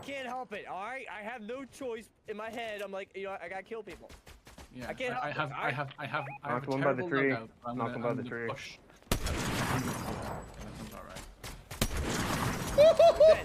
can't help it. All right, I have no choice in my head. I'm like, you know, I gotta kill people. Yeah, I can't help it. I have a Knock him by the terrible tree. loadout. But I'm Knock him by the gonna tree. push. That's all right. I'm dead.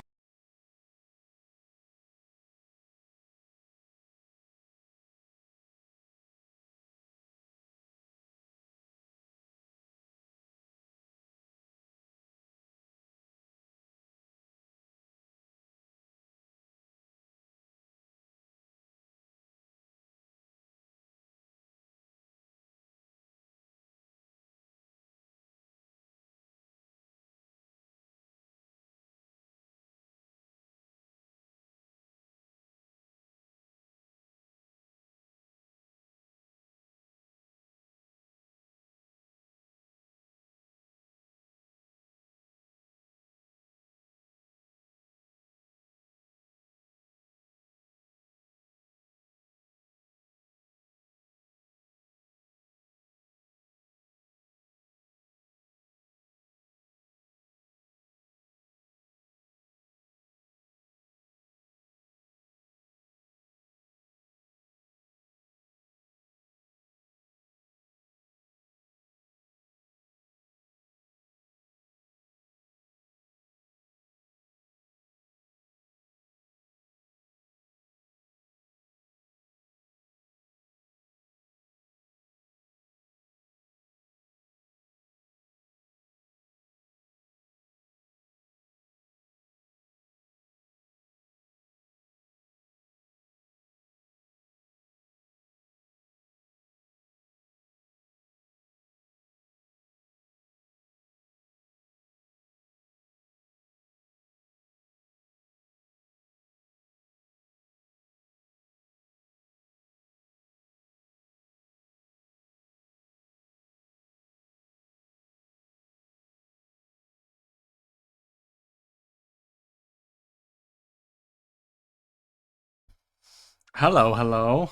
Hello, hello.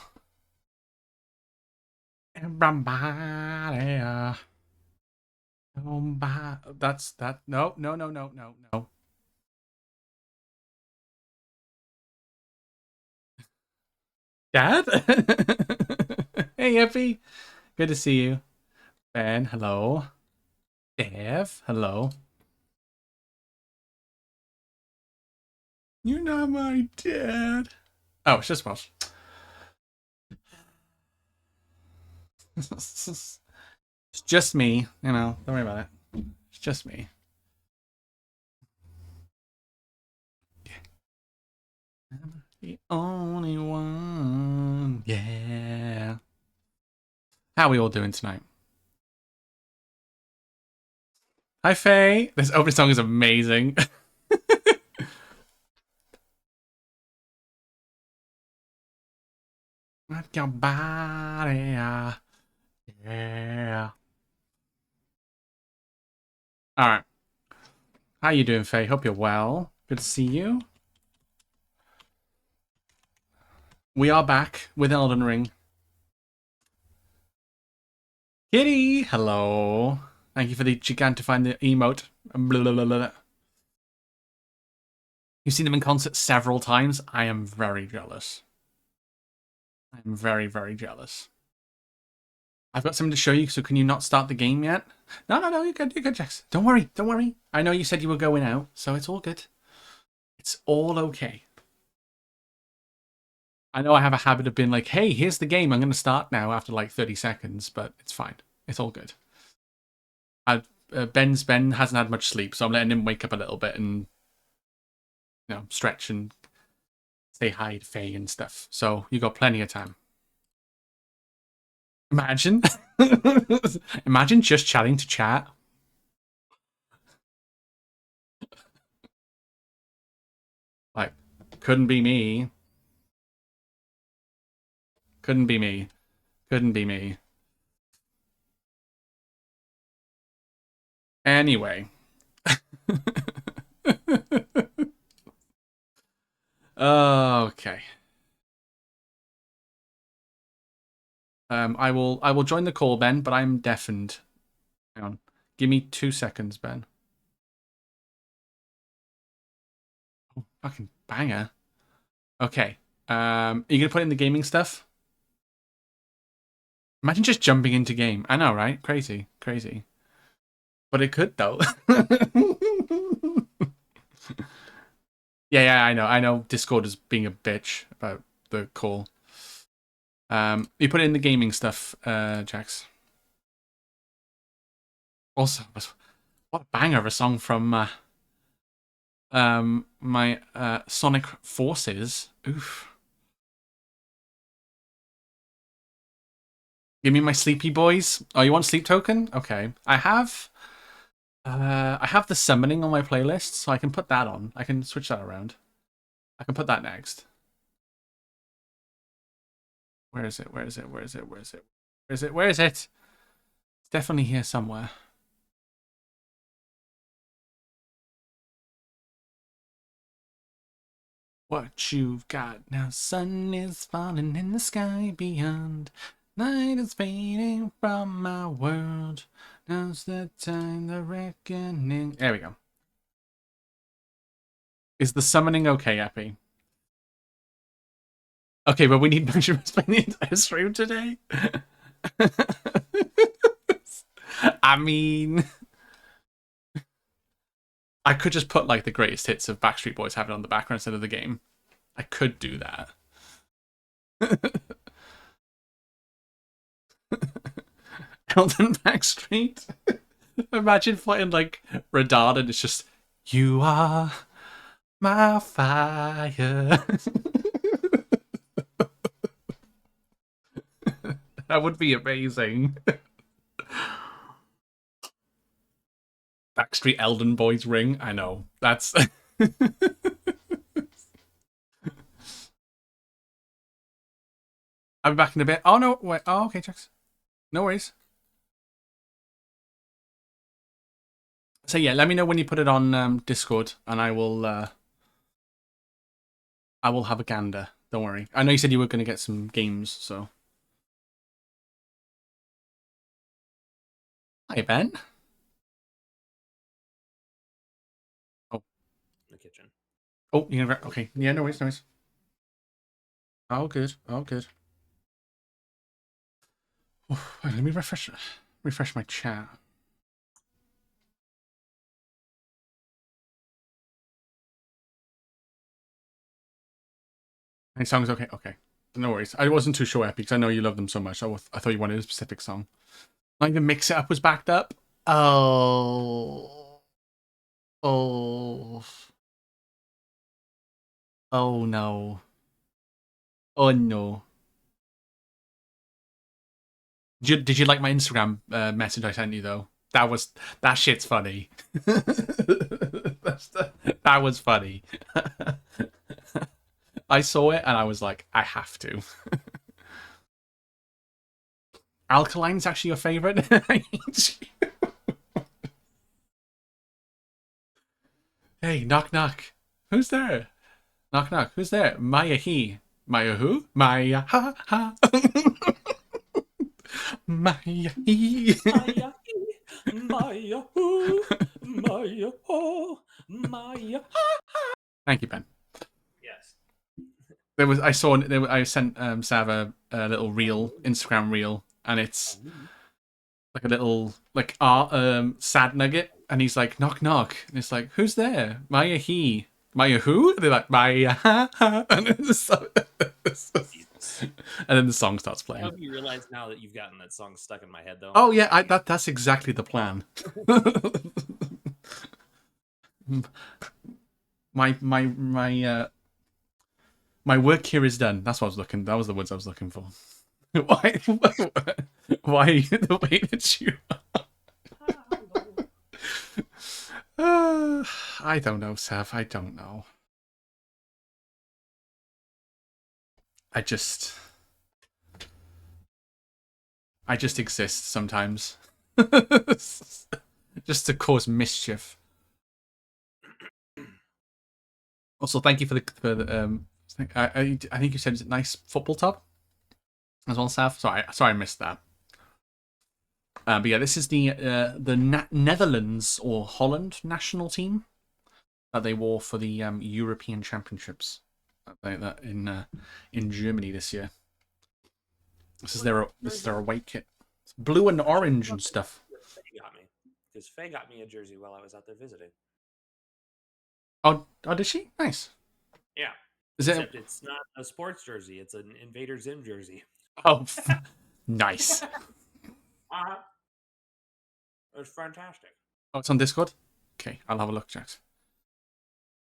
Everybody. That's that. No, no, no, no, no, no. Dad? Hey, Effie. Good to see you. Ben, hello. Dev, hello. You're not my dad. Oh, it's just Welsh. It's just me, you know. Don't worry about it. It's just me. I'm the only one. Yeah. How are we all doing tonight? Hi, Faye. This opening song is amazing. Rock your body. Yeah. All right. How you doing, Faye? Hope you're well. Good to see you. We are back with Elden Ring. Kitty, hello. Thank you for the Gigantifying the emote. Blah, blah, blah, blah. You've seen them in concert several times. I am very jealous. I'm very, very jealous. I've got something to show you, so can you not start the game yet? No, no, no, you're good, Jax. Don't worry, don't worry. I know you said you were going out, so it's all good. It's all okay. I know I have a habit of being like, hey, here's the game, I'm going to start now after like 30 seconds, but it's fine. It's all good. Ben hasn't had much sleep, so I'm letting him wake up a little bit and, you know, stretch and say hi to Faye and stuff. So you got plenty of time. Imagine. Imagine just chatting to chat. Like, couldn't be me. Couldn't be me. Couldn't be me. Anyway. Okay. I will join the call, Ben, but I'm deafened. Hang on. Give me 2 seconds, Ben. Oh, fucking banger. Okay. Are you gonna put in the gaming stuff? Imagine just jumping into game. I know, right? Crazy, crazy. But it could though. Yeah, I know. Discord is being a bitch about the call. You put in the gaming stuff, Jax. Also, what a banger of a song from my Sonic Forces. Oof. Give me my sleepy boys. Oh, you want sleep token? Okay. I have the summoning on my playlist, so I can put that on. I can switch that around. I can put that next. Where is it? Where is it? Where is it? Where is it? Where is it? Where is it? It's definitely here somewhere. What you've got now, sun is falling in the sky beyond. Night is fading from my world. Now's the time, the reckoning. There we go. Is the summoning okay, Epi? Okay, but we need Benjamin to spend the entire stream today. I mean, I could just put like the greatest hits of Backstreet Boys having on the background instead of the game. I could do that. Elden Backstreet. Imagine fighting like Radahn and it's just you are my fire. That would be amazing. Backstreet Elden Boys ring. I know. That's I'll be back in a bit. Oh no, wait. Oh, okay, Jax. No worries. So yeah, let me know when you put it on Discord, and I will have a gander. Don't worry. I know you said you were going to get some games, so. Hi Ben. Oh, The kitchen. oh, you gonna okay? Yeah, no worries, no worries. Oh, good. Oh, good. Oh, wait, let me refresh my chat. Any songs? Okay, okay. No worries. I wasn't too sure, Epi, because I know you love them so much. I thought you wanted a specific song. Like the mix it up was backed up. Oh. Oh. Oh no. Oh no. Did you like my Instagram message I sent you though? That shit's funny. That was funny. I saw it and I was like, I have to. Alkaline's actually your favorite? Hey, knock knock. Who's there? Knock knock. Who's there? Maya he. Maya who? Maya ha ha. Maya he. Maya, Maya, Maya, Maya. Thank you, Ben. Yes. I sent Sav a little reel, Instagram reel, and it's like a little like art sad nugget, and he's like knock knock, and it's like who's there? Maya he. Maya who? And they're like Maya ha ha, and then the song starts I playing. hope you realize now that you've gotten that song stuck in my head, though. Oh yeah, that's exactly the plan. My work here is done. That's what I was looking. That was the words I was looking for. Why? Why the way that you? I don't know, Sav. I don't know. I just exist sometimes, just to cause mischief. Also, thank you for the I think you said it's a nice football top as well, Sav. Sorry, I missed that. But yeah, this is the Netherlands or Holland national team that they wore for the European Championships like that in Germany this year. This is their away kit. It's blue and orange and stuff. Faye got me, because Faye got me a jersey while I was out there visiting. Oh, did she? Nice. Yeah. Except it's not a sports jersey; it's an Invader Zim jersey. Oh, nice. It's fantastic. Oh, it's on Discord? Okay, I'll have a look, Jax.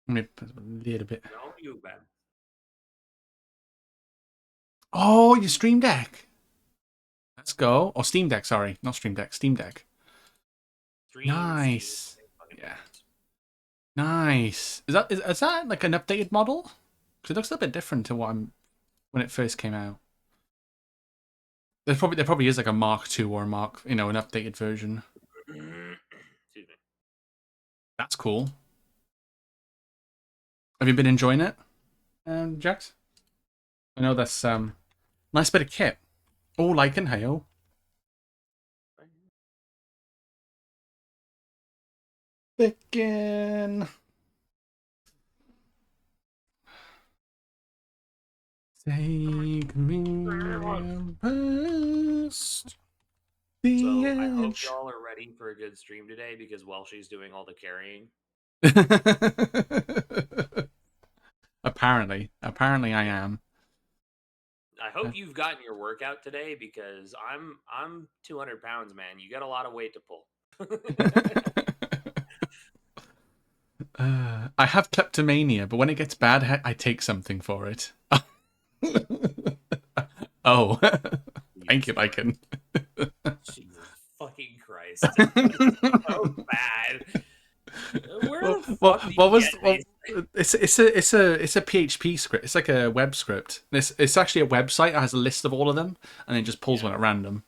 Let me put a little bit. No, you Ben. Oh, your Stream Deck. Let's go. Oh, Steam Deck, sorry. Not Stream Deck, Steam Deck. Nice. Yeah. Nice. Is that like an updated model? Because it looks a bit different to when it first came out. There probably is like a Mark II or an updated version. Excuse me. That's cool. Have you been enjoying it, Jax? I know that's nice bit of kit. Oh, Lycan, hey-oh. Begin. Take me past the So edge. I hope y'all are ready for a good stream today, because while she's doing all the carrying. Apparently I am. I hope you've gotten your workout today, because I'm 200 pounds, man. You got a lot of weight to pull. I have kleptomania, but when it gets bad, I take something for it. Oh, thank you, Lycan. Jesus fucking Christ! So bad. Where the fuck do you get these? It's a PHP script. It's like a web script. It's actually a website that has a list of all of them, and it just pulls one at random.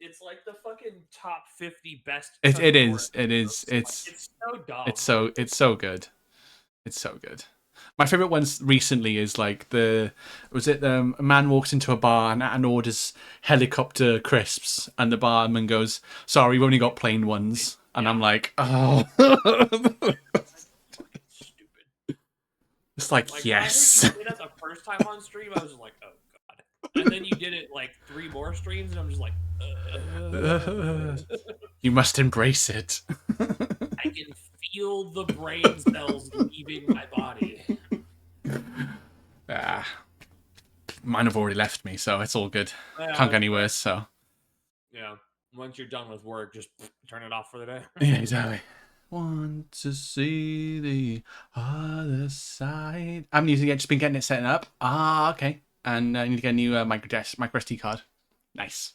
It's like the fucking top 50 best. It is. It's so dumb. It's so good. It's so good. My favorite ones recently is like a man walks into a bar and orders helicopter crisps, and the barman goes, "Sorry, we've only got plain ones," and I'm like, "Oh." Stupid. It's like yes. I heard you say that the first time on stream, I was just like, oh god. And then you did it like 3 more streams, and I'm just like, You must embrace it. I can feel the brain cells leaving my body. Mine have already left me, so it's all good. Yeah, Can't get any worse, so. Yeah. Once you're done with work, just turn it off for the day. Yeah, exactly. Want to see the other side. I'm using it, just been getting it set up. Ah, okay. And I need to get a new micro SD card. Nice.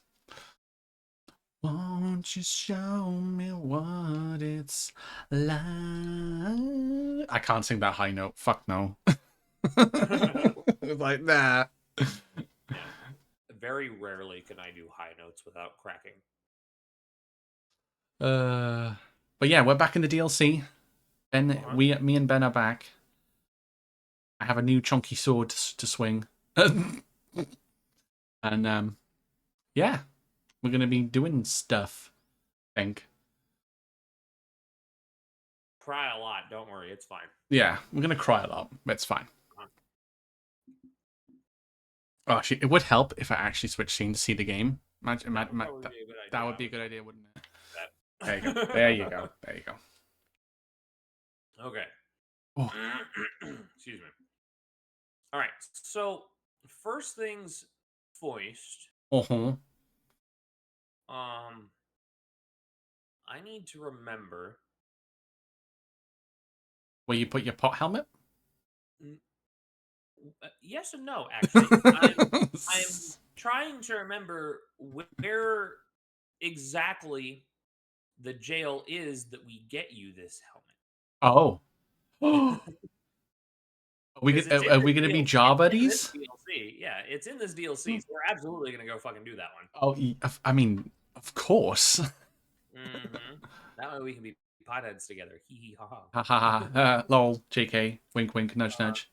Won't you show me what it's like? I can't sing that high note. Fuck no. Like that. Yeah. Very rarely can I do high notes without cracking. But yeah, we're back in the DLC. Ben, me and Ben are back. I have a new chunky sword to swing. And yeah, we're gonna be doing stuff, I think. Cry a lot, don't worry, it's fine. Yeah, we're gonna cry a lot, but it's fine. Oh, actually, it would help if I actually switched scene to see the game. That would be a good idea, wouldn't it? There you go. There you go. There you go. Okay. Oh. Excuse me. All right. So first things first. Uh-huh. I need to remember Where you put your pot helmet? Yes and no, actually. I'm trying to remember where exactly the jail is that we get you this helmet. Oh. Are we going to be job buddies? DLC. Yeah, it's in this DLC, so we're absolutely going to go fucking do that one. Oh, I mean, of course. That way we can be potheads together. Hee hee ha ha. Ha ha ha. Lol. JK. Wink wink. Nudge nudge.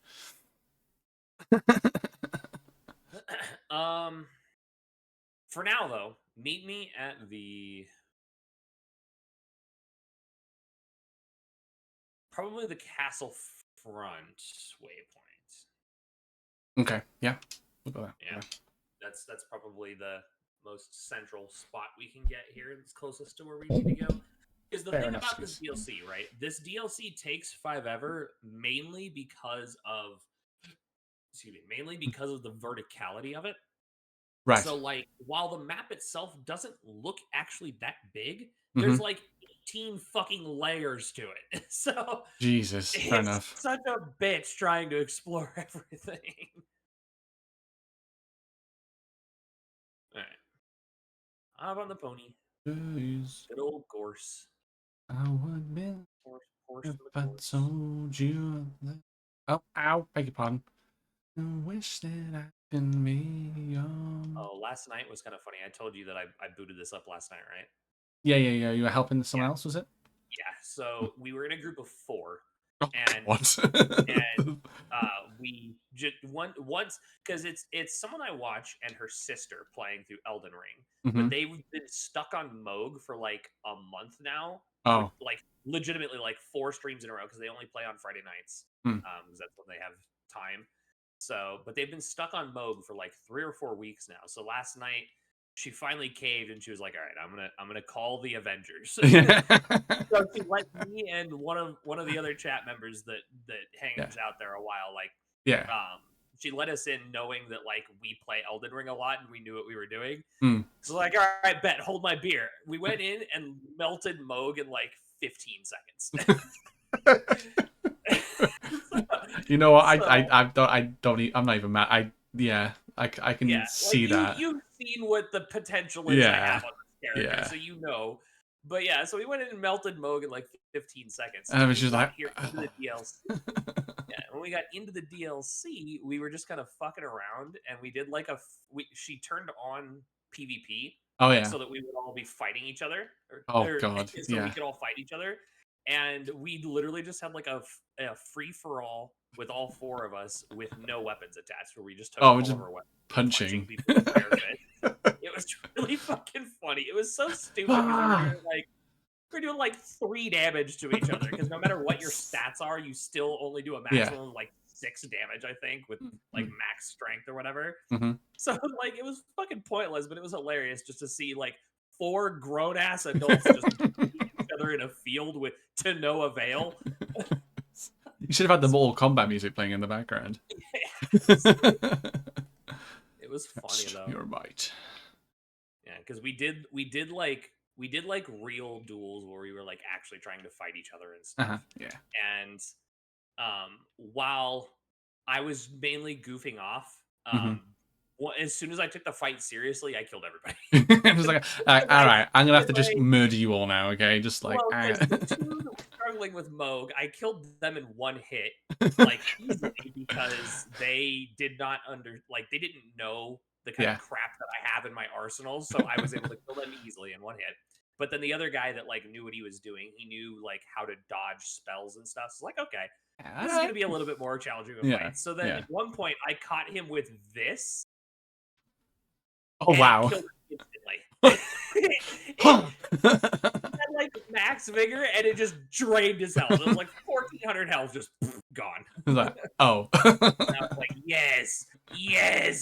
For now, though, meet me at the probably the castle front waypoint. Okay, yeah. We'll go there. Yeah, Okay. that's probably the most central spot we can get here. It's closest to where we need to go. Is the Fair thing enough, about this Skis. DLC, right? This DLC takes forever mainly because of mainly because of the verticality of it. Right. So like while the map itself doesn't look actually that big, Mm-hmm. there's like 18 fucking layers to it. So Jesus, fair it's enough. such a bitch trying to explore everything. All right. Hop on the pony. Jeez, Good old Gorse. I would be Horse if the I Gorse. told you that. Oh, ow, beg your pardon. I wish that I can be young. Oh, last night was kind of funny. I told you that I booted this up last night, right? Yeah. You were helping someone Yeah. else, was it? Yeah. So we were in a group of 4, Oh, and God. we just once because it's someone I watch and her sister playing through Elden Ring, Mm-hmm. but they've been stuck on Moog for like a month now, Oh. like legitimately like 4 streams in a row because they only play on Friday nights, Hmm. because that's when they have time. So, but they've been stuck on Moog for like 3 or 4 weeks now. So last night she finally caved and she was like, "All right, I'm gonna call the Avengers." So she let me and one of the other chat members that Yeah. hangs out there a while, like, Yeah. she let us in knowing that like we play Elden Ring a lot and we knew what we were doing. Hmm. So like, all right, bet, hold my beer. We went in and melted Moog in like 15 seconds. You know what? So I'm not even mad. I can yeah, like see that. you've seen what the potential is I Yeah. have on this character, Yeah. so you know. But yeah, so we went in and melted Moog in like 15 seconds. And I When was we just got like, here into the DLC, yeah, when we got into the DLC, we were just kind of fucking around, and we did like she turned on PvP oh yeah. so that we would all be fighting each other, Oh or God. so we Yeah. could all fight each other, and we literally just had like a free for all with all 4 of us with no weapons attached, where we just took Oh, we're all just of our weapons, punching punching. people with bare fists. It was really fucking funny. It was so stupid because we're doing like 3 damage to each other because no matter what your stats are, you still only do a Yeah. maximum of like 6 damage, I think, with like Mm. max strength or whatever. Mm-hmm. So like it was fucking pointless, but it was hilarious just to see like 4 grown ass adults just beat each other in a field with to no avail. You should have had the Mortal Kombat music playing in the background. It was funny though. You're right. Yeah, because we did like real duels where we were like actually trying to fight each other and stuff. Yeah. And while I was mainly goofing off, Mm-hmm. as soon as I took the fight seriously, I killed everybody. It was like, all right, I'm gonna have to just Like, murder you all now, okay? Just like, well, because the 2 that were struggling with Moog, I killed them in 1 hit, like easily, because they did not they didn't know the kind yeah. of crap that I have in my arsenal, so I was able to kill them easily in 1 hit. But then the other guy that like knew what he was doing, he knew like how to dodge spells and stuff. So like, okay, this is gonna be a little bit more challenging of a Yeah. fight. So then at one point I caught him with this. Oh and wow. It killed him instantly. It had like max vigor and it just drained his health. It was like 1400 health just gone. I was like, oh. And I was like, yes,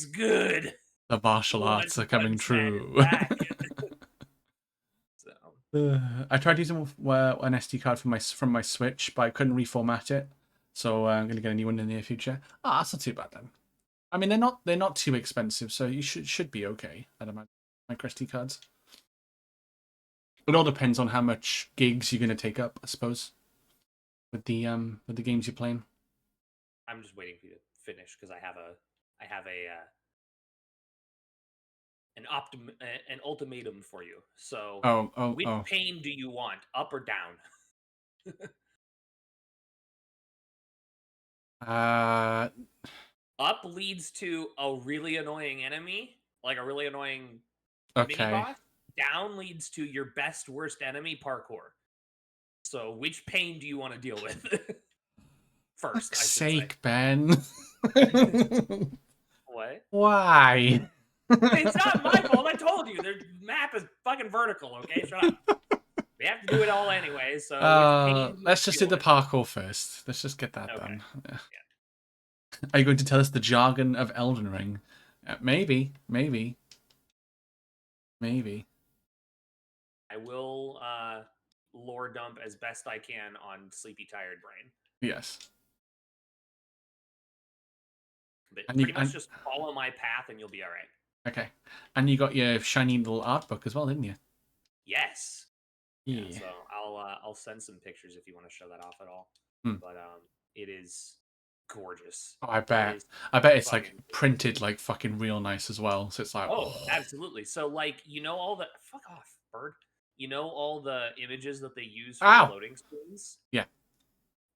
good. The martial arts are coming true. So I tried using an SD card from my Switch, but I couldn't reformat it. So I'm gonna get a new one in the near future. Ah, that's not too bad then. I mean, they're not too expensive, so you should be okay. I'd imagine micro SD cards. It all depends on how much gigs you're gonna take up, I suppose, with the games you're playing. I'm just waiting for you to finish because I have an ultimatum for you. So which pain do you want, up or down? Up leads to a really annoying enemy, like a really annoying mini boss. Down leads to your best worst enemy parkour. So which pain do you want to deal with? First, Fuck's I should sake, say. Ben. What? Why? It's not my fault. I told you. The map is fucking vertical, okay? Shut up. We have to do it all anyway, so which pain let's just do the parkour first. Let's just get that done. Yeah. Are you going to tell us the jargon of Elden Ring? Maybe. I will lore dump as best I can on Sleepy Tired Brain. Yes. But And pretty much just follow my path and you'll be all right. okay. And you got your shiny little art book as well, didn't you? Yes. Yeah. So I'll send some pictures if you want to show that off at all. Hmm. But it is gorgeous. Oh, I It bet. is I bet it's like fucking printed like fucking real nice as well. So it's like, Oh, absolutely. So like all the fuck off, bird. All the images that they use for the ow. loading screens? Yeah.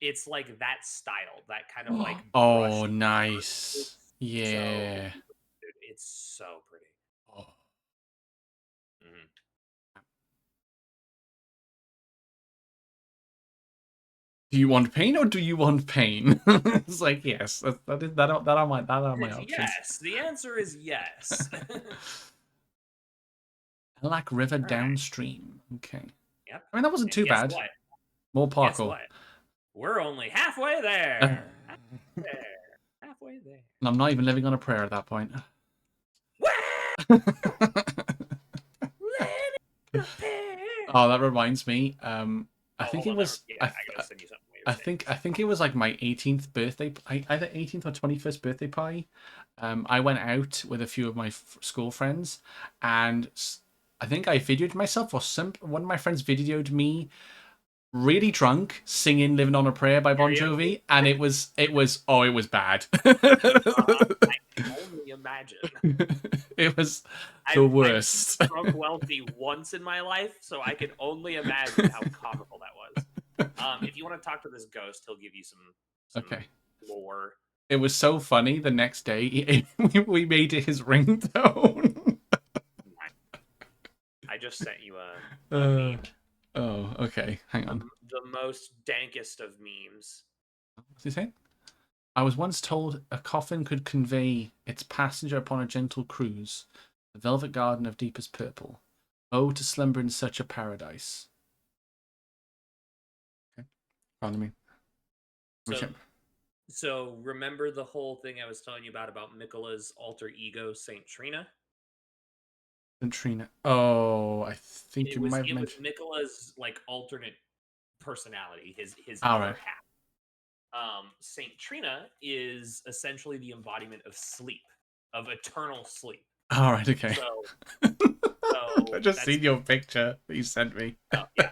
It's like that style, that kind of like Oh, brushy art. nice. It's so Yeah. dude, it's so pretty. Oh. Mhm. Do you want pain or do you want pain? It's like yes, that are my options. Yes, the answer is yes. Black River All right. downstream. Okay. Yep. I mean that wasn't And too guess bad. what? More Guess parkour. what? We're only halfway there. Halfway there. And I'm not even living on a prayer at that point. Oh, that reminds me. I think it was. I gotta send you something. I think it was like my 18th birthday, either 18th or 21st birthday party. I went out with a few of my school friends, and I think I videoed myself, or one of my friends videoed me really drunk singing "Living on a Prayer" by Bon Jovi, and it was bad. I can only imagine. It was the worst. I've drunk wealthy once in my life, so I can only imagine how comical that was. If you want to talk to this ghost, he'll give you some Okay. lore. It was so funny. The next day, we made it his ringtone. I just sent you a meme. Oh, okay. Hang on. The most dankest of memes. What's he saying? I was once told a coffin could convey its passenger upon a gentle cruise, the velvet garden of deepest purple. Oh, to slumber in such a paradise. Okay. Pardon me. So remember the whole thing I was telling you about Miquella's alter ego, Saint Trina? Saint Trina. Oh, I think you might have mentioned. It was Miquella's like alternate personality, his All other right. half. Saint Trina is essentially the embodiment of sleep, of eternal sleep. All right. Okay. So I just seen your picture that you sent me. Oh, yeah.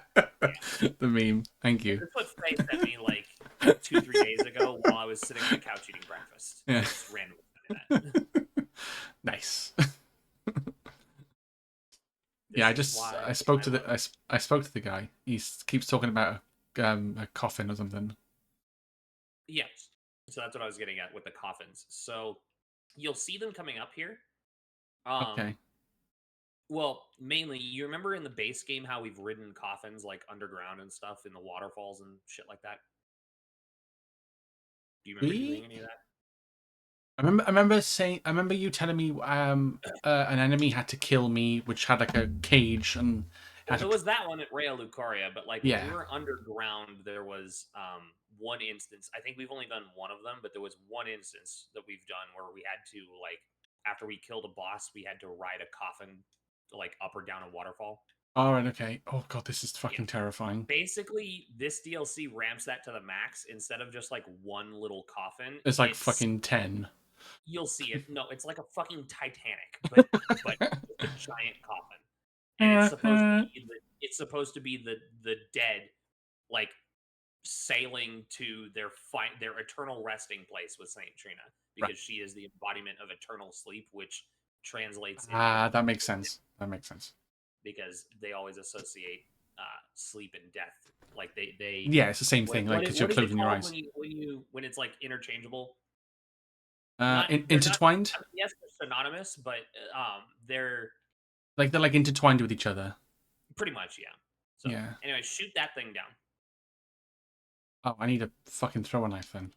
The meme. Thank you. That's what Faye sent me like 2-3 days ago while I was sitting on the couch eating breakfast. Yeah. Just randomly sending that. Nice. Yeah, I spoke to the guy. He keeps talking about a coffin or something. Yes. So that's what I was getting at with the coffins. So you'll see them coming up here. Okay. Well, mainly, you remember in the base game how we've ridden coffins like underground and stuff in the waterfalls and shit like that? Do you remember doing any of that? I remember you telling me an enemy had to kill me, which had like a cage and. It was that one at Rea Lucaria, but like yeah. when we were underground, there was one instance. I think we've only done one of them, but there was one instance that we've done where we had to like after we killed a boss, we had to ride a coffin like up or down a waterfall. All right, okay. Oh god, this is fucking terrifying. Basically, this DLC ramps that to the max. Instead of just like one little coffin, it's like fucking 10. You'll see it. No, it's like a fucking Titanic, but a giant coffin. And it's supposed to be the dead like sailing to their eternal resting place with Saint Trina, because she is the embodiment of eternal sleep, which translates that makes sense. That makes sense. Because they always associate sleep and death. Like they yeah, it's the same thing. Like because you're closing your eyes. When it's like interchangeable. Intertwined. Yes, they're synonymous, but they're like intertwined with each other. Pretty much, yeah. So anyway, shoot that thing down. Oh, I need a fucking throwing knife then.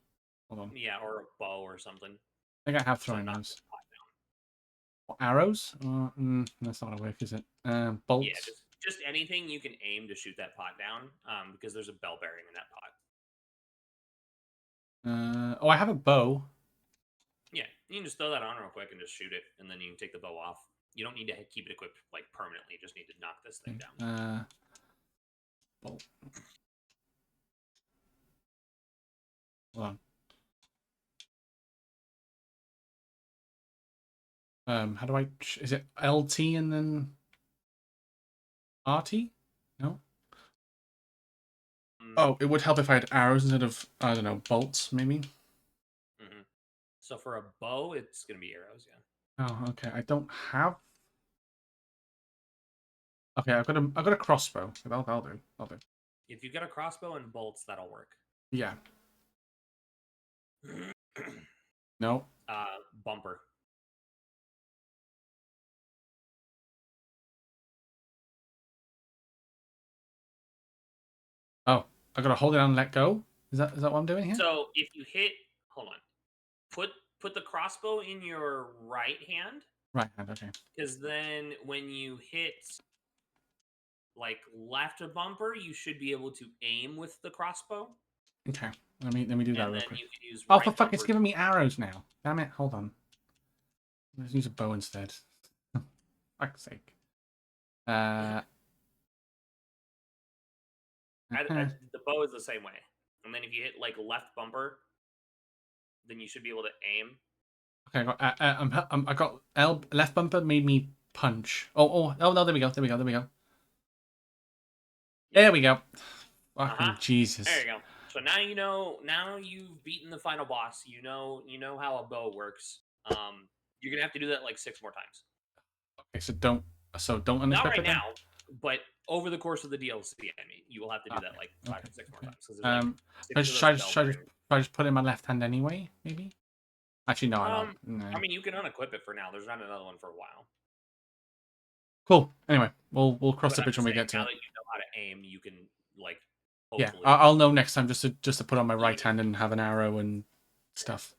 Hold on. Yeah, or a bow or something. I think I have throwing knives. Arrows? That's not gonna work, is it? Bolts? Yeah, just anything you can aim to shoot that pot down, because there's a bell bearing in that pot. Oh, I have a bow. You can just throw that on real quick and just shoot it, and then you can take the bow off. You don't need to keep it equipped like permanently. You just need to knock this thing down. Bolt. Hold on. How do I? Is it LT and then RT? No. Oh, it would help if I had arrows instead of, I don't know, bolts, maybe? Mm-hmm. So for a bow, it's going to be arrows, yeah. Oh, okay. I don't have... Okay, I've got a crossbow. That'll do. If you've got a crossbow and bolts, that'll work. Yeah. No. Bumper. Oh, I gotta hold it down and let go? Is that what I'm doing here? So if you hit... Hold on. Put the crossbow in your right hand. Right hand, okay. Because then when you hit like left bumper, you should be able to aim with the crossbow. Okay. Let me do that and real then quick. you can use Oh, right for fuck, it's bumper. giving me arrows now. Damn it, hold on. Let's use a bow instead. Fuck's sake. The bow is the same way. And then if you hit like left bumper, then you should be able to aim. Okay, I got left bumper made me punch. Oh no, there we go. There we go. Fucking Jesus. There you go. So now you know. Now you've beaten the final boss. You know how a bow works. You're gonna have to do that like 6 more times. Okay, so don't unequip Not right it then? now, but over the course of the DLC, I mean, you will have to do that like 5 or 6 more times. Because Should I just put it in my left hand anyway? Maybe. Actually, no, I don't. No. I mean, you can unequip it for now. There's not another one for a while. Cool. Anyway, we'll cross the bridge when we get to now it. that you know how to aim, you can like. Yeah, I'll know next time just to put on my right hand and have an arrow and stuff.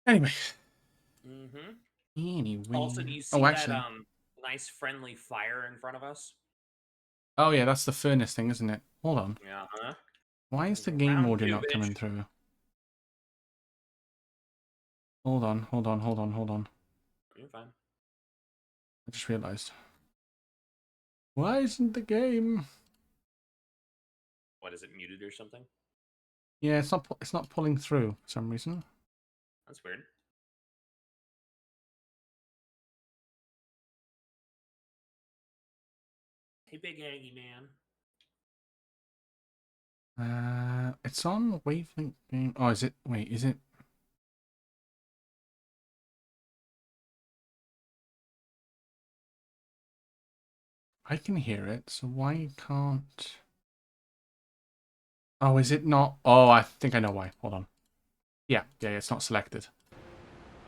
Anyway. Anyway. Also, do you see that nice friendly fire in front of us? Oh yeah, that's the furnace thing, isn't it? Hold on. Yeah. Why is the game audio not coming through? Hold on. You're fine. I just realized. Why isn't the game? What, is it muted or something? Yeah, it's not pulling through for some reason. That's weird. Hey, big Aggie man. It's on wavelength game. Oh, is it? Wait, is it? I can hear it, so why can't... Oh, is it not? Oh, I think I know why. Hold on. Yeah, it's not selected.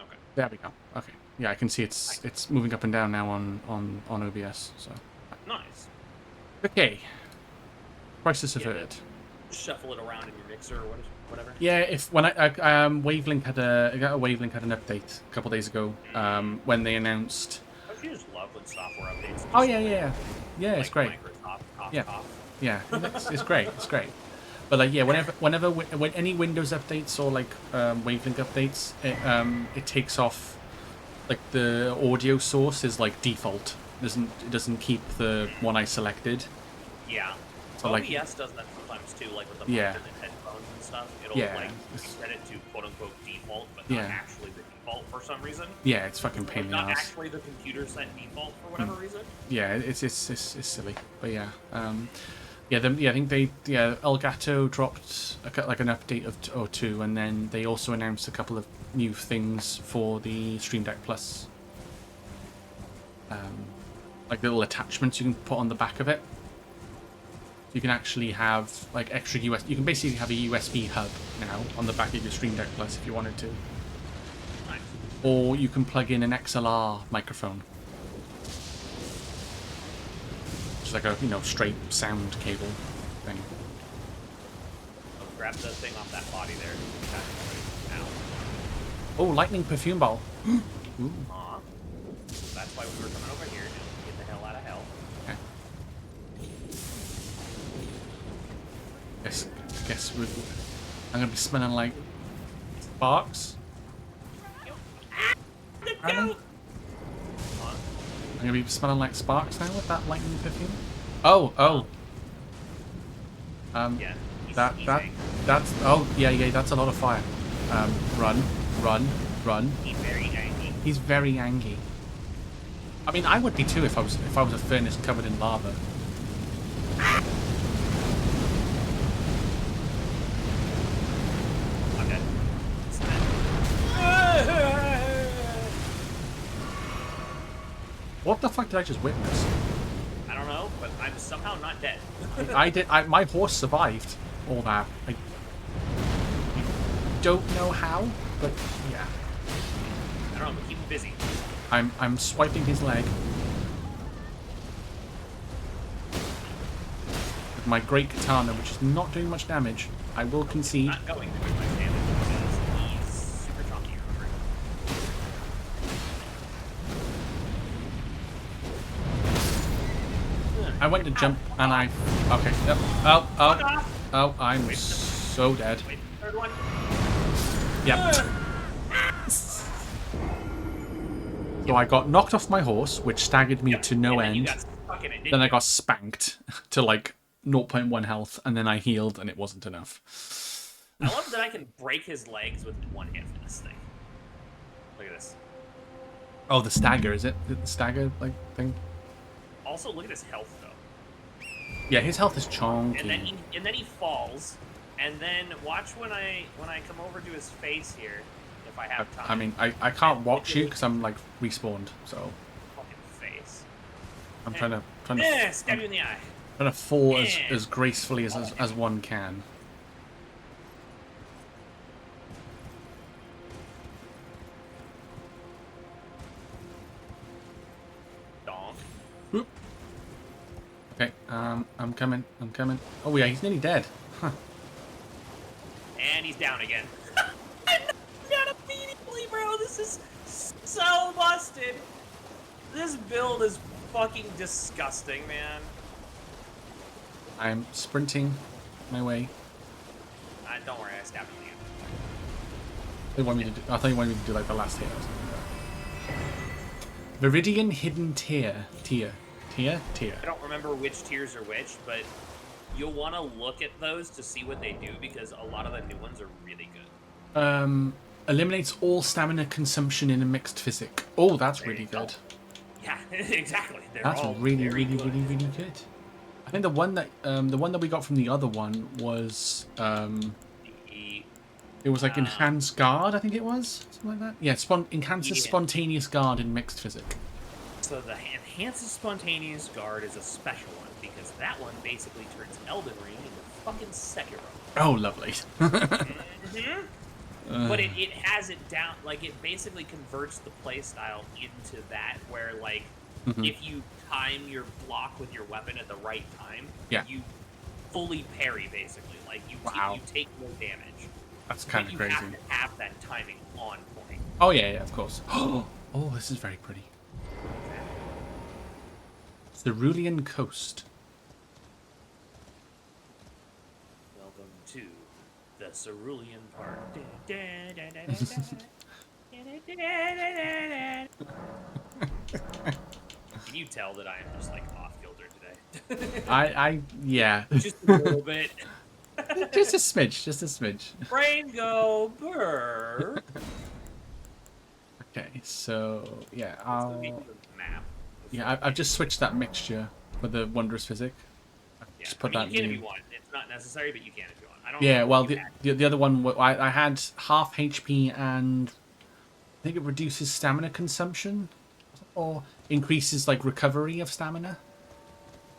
Okay. There we go. Okay. Yeah, I can see it's moving up and down now on OBS. So. Nice. Okay. Crisis averted. Shuffle it around in your mixer or whatever. Yeah, if when Wavelink had an update a couple days ago. When they announced. Don't you just love when software updates? Oh yeah, like it's great. Microsoft, yeah, it's great. It's great. But like, yeah, when any Windows updates or like Wavelink updates, it takes off like the audio source is like default. It doesn't keep the one I selected. Yeah. So OBS does that sometimes too, like with the mic and the headphones and stuff. It'll like set it to quote unquote default, but not actually the default for some reason. Yeah, it's fucking pain in the ass. Not actually the computer set default for whatever reason. Yeah, it's silly, but yeah. I think Elgato dropped like an update or two, and then they also announced a couple of new things for the Stream Deck Plus. Like little attachments you can put on the back of it. You can actually have like extra USB. You can basically have a USB hub now on the back of your Stream Deck Plus if you wanted to. Nice. Or you can plug in an XLR microphone. Just like a straight sound cable thing. I'll grab the thing off that body there. Oh, lightning perfume ball. Ooh. That's why we were coming over here to get the hell out of hell. Okay. Guess I'm gonna be smelling like sparks. apparently. Go! I'm gonna be smelling like sparks now with that lightning perfume. Oh. Yeah. He's angry. That's oh yeah, that's a lot of fire. Run. He's very angry. He's very angry. I mean, I would be too if I was a furnace covered in lava. I'm dead. What the fuck did I just witness? I don't know, but I'm somehow not dead. My horse survived all that. I don't know how, but yeah. I don't know, but keep him busy. I'm swiping his leg with my great katana, which is not doing much damage. I will concede. Not going to do much damage because he's super chunky. I went to jump and I. Okay. Yep. Oh! I'm so dead. Wait, third one. Yep. So I got knocked off my horse, which staggered me to no And then you end. got stuck in it, Then I didn't got spanked to like 0.1 health, and then I healed, and it wasn't enough. you? I love that I can break his legs with one hit from this thing. Look at this. Oh, the stagger, is it? The stagger like thing? Also, look at his health though. Yeah, his health is chonky. And then he falls. And then watch when I come over to his face here, if I have time. I mean, I can't watch you because I'm like respawned, so Fucking face. I'm trying to Stab you in the eye. trying to fall as gracefully as one can. Donk. Whoop. Okay, I'm coming. Oh yeah, he's nearly dead. Huh. And he's down again. Not immediately, bro. This is so busted. This build is fucking disgusting, man. I'm sprinting my way. Don't worry, I stabbed you. I thought you wanted me to do like the last hit or something. Viridian Hidden Tier. I don't remember which tiers are which, but you'll want to look at those to see what they do because a lot of the new ones are really good. Eliminates all stamina consumption in a mixed physic. Oh, that's really good. Yeah, exactly. That's really good. I think the one that we got from the other one was it was like enhanced guard. I think it was something like that. Yeah, enhances spontaneous guard in mixed physic. So the enhances spontaneous guard is a special one because that one basically turns Elden Ring into fucking Sekiro. Oh, lovely. But it has it down, like it basically converts the playstyle into that where like if you time your block with your weapon at the right time, you fully parry basically. Like you take no damage. That's kind of crazy. You have to have that timing on point. Oh yeah, of course. Oh, this is very pretty. Cerulean Coast. Welcome to the Cerulean Park. Can you tell that I am just like off kilter today? Yeah. Just a little bit. Just a smidge. Brain go burr. Okay, so yeah, map. I've just switched that mixture for the wondrous physic. Just put that. You can if you want. It's not necessary, but you can if you want. I don't. Yeah, well, the other one I had half HP and I think it reduces stamina consumption or increases like recovery of stamina.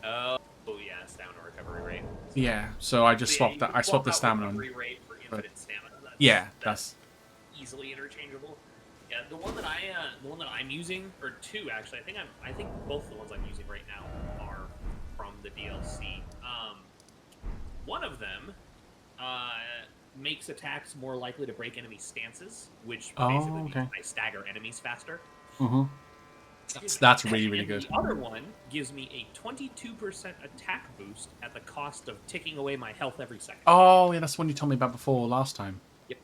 Oh yeah, stamina recovery rate. Yeah, so I just swapped that. I swapped the stamina. Recovery rate for infinite stamina. That's easily interchangeable. Yeah, the one that I'm using, or two actually. I think both the ones I'm using right now are from the DLC. One of them makes attacks more likely to break enemy stances, which basically means I stagger enemies faster. That's really good. The other one gives me a 22% attack boost at the cost of ticking away my health every second. Oh yeah, that's the one you told me about before last time. Yep.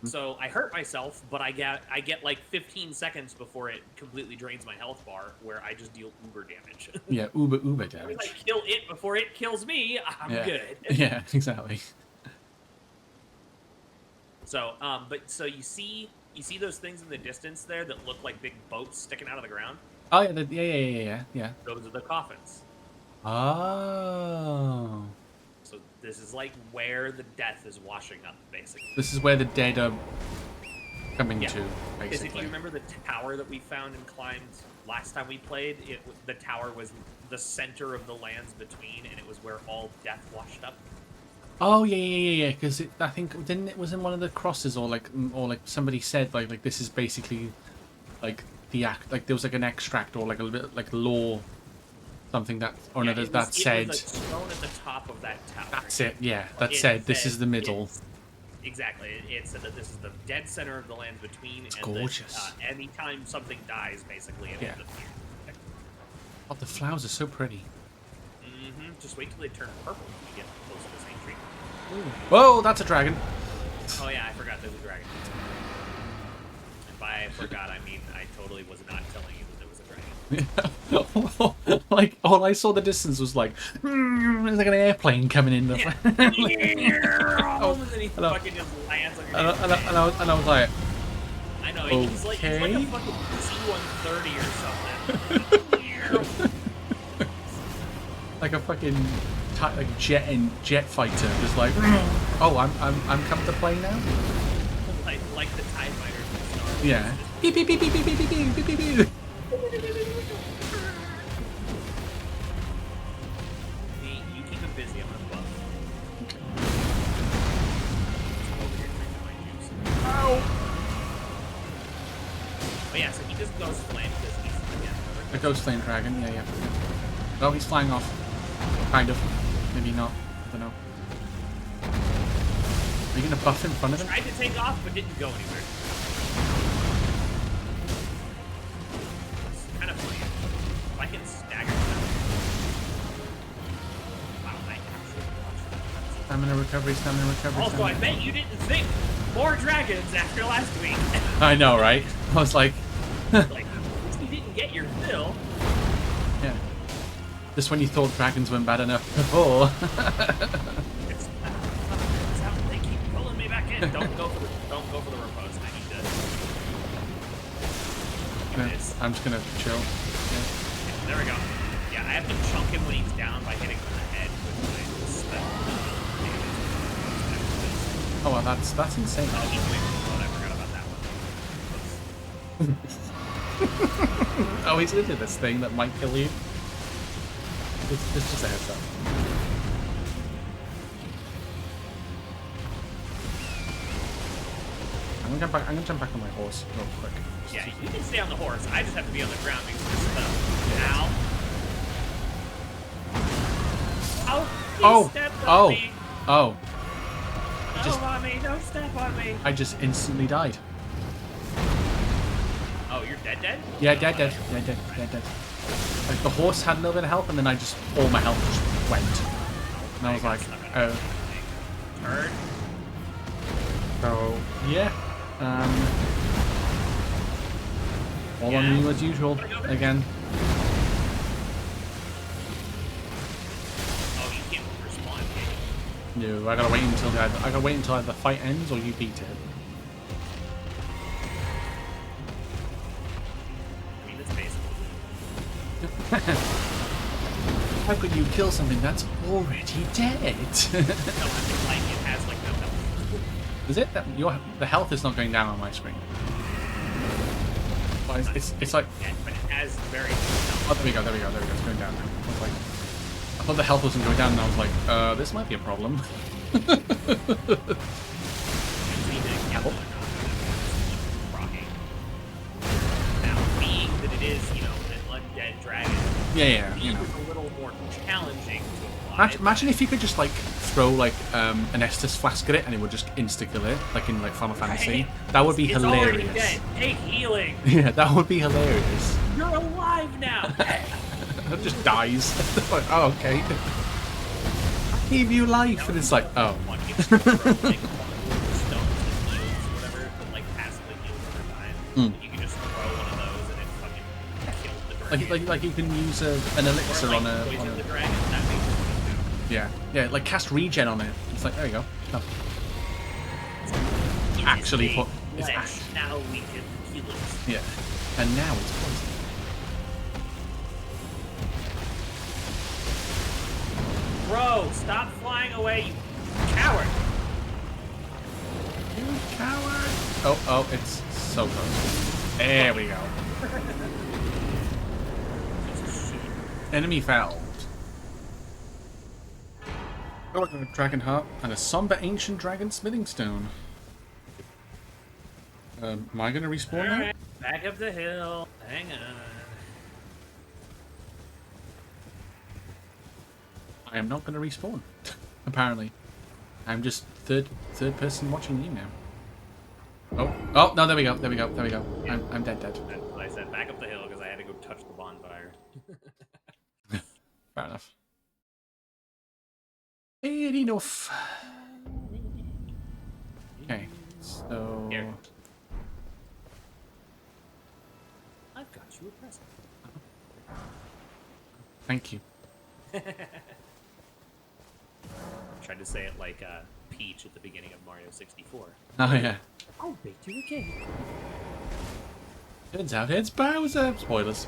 So I hurt myself, but I get like 15 seconds before it completely drains my health bar, where I just deal uber damage. Yeah, uber As long as damage. I kill it before it kills me, I'm good. Yeah, exactly. So, so you see those things in the distance there that look like big boats sticking out of the ground? Oh yeah. Those are the coffins. Oh. So this is like where the death is washing up, basically. This is where the dead are coming to, Because if basically. you remember the tower that we found and climbed last time we played, the tower was the center of the lands between, and it was where all death washed up. Oh yeah. Because I think didn't it was in one of the crosses or like somebody said like this is basically like the act, like there was like an extract or like a little bit like lore, something that or no that said. It was a stone at the top of that tower. That's it. Yeah, that said this is the middle. Exactly. It said that this is the dead center of the lands between. It's and gorgeous. That, anytime something dies, basically, it ends up here. Oh, the flowers are so pretty. Just wait till they turn purple when you get close to the same tree. Whoa, that's a dragon. Oh yeah, I forgot there's a dragon. And by I forgot, I mean I totally was not telling you that there was a dragon. Like all I saw the distance was like there's like an airplane coming in. Yeah. And And then he fucking just lands on your I was like, I know, he's like a fucking C-130 or something. like a fucking jet fighter, just like, oh, I'm coming to play now. like the TIE fighters in Star Wars. Yeah. Beep beep beep beep beep beep beep beep beep beep. You keep him busy. I'm gonna buff. Ow. But yeah, so he just goes flame because he's A ghost flame dragon. Yeah. Oh, he's flying off. Kind of. Maybe not. I don't know. Are you gonna buff in front of him? Tried to take off, but didn't go anywhere. It's kind of funny. If I can stagger them. Wow, I actually watched that. Stamina recovery. Also, I bet you didn't think more dragons after last week. I know, right? I was like, Like, you didn't get your fill. yeah. Just when you thought dragons weren't bad enough before. It's how they keep pulling me back in. Don't go for the repose. I need to. I'm just gonna chill. Yeah, there we go. Yeah, I have to chunk him when he's down by hitting him in the head with my spell damage. Oh, well, that's insane. Oh, he's waiting. Oh, I forgot about that one. Oh, he's gonna do this thing that might kill you. It's just a heads up. I'm gonna jump back on my horse real quick. Yeah, you can stay on the horse. I just have to be on the ground because this stuff. Ow. Oh, stepped on me. Oh. No, mommy, don't step on me. I just instantly died. Oh, you're dead? Yeah, dead. Like the horse had a little bit of health, and then all my health just went. And I was like, oh. Turn. So yeah. All on you as usual again. Oh, you can't respawn, can you? No, I gotta wait until either the fight ends or you beat it. I mean, it's basically. How could you kill something that's already dead? No, I mean, like, it has, like, no health. Is it that the health is not going down on my screen? Well, it's like. Yeah, but it has very little Oh, there we go. It's going down now. I thought the health wasn't going down, and I was like, this might be a problem. Now, being that it is, you know, an undead dragon, Yeah, it you know. is a little more challenging to apply. Imagine if you could just like throw like an Estus flask at it and it would just insta kill it, like in like Final Fantasy. That would be It's already hilarious. dead. Take healing. Yeah, that would be hilarious. You're alive now. It just dies. Like, oh, okay. I gave you life, and it's like, oh. One gets to throw, like, stones and shields or whatever. Mm. You can just throw one of those and it fucking kills the dragon. Like you can use an elixir or, on like, a. poison the dragon. That makes sense too. Yeah, like cast regen on it. It's like there you go. Oh. It Actually is put. big It's flesh. Now we can heal it. yeah, and now it's poison. Bro, stop flying away, you coward! You coward! Oh, it's so close. There we go. Enemy found. Oh, a dragon heart and a somber ancient dragon smithing stone. Am I gonna respawn now? Alright, back up the hill. Hang on. I am not gonna respawn. Apparently, I'm just third person watching you now. Oh no! There we go. I'm dead. That's what I said. Back up the hill because I had to go touch the bonfire. Fair enough. Fair enough. Okay, so Here. I've got you a present. thank you. Tried to say it like Peach at the beginning of Mario 64. Oh yeah. I'll bake you a cake. Turns out it's Bowser. Spoilers.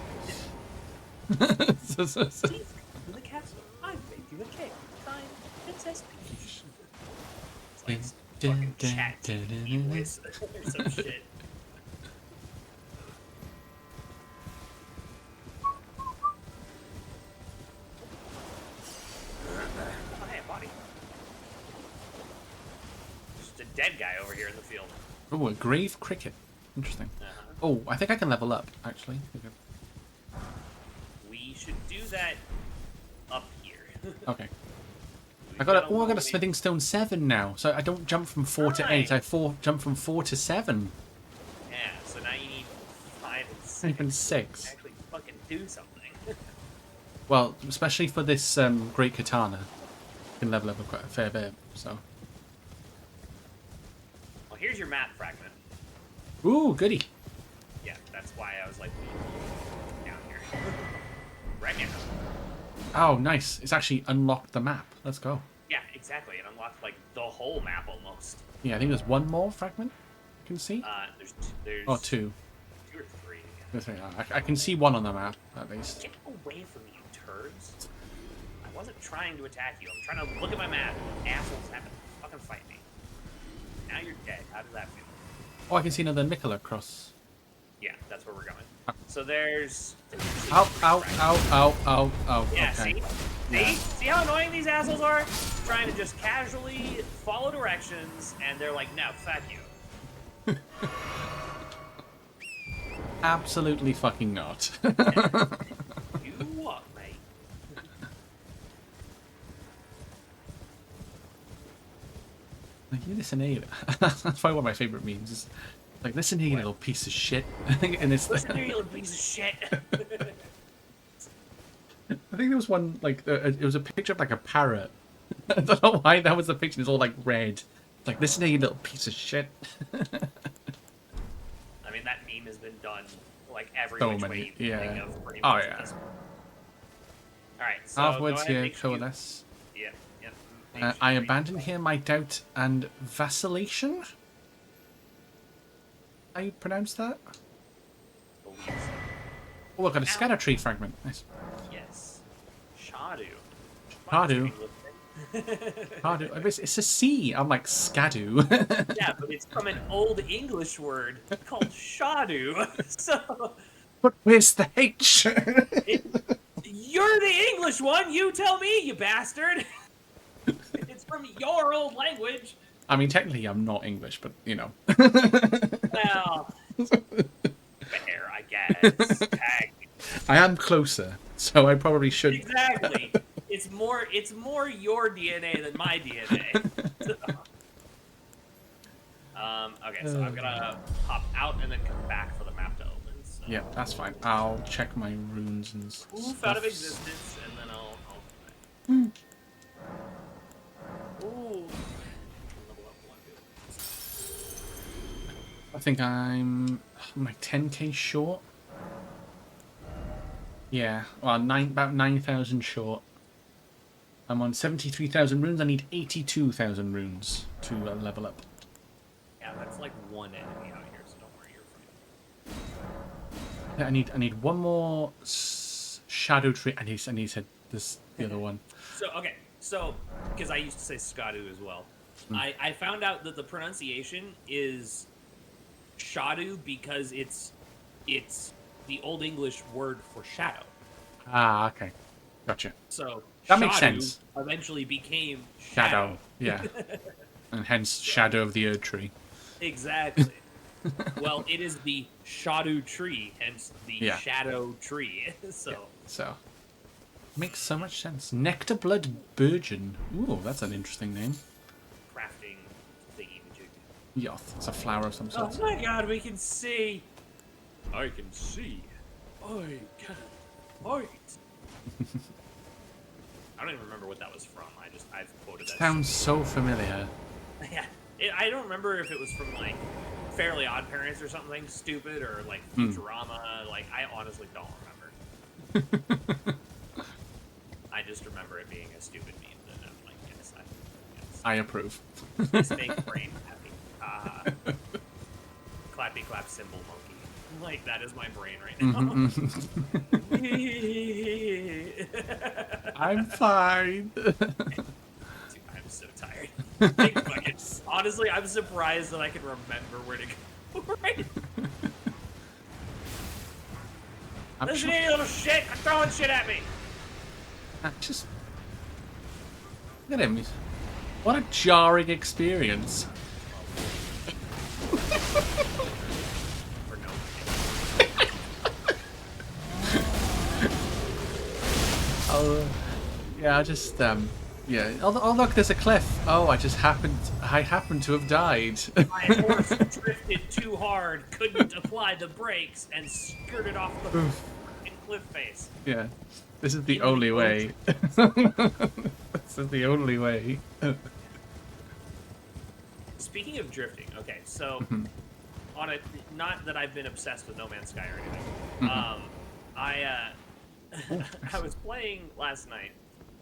Please come to the castle. I'll bake you a cake. Signed, Princess Peach. It's like fucking chat voice or some shit. Oh, hey, a body. Just a dead guy over here in the field. Oh, a grave cricket. Interesting. Oh, I think I can level up actually. We should do that up here. Okay. We've I got a eliminate- smithing stone 7 now, so I don't jump from 4 to 8. I jump from 4 to 7. Yeah, so now you need 5 and 6. Even 6. Actually fucking do something. Well, especially for this great katana, you can level up quite a fair bit. So. Well, here's your map fragment. Ooh, goody. Yeah, that's why I was like, down here. Right now. Oh, nice. It's actually unlocked the map. Let's go. Yeah, exactly. It unlocked like the whole map almost. Yeah, I think there's one more fragment you can see. There's Oh, 2. 2 or 3. There's 3. I can see one on the map, at least. Get away from me, you turds. I wasn't trying to attack you. I'm trying to look at my map. Assholes have to fucking fight me. Now you're dead. How does that feel? Oh, I can see another Nicola cross. Yeah, that's where we're going. So there's... Ow, ow, ow, ow, ow, ow. Yeah, Okay. see? Yeah. See how annoying these assholes are? Trying to just casually follow directions, and they're like, no, fuck you. Absolutely fucking not. You what, mate? Like, you listen here. That's probably one of my favorite memes. Is like, listen here, you little piece of shit. And it's Listen here, you little piece of shit. I think there was one like it was a picture of like a parrot. I don't know why that was the picture. It's all like red. It's like, listen here, you little piece of shit. I mean, that meme has been done like every So which many, way you can think yeah. of. Pretty Oh, much yeah. at this point. All right, so Halfwards go ahead, here, make sure you- coalesce. Yeah, yeah. Make I sure you- abandon here my doubt and vacillation. How you pronounce that? believe so. Oh, I got a scatter tree fragment. Nice. Yes. Shadu. Shadu. Shadu. It's a C. I'm like scadu. Yeah, but it's from an old English word called shadu. So But where's the H? you're the English one. You tell me, you bastard. It's from your old language. I mean, technically, I'm not English, but you know. Well, fair, I guess. Tag. I am closer, so I probably should. Exactly. It's more your DNA than my DNA. Okay, so I'm gonna hop out and then come back for the map to open. So. Yeah, that's fine. I'll check my runes and Poof out of stuffs. existence, and then I'll come back. Ooh. Level up one, think I'm like 10k short. Yeah, well, about 9,000 short. I'm on 73,000 runes. I need 82,000 runes to level up. Yeah, that's like one enemy out here, so don't worry, you're fine. Yeah, I need one more shadow tree. I need this the other one. So okay, so because I used to say Skadu as well, I found out that the pronunciation is Shadu because it's the Old English word for shadow. Ah, okay, gotcha. So That makes Shadu sense. eventually became Shadow, yeah, and hence shadow of the Erd tree. Exactly. Well, it is the Shadu tree, hence the shadow tree. So makes so much sense. Nectar Blood Burgeon. Ooh, that's an interesting name. Crafting thingy majig. Yeah, it's a flower of some sort. Oh my god, we can see. I can see. I can fight. I don't even remember what that was from. I've quoted that. Sounds so familiar. Yeah, I don't remember if it was from like Fairly Odd Parents or something stupid or like Futurama. Like I honestly don't remember. I just remember it being a stupid meme that I'm like, yes, I approve. This makes brain happy. Clappy clap cymbal monkey. Like that is my brain right now. I'm fine. Dude, I'm so tired. Like, honestly, I'm surprised that I can remember where to go. Right? Listen to you little shit! I'm throwing shit at me! Just look at him. What a jarring experience. For no Oh, yeah. I just yeah. Oh, look, there's a cliff. Oh, I happen to have died. My horse drifted too hard, couldn't apply the brakes, and skirted off the fucking cliff face. Yeah, this is the only way. This is the only way. Speaking of drifting, okay, so on it, not that I've been obsessed with No Man's Sky or anything. I was playing last night,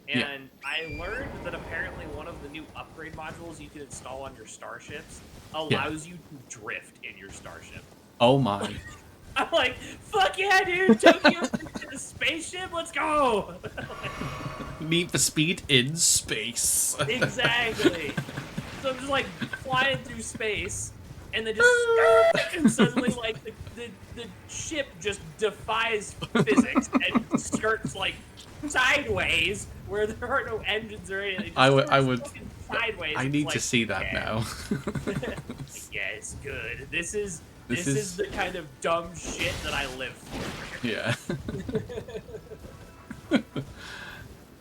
and I learned that apparently one of the new upgrade modules you can install on your starships allows you to drift in your starship. Oh my. I'm like, fuck yeah, dude! Tokyo in a spaceship, let's go! Need for speed in space. Exactly. So I'm just like flying through space, and then just and suddenly like the ship just defies physics and skirts like sideways where there are no engines or anything. I would sideways. I need to see that now. Like, yeah, it's good. This is the kind of dumb shit that I live for. Yeah.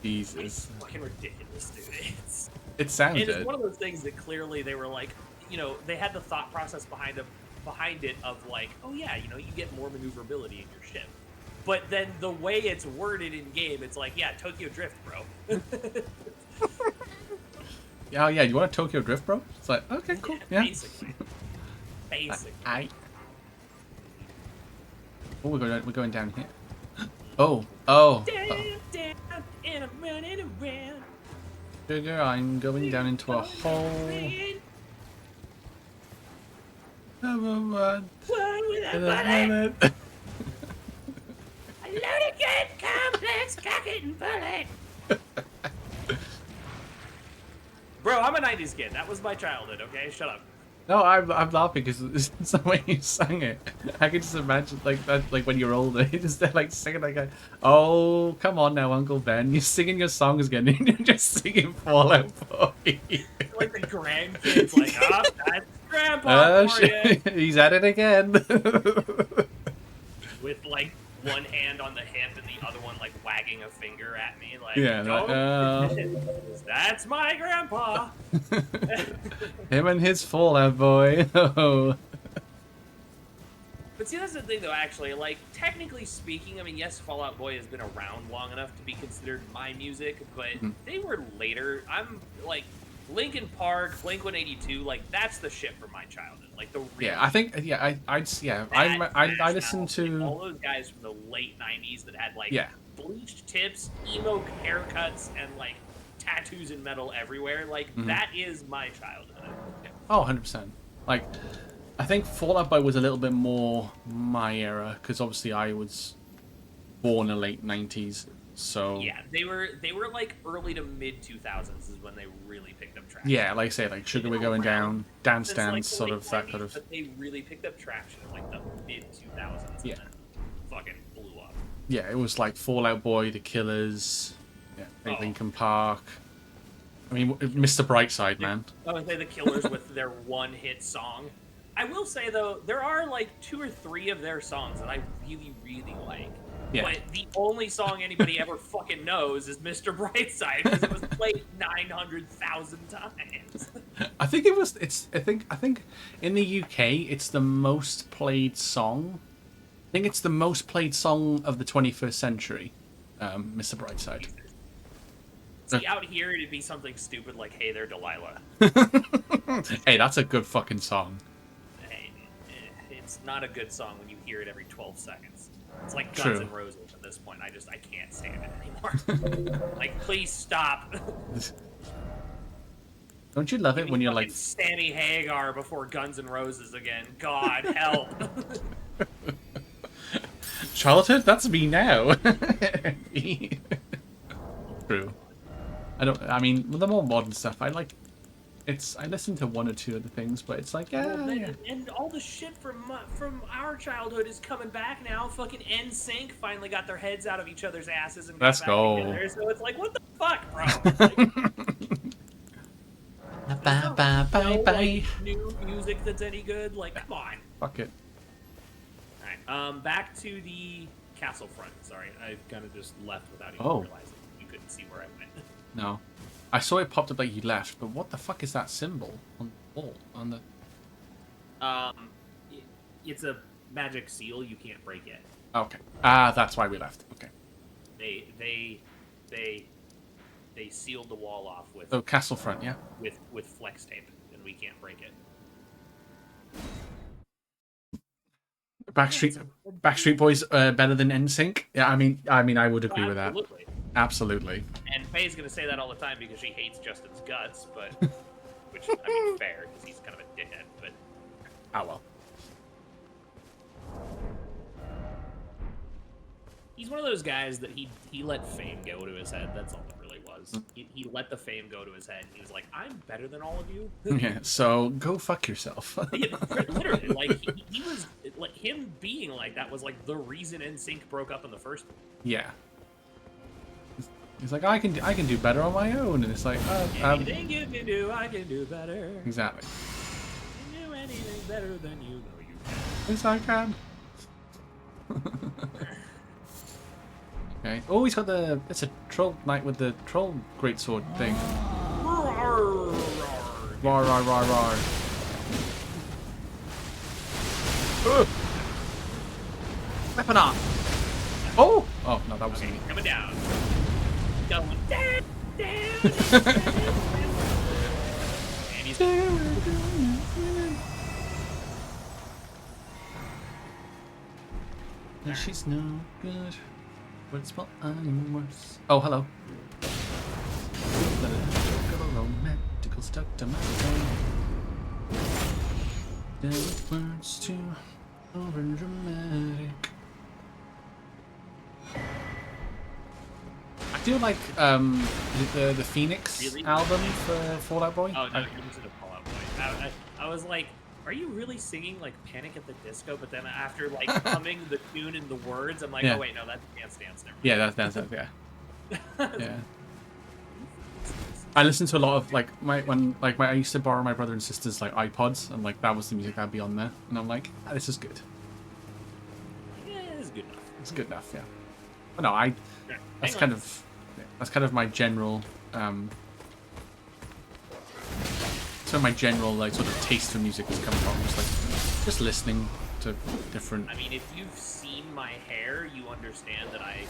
Jesus. It's fucking ridiculous, dude. It sounds and good. it's one of those things that clearly they were like, you know, they had the thought process behind it of like, oh yeah, you know, you get more maneuverability in your ship. But then the way it's worded in game, it's like, yeah, Tokyo Drift, bro. Yeah, yeah. You want a Tokyo Drift, bro? It's like, okay, cool. Yeah. Basically. Oh, we're going down here. Oh. Oh. Down, and I'm running around. Sugar, I'm going down into a hole. Come on. A loaded gun, complex, cock it and pull it. Bro, I'm a 90s kid. That was my childhood, okay? Shut up. No, I'm laughing because it's the way you sang it. I can just imagine like that, like when you're older, you're just there like singing like, oh, come on now, Uncle Ben, you're singing your songs again, and you're just singing Fallout Boy. Like the grandkids, like, oh, that's Grandpa for you. He's at it again. With like one hand on the hip and the other one like wagging a finger at me, like, Yeah, that's my grandpa. Him and his Fallout Boy. Oh. But see, that's the thing, though. Actually, like technically speaking, I mean, yes, Fallout Boy has been around long enough to be considered my music, but they were later. I'm like Linkin Park, Blink 182, like that's the shit from my childhood. Like the real Yeah, I think I listened to all those guys from the late 90s that had like yeah. bleached tips, emo haircuts, and like tattoos and metal everywhere. Like that is my childhood. Oh, 100%. Like, I think Fall Out Boy was a little bit more my era because obviously I was born in the late 90s. So yeah, they were like early to mid 2000s is when they really picked up traction. yeah, like I say, like Sugar We're Going Down, Dance Dance, like sort of 90s, that kind of. But they really picked up traction in like the mid 2000s. Yeah. And then fucking blew up. Yeah, it was like Fall Out Boy, The Killers, Linkin Park. I mean, Mr. Brightside, man. I would say the Killers with their one-hit song. I will say though, there are like 2 or 3 of their songs that I really, really like. Yeah. But the only song anybody ever fucking knows is Mr. Brightside because it was played 900,000 times. I think it was. I think in the UK it's the most played song. I think it's the most played song of the 21st century. Mr. Brightside. See, out here it'd be something stupid like "Hey There, Delilah." Hey, that's a good fucking song. It's not a good song when you hear it every 12 seconds. It's like Guns N' Roses at this point. I can't stand it anymore. Like, please stop. Don't you love it when you're like Sammy Hagar before Guns N' Roses again? God help. Childhood? That's me now. True. I mean, with the more modern stuff, I listen to 1 or 2 of the things, but it's like, yeah. And all the shit from our childhood is coming back now. Fucking NSYNC finally got their heads out of each other's asses and got back together. So it's like, what the fuck, bro? Like, new music that's any good? Like, come on. Fuck it. All right. Back to the castle front. Sorry, I kind of just left without even realizing. You couldn't see where I went. No. I saw it popped up like you left, but what the fuck is that symbol on the wall? On the... It's a magic seal. You can't break it. Okay. Ah, that's why we left. Okay. They sealed the wall off with... Oh, castle front, yeah. With flex tape, and we can't break it. Backstreet Boys better than NSYNC? Yeah, I mean, I would agree with that. Absolutely. And Faye's gonna say that all the time because she hates Justin's guts, but which I mean, fair because he's kind of a dickhead. But oh well. He's one of those guys that he let fame go to his head. That's all it really was. He let the fame go to his head. He was like, I'm better than all of you. Yeah. So go fuck yourself. Literally, like he was like him being like that was like the reason NSYNC broke up in the first place. Yeah. He's like, I can do better on my own, and it's like, anything you can do, I can do better. Exactly. You do anything better than you know you can. Yes, I can. Okay. Oh, he's got it's a troll knight with the troll greatsword thing. Rawr, rawr, rawr, rawr. Weapon up. Oh! Oh, no, that was me. Coming down. Going down, down, and he's... No, she's no good. But it's I'm worse. Oh, hello. Romantical stuck to my brain. There words too over dramatic. I do like the Phoenix album for Fall Out Boy. Oh no, you listen to Fall Out Boy. I was like, are you really singing like Panic at the Disco? But then after like humming the tune and the words, I'm like, oh wait, no, that's Dance Dance. Never mind. Yeah, that's yeah. Yeah. I listen to a lot of like I used to borrow my brother and sister's like iPods, and like that was the music I'd be on there, and I'm like, ah, this is good. Yeah, it's good enough. It's good enough, yeah. But no, that's kind of my general so my general like sort of taste for music has come from just listening to different. I mean, if you've seen my hair, you understand that I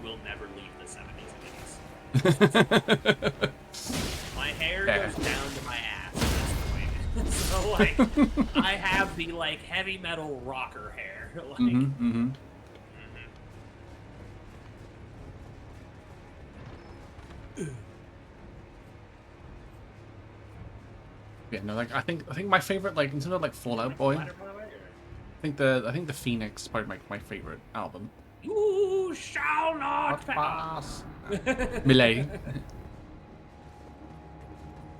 will never leave the 70s and 80s. My hair Yeah. goes down to my ass. That's the way it is. So like, I have the like heavy metal rocker hair. Like, Mhm. Yeah, no, like I think my favorite, like in terms of like Fallout Boy, I think the Phoenix is probably my favorite album. You shall not Pass. pass. Milady.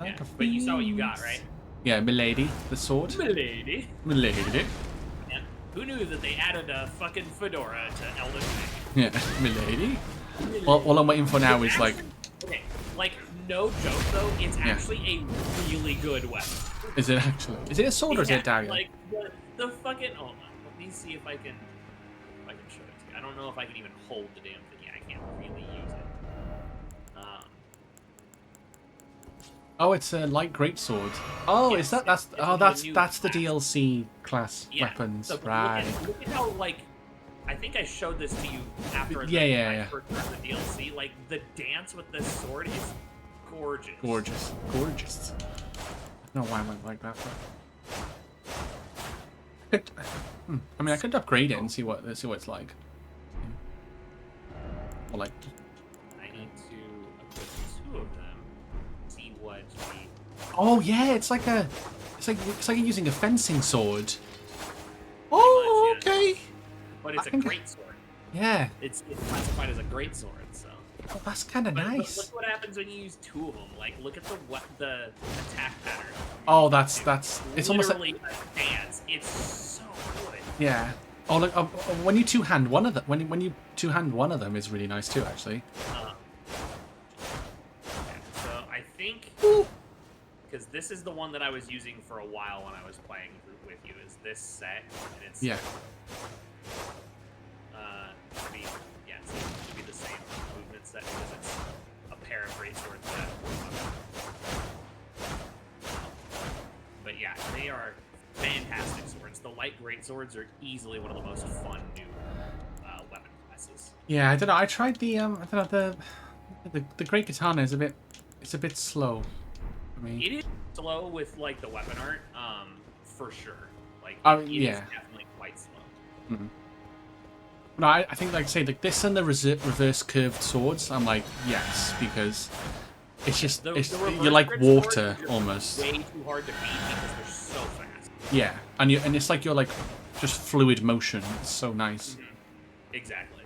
Yeah, Like a but you saw what you got, phoenix. right? Yeah, Milady, the sword. Milady. Milady. Yeah. Who knew that they added a fucking fedora to Elden Ring? Yeah, Milady. All I'm waiting for now is like, okay, like no joke though, it's Yeah. actually a really good weapon. is it actually? Is it a sword or is it a dagger? Like the fucking. Hold on, let me see if I can show it to you. I don't know if I can even hold the damn thing. Yeah, I can't really use it. Oh, it's a light greatsword. Oh, Yes, is that that's it's oh one of the that's new that's the classes. DLC class Yeah. weapons, So right? look at how like. I think I showed this to you after Yeah. I first heard the DLC. Like the dance with this sword is gorgeous. Gorgeous. I don't know why I went like that. But... I mean, I could upgrade it and see what it's like. Or like, I need to equip 2 of them. See what the. oh yeah, it's like using a fencing sword. Oh, much, yeah. okay. But it's I a think- great sword. Yeah, It's classified as a great sword, so. oh, that's kind of But nice. look what happens when you use 2 of them. Like, look at the attack pattern. Oh, that's it's almost like, literally a dance. It's so good. yeah. Oh, look, when you two-hand one of them, when you two-hand one of them is really nice too, actually. Yeah, so I think because this is the one that I was using for a while when I was playing with you. Is this set? And it's Yeah. It should be the same movement set because it's a pair of great swords. But yeah, they are fantastic swords. The light great swords are easily one of the most fun new weapon classes. Yeah, I don't know. I tried the I don't know, the great katana is it's a bit slow for me. It is slow with like the weapon art, for sure. Like it yeah. is definitely quite slow. Mm-hmm. No, I think like say like this and the reverse curved swords. I'm like yes because it's just The you're reverse like grip water swords are almost. Way too hard to beat because they're so fast. Yeah, and it's like you're like just fluid motion. It's so nice. Mm-hmm. Exactly.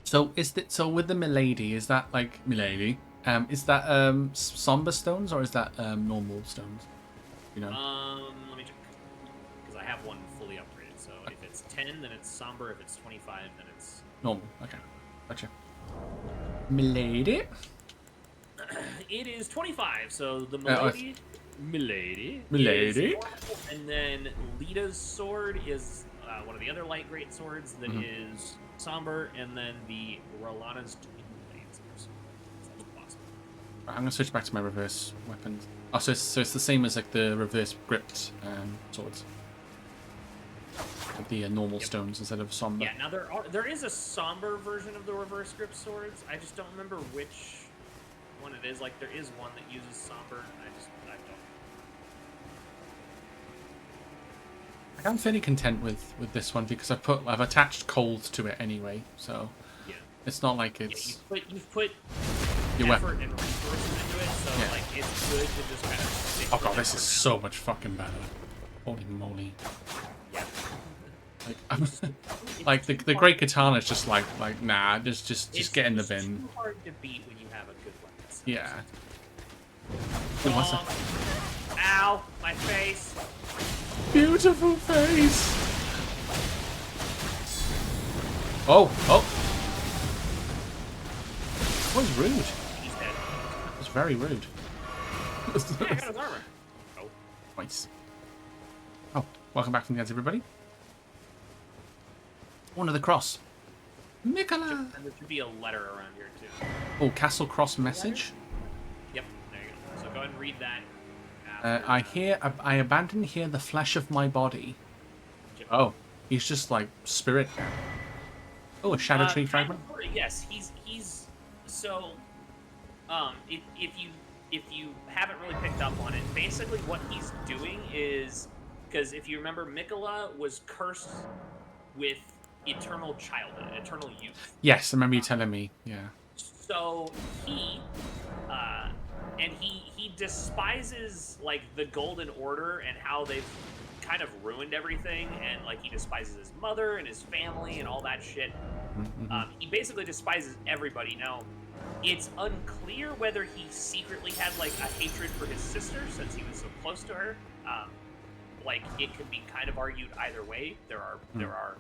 So with the Milady, is that like Milady? Is that somber stones or is that normal stones? You know. Let me check because I have one fully upgraded. So if it's 10, then it's somber. If it's 25, then it's Normal. Okay. Gotcha. Milady. It is 25. So the I- Milady. Milady. Is normal, and then Lita's sword is one of the other light great swords that is somber, and then the Rolana's twin blades are somber. So that's possible. I'm gonna switch back to my reverse weapons. Oh, so it's the same as like the reverse gripped swords. Like the normal stones instead of somber. Yeah. Now there is a somber version of the reverse grip swords. I just don't remember which one it is. Like there is one that uses somber. I don't. I'm fairly content with this one because I've attached cold to it anyway, so Yeah. it's not like it's You've put your effort weapon. and resources into it, so Yeah. like it's good to just kind of stick Oh with god, it this for is now. so much fucking better. Holy moly! Yeah. Like, like the great katana is just like nah, just It's get in the just bin. too hard to beat when you have a good weapon. So Yeah. Wait, what's that? Ow! My face! Beautiful face. Oh. That was rude. He's dead. That was very rude. Yeah, I got his armor. Oh. Nice. Oh, welcome back from the ads, everybody. One of the cross. Nicola. And there should be a letter around here too. Oh, Castle Cross message. Yep, there you go. So go ahead and read that. I abandon here the flesh of my body. Oh, he's just like spirit. Oh, a shadow tree fragment. Yes, he's So, if you haven't really picked up on it, basically what he's doing is because if you remember, Mikola was cursed with eternal childhood, eternal youth. Yes, I remember you telling me. Yeah. So uh, he despises like the Golden Order and how they've kind of ruined everything, and like he despises his mother and his family and all that shit. Mm-hmm. He basically despises everybody. Now, it's unclear whether he secretly had like a hatred for his sister since he was so close to her. Like it could be kind of argued either way. There are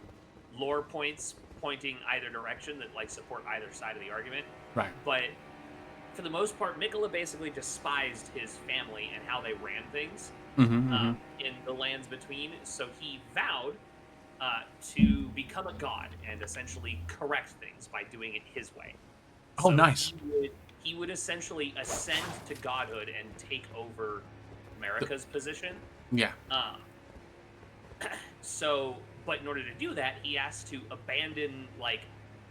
lore points pointing either direction that like support either side of the argument. Right. But for the most part, Mikola basically despised his family and how they ran things in the lands between. So he vowed to become a god and essentially correct things by doing it his way. Oh, So nice. He would essentially ascend to godhood and take over America's position. Yeah. So, but in order to do that, he has to abandon like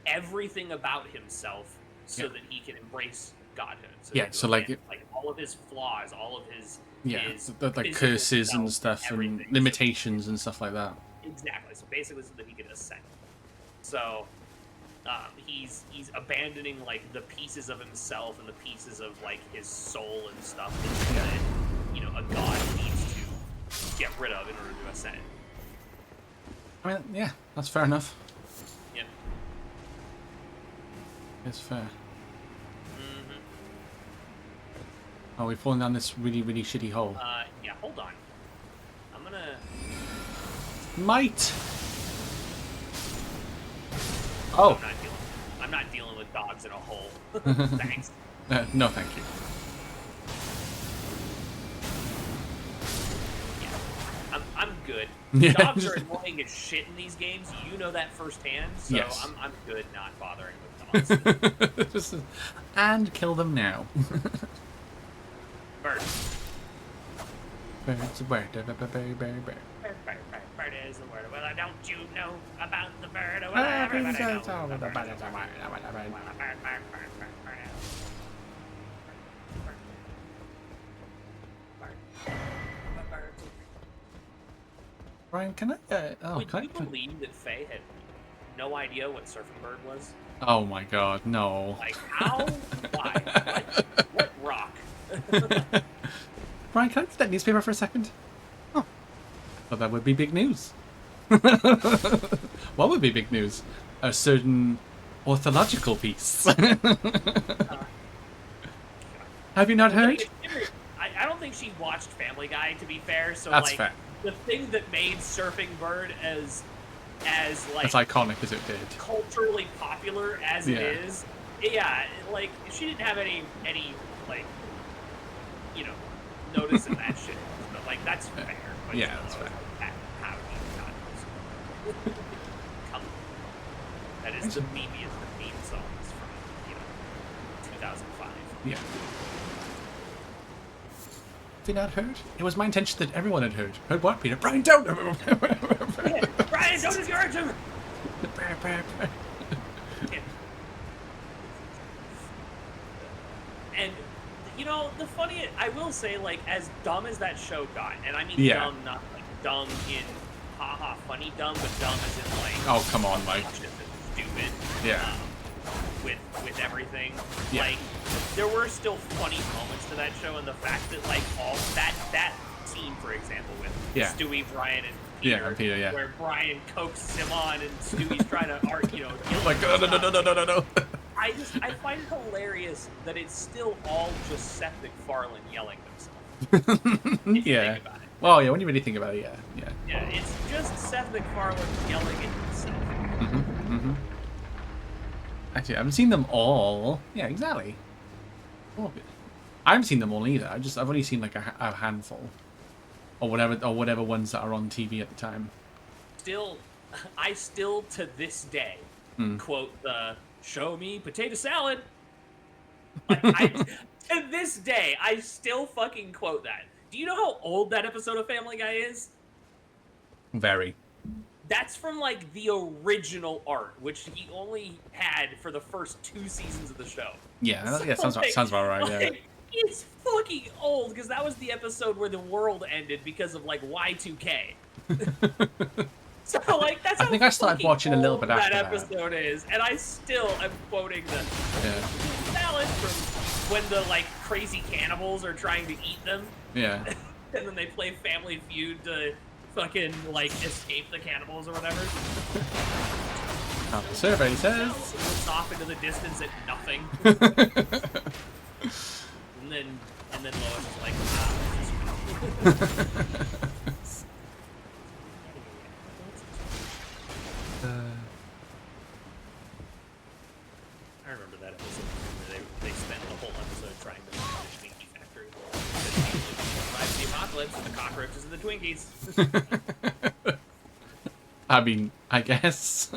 everything about himself so that he can embrace godhood. So yeah. So like all of his flaws, all of his like curses and stuff and limitations and stuff like that. Exactly. So basically, so that he could ascend. So he's abandoning like the pieces of himself and the pieces of like his soul and stuff that a god needs to get rid of in order to ascend. I mean, yeah, that's fair enough. Yep. It's fair. Mm-hmm. Oh, we've fallen down this really, really shitty hole. Yeah. Hold on. I'm gonna. Might. Oh. I'm not dealing with dogs in a hole. Thanks. No, thank you. Yeah, I'm good. Yeah. Dogs are annoying as shit in these games. You know that firsthand. So yes. I'm good not bothering with dogs. And kill them now. Bird. Bird's a word. Bird. Bird is the word. Well, don't you know about the bird? Well, everybody knows the bird. Brian, can I? Would you believe that Faye had no idea what surfing bird was? Oh my god, no. Like how? Why? What rock? Brian, can I get that newspaper for a second? Oh. Well, that would be big news. What would be big news? A certain ornithological piece. Have you not heard? I don't think she watched Family Guy, to be fair. So that's like, fair. The thing that made Surfing Bird as like as iconic as it did, culturally popular as it is, yeah, like she didn't have any like notice in that shit. But like that's fair. But yeah, that's fair. How do you not know? Come on. That is the memeiest of meme songs from 2005. Yeah. Have you not heard? It was my intention that everyone had heard. Heard what, Peter? Brian, don't! Yeah, Brian, don't discourage him! And, the funny, I will say, like, as dumb as that show got, and I mean dumb, not like dumb in haha funny dumb, but dumb as in like... Oh, come on, Mike. Stupid. Yeah. With everything. Yeah. Like, there were still funny moments to that show, and the fact that, like, all that scene, for example, with Stewie, Brian, and Peter, where Brian coaxes him on, and Stewie's trying to argue, like, no. I find it hilarious that it's still all just Seth MacFarlane yelling themselves. If you think about it. Well, yeah, when you really think about it, yeah. Yeah, it's just Seth MacFarlane yelling at himself. Mm-hmm. Actually, I haven't seen them all. Yeah, exactly. I haven't seen them all either. I've only seen like a handful, or whatever ones that are on TV at the time. I still to this day quote the "Show me potato salad." Like, to this day, I still fucking quote that. Do you know how old that episode of Family Guy is? Very. That's from like the original art, which he only had for the first 2 seasons of the show. Yeah, So, yeah, sounds about right. Yeah. Like, it's fucking old because that was the episode where the world ended because of like Y2K. So like that's I how think I started fucking watching a little old bit after that that. episode is, and I still am quoting the salad from when the like crazy cannibals are trying to eat them. Yeah. And then they play Family Feud to fucking like escape the cannibals or whatever. The survey says. Looks off into the distance at nothing. and then Lois is like, I remember that episode where they spent the whole episode trying to find a Twinkie factory. Survive the apocalypse with the cockroaches and the Twinkies. I mean, I guess.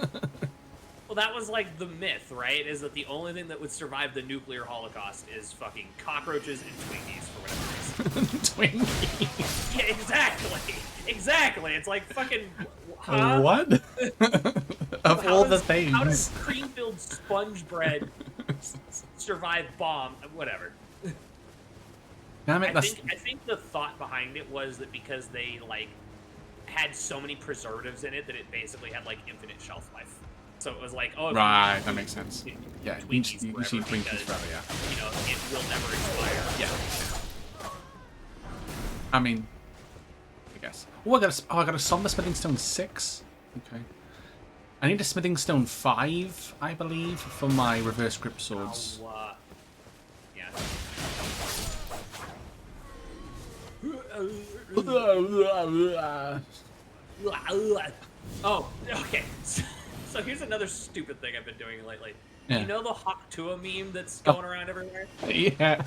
Well, that was like the myth, right? Is that the only thing that would survive the nuclear holocaust is fucking cockroaches and Twinkies for whatever reason. Twinkies. Yeah, exactly. Exactly. It's like fucking. Huh? What? Of all the things. How does cream-filled sponge bread survive bomb? Whatever. Damn it, I think the thought behind it was that because they like had so many preservatives in it that it basically had like infinite shelf life. So it was like, oh, right, that makes sense. Yeah, you see Twinkies forever, yeah. You know, it will never expire. Yeah. I mean, I guess. Oh, I got a Somber Smithing Stone 6. Okay. I need a Smithing Stone 5, I believe, for my reverse grip swords. Yeah. Oh, okay. So here's another stupid thing I've been doing lately. Yeah. You know the Hawk meme that's going around everywhere? Yeah.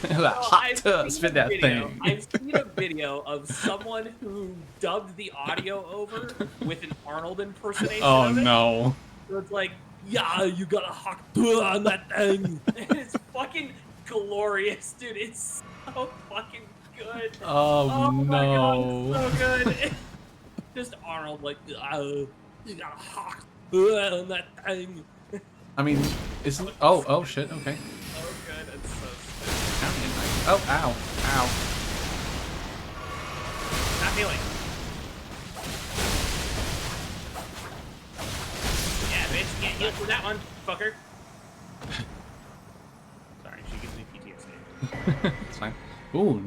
That hot spit that thing. I've seen a video of someone who dubbed the audio over with an Arnold impersonation of it. No. So it's like, yeah, you got a hawk on that thing. And it's fucking glorious, dude. It's so fucking good. Oh my no. God, it's so good. Just Arnold like, you got a hawk on that thing. I mean, isn't... Oh, shit, okay. So good, it's so stupid. Oh, ow. Ow. Not healing. Yeah, bitch, can't heal for that one, fucker. Sorry, she gives me PTSD. It's fine. Ooh,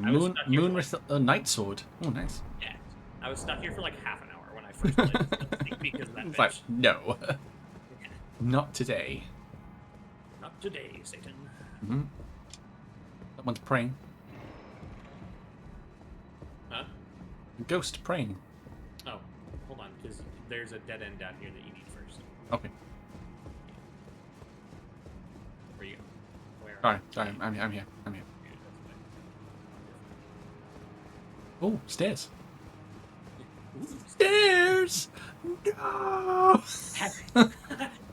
Night Sword. Oh, nice. Yeah, I was stuck here for like half an hour when I first played this because of that It's bitch. like, no. Yeah. Not today. Not today, Satan. Mm-hmm. Someone's praying. Huh? Ghost praying. Oh, hold on, because there's a dead end down here that you need first. Okay. Where you go? Where? Sorry, I'm here. Oh, stairs. Stairs! No!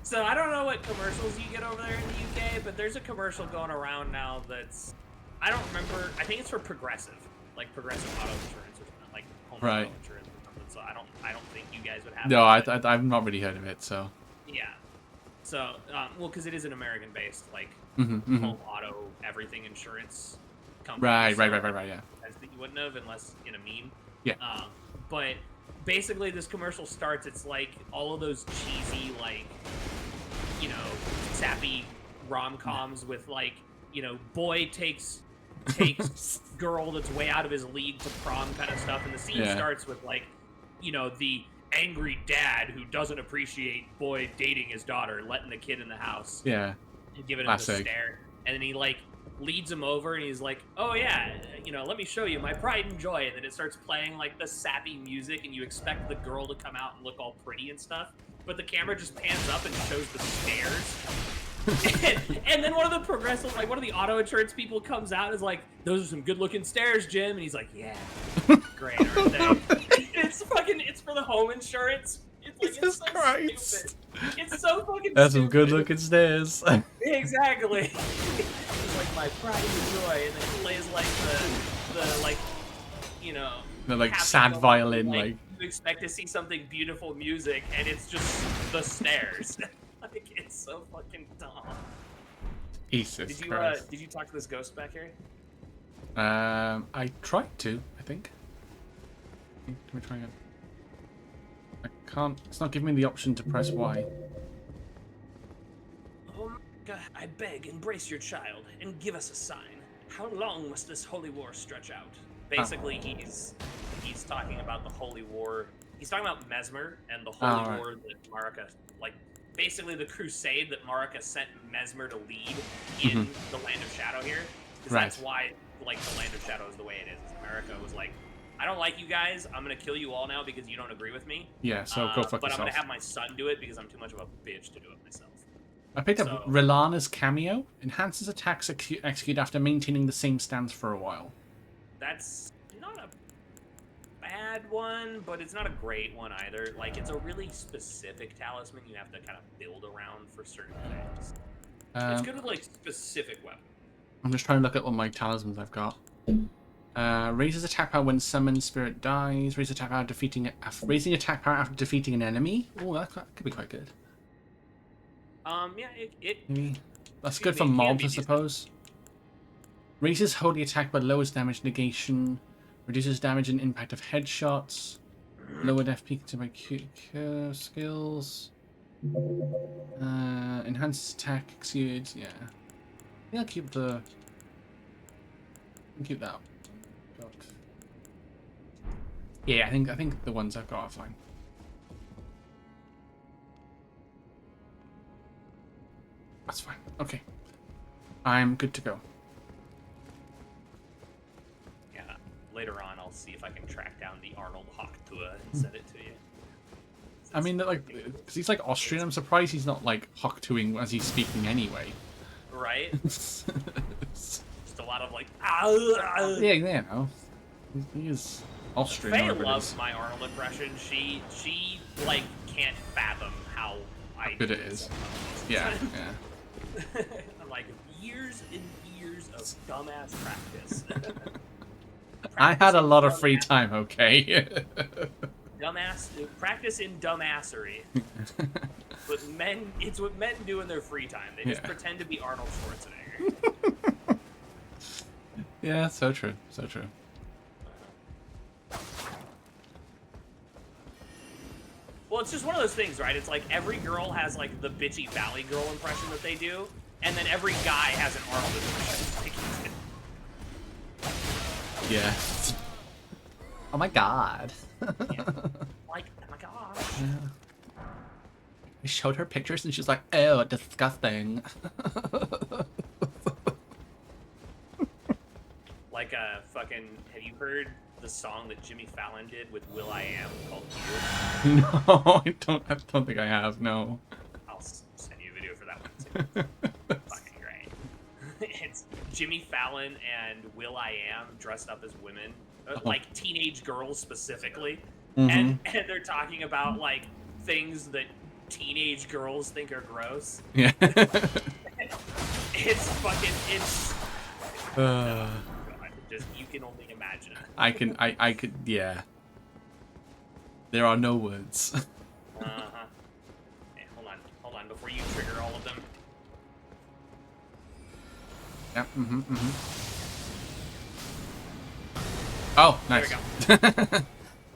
So I don't know what commercials you get over there in the UK, but there's a commercial going around now that's, I don't remember, I think it's for Progressive, like Progressive Auto Insurance or something, like home Right. auto insurance or something, so I don't think you guys would have No, it. I've not really heard of it, so... Yeah. So, well, because it is an American-based, like, Mm-hmm. home auto everything insurance company. Right, so yeah. That you wouldn't have unless in a meme. Yeah. But basically this commercial starts, it's like all of those cheesy, like, you know, sappy rom-coms with like, you know, boy takes girl that's way out of his league to prom kind of stuff. And the scene starts with like, you know, the angry dad who doesn't appreciate boy dating his daughter, letting the kid in the house. Yeah. And giving him the stare. And then he like leads him over and he's like, oh yeah, you know, let me show you my pride and joy. And then it starts playing like the sappy music and you expect the girl to come out and look all pretty and stuff. But the camera just pans up and shows the stairs. and then one of the progressive, like one of the auto insurance people comes out and is like, those are some good looking stairs, Jim. And he's like, yeah, great, aren't they? It's for the home insurance. It's like, Jesus Christ. Stupid. It's so fucking That's stupid. some good looking stairs. Exactly. It's like my pride and joy, and then he plays like the like, you know, The like sad violin, like you expect to see something beautiful music, and it's just the stairs. Like, it's so fucking dumb. Jesus Christ. Did you talk to this ghost back here? I tried to, I think. Let me try again. I can't. It's not giving me the option to press Y. Oh my God, I beg, embrace your child, and give us a sign. How long must this holy war stretch out? Basically, he's talking about the holy war. He's talking about Mesmer and the holy war that Marika, like, basically the crusade that Marika sent Mesmer to lead in the Land of Shadow here. Because that's why, like, the Land of Shadow is the way it is. America was like, I don't like you guys. I'm gonna kill you all now because you don't agree with me. Yeah, so go fuck but yourself. I'm gonna have my son do it because I'm too much of a bitch to do it myself. I picked up Rilana's cameo. Enhances attacks execute after maintaining the same stance for a while. That's not a bad one, but it's not a great one either. Like, it's a really specific talisman you have to kind of build around for certain things. It's good with, like, specific weapons. I'm just trying to look at what my talismans I've got. Raises attack power when summoned spirit dies. Raises attack power raising attack power after defeating an enemy. Oh, that could be quite good. Yeah, Maybe. That's good for mobs, I suppose. Raises holy attack but lowers damage negation. Reduces damage and impact of headshots. Lowered FP to my skills. Enhanced attack exudes. Yeah. Yeah, I'll keep the. Keep that. God. Yeah, I think the ones I've got are fine. That's fine. Okay. I'm good to go. Yeah. Later on, I'll see if I can track down the Arnold Hochtua and send it to you. I mean, like, because he's like Austrian. I'm surprised he's not like Hochtuing as he's speaking anyway. Right? Just a lot of like. Yeah, you know. He is Austrian. Faye loves my Arnold impression. She like can't fathom how good it is. Yeah, yeah. I'm like, years and years of dumbass practice. I had a lot of free time, okay? Practice in dumbassery. It's what men do in their free time. They just pretend to be Arnold Schwarzenegger. Yeah, so true, so true. Well, it's just one of those things, right? It's like every girl has like the bitchy Valley Girl impression that they do, and then every guy has an Arnold impression. Yeah. Oh my god. Yeah. Like, oh my gosh. Yeah. I showed her pictures and she's like, ew, disgusting. Like fucking, have you heard the song that Jimmy Fallon did with will.i.am called You? No, I don't think I have, no. I'll send you a video for that one too. Fucking great. It's Jimmy Fallon and will.i.am dressed up as women, like teenage girls specifically, and they're talking about like things that teenage girls think are gross. Yeah. It's just, you can only imagine. I could, yeah. There are no words. Uh-huh. Hey, hold on, before you trigger all of them. Yeah, Oh, nice. There we go.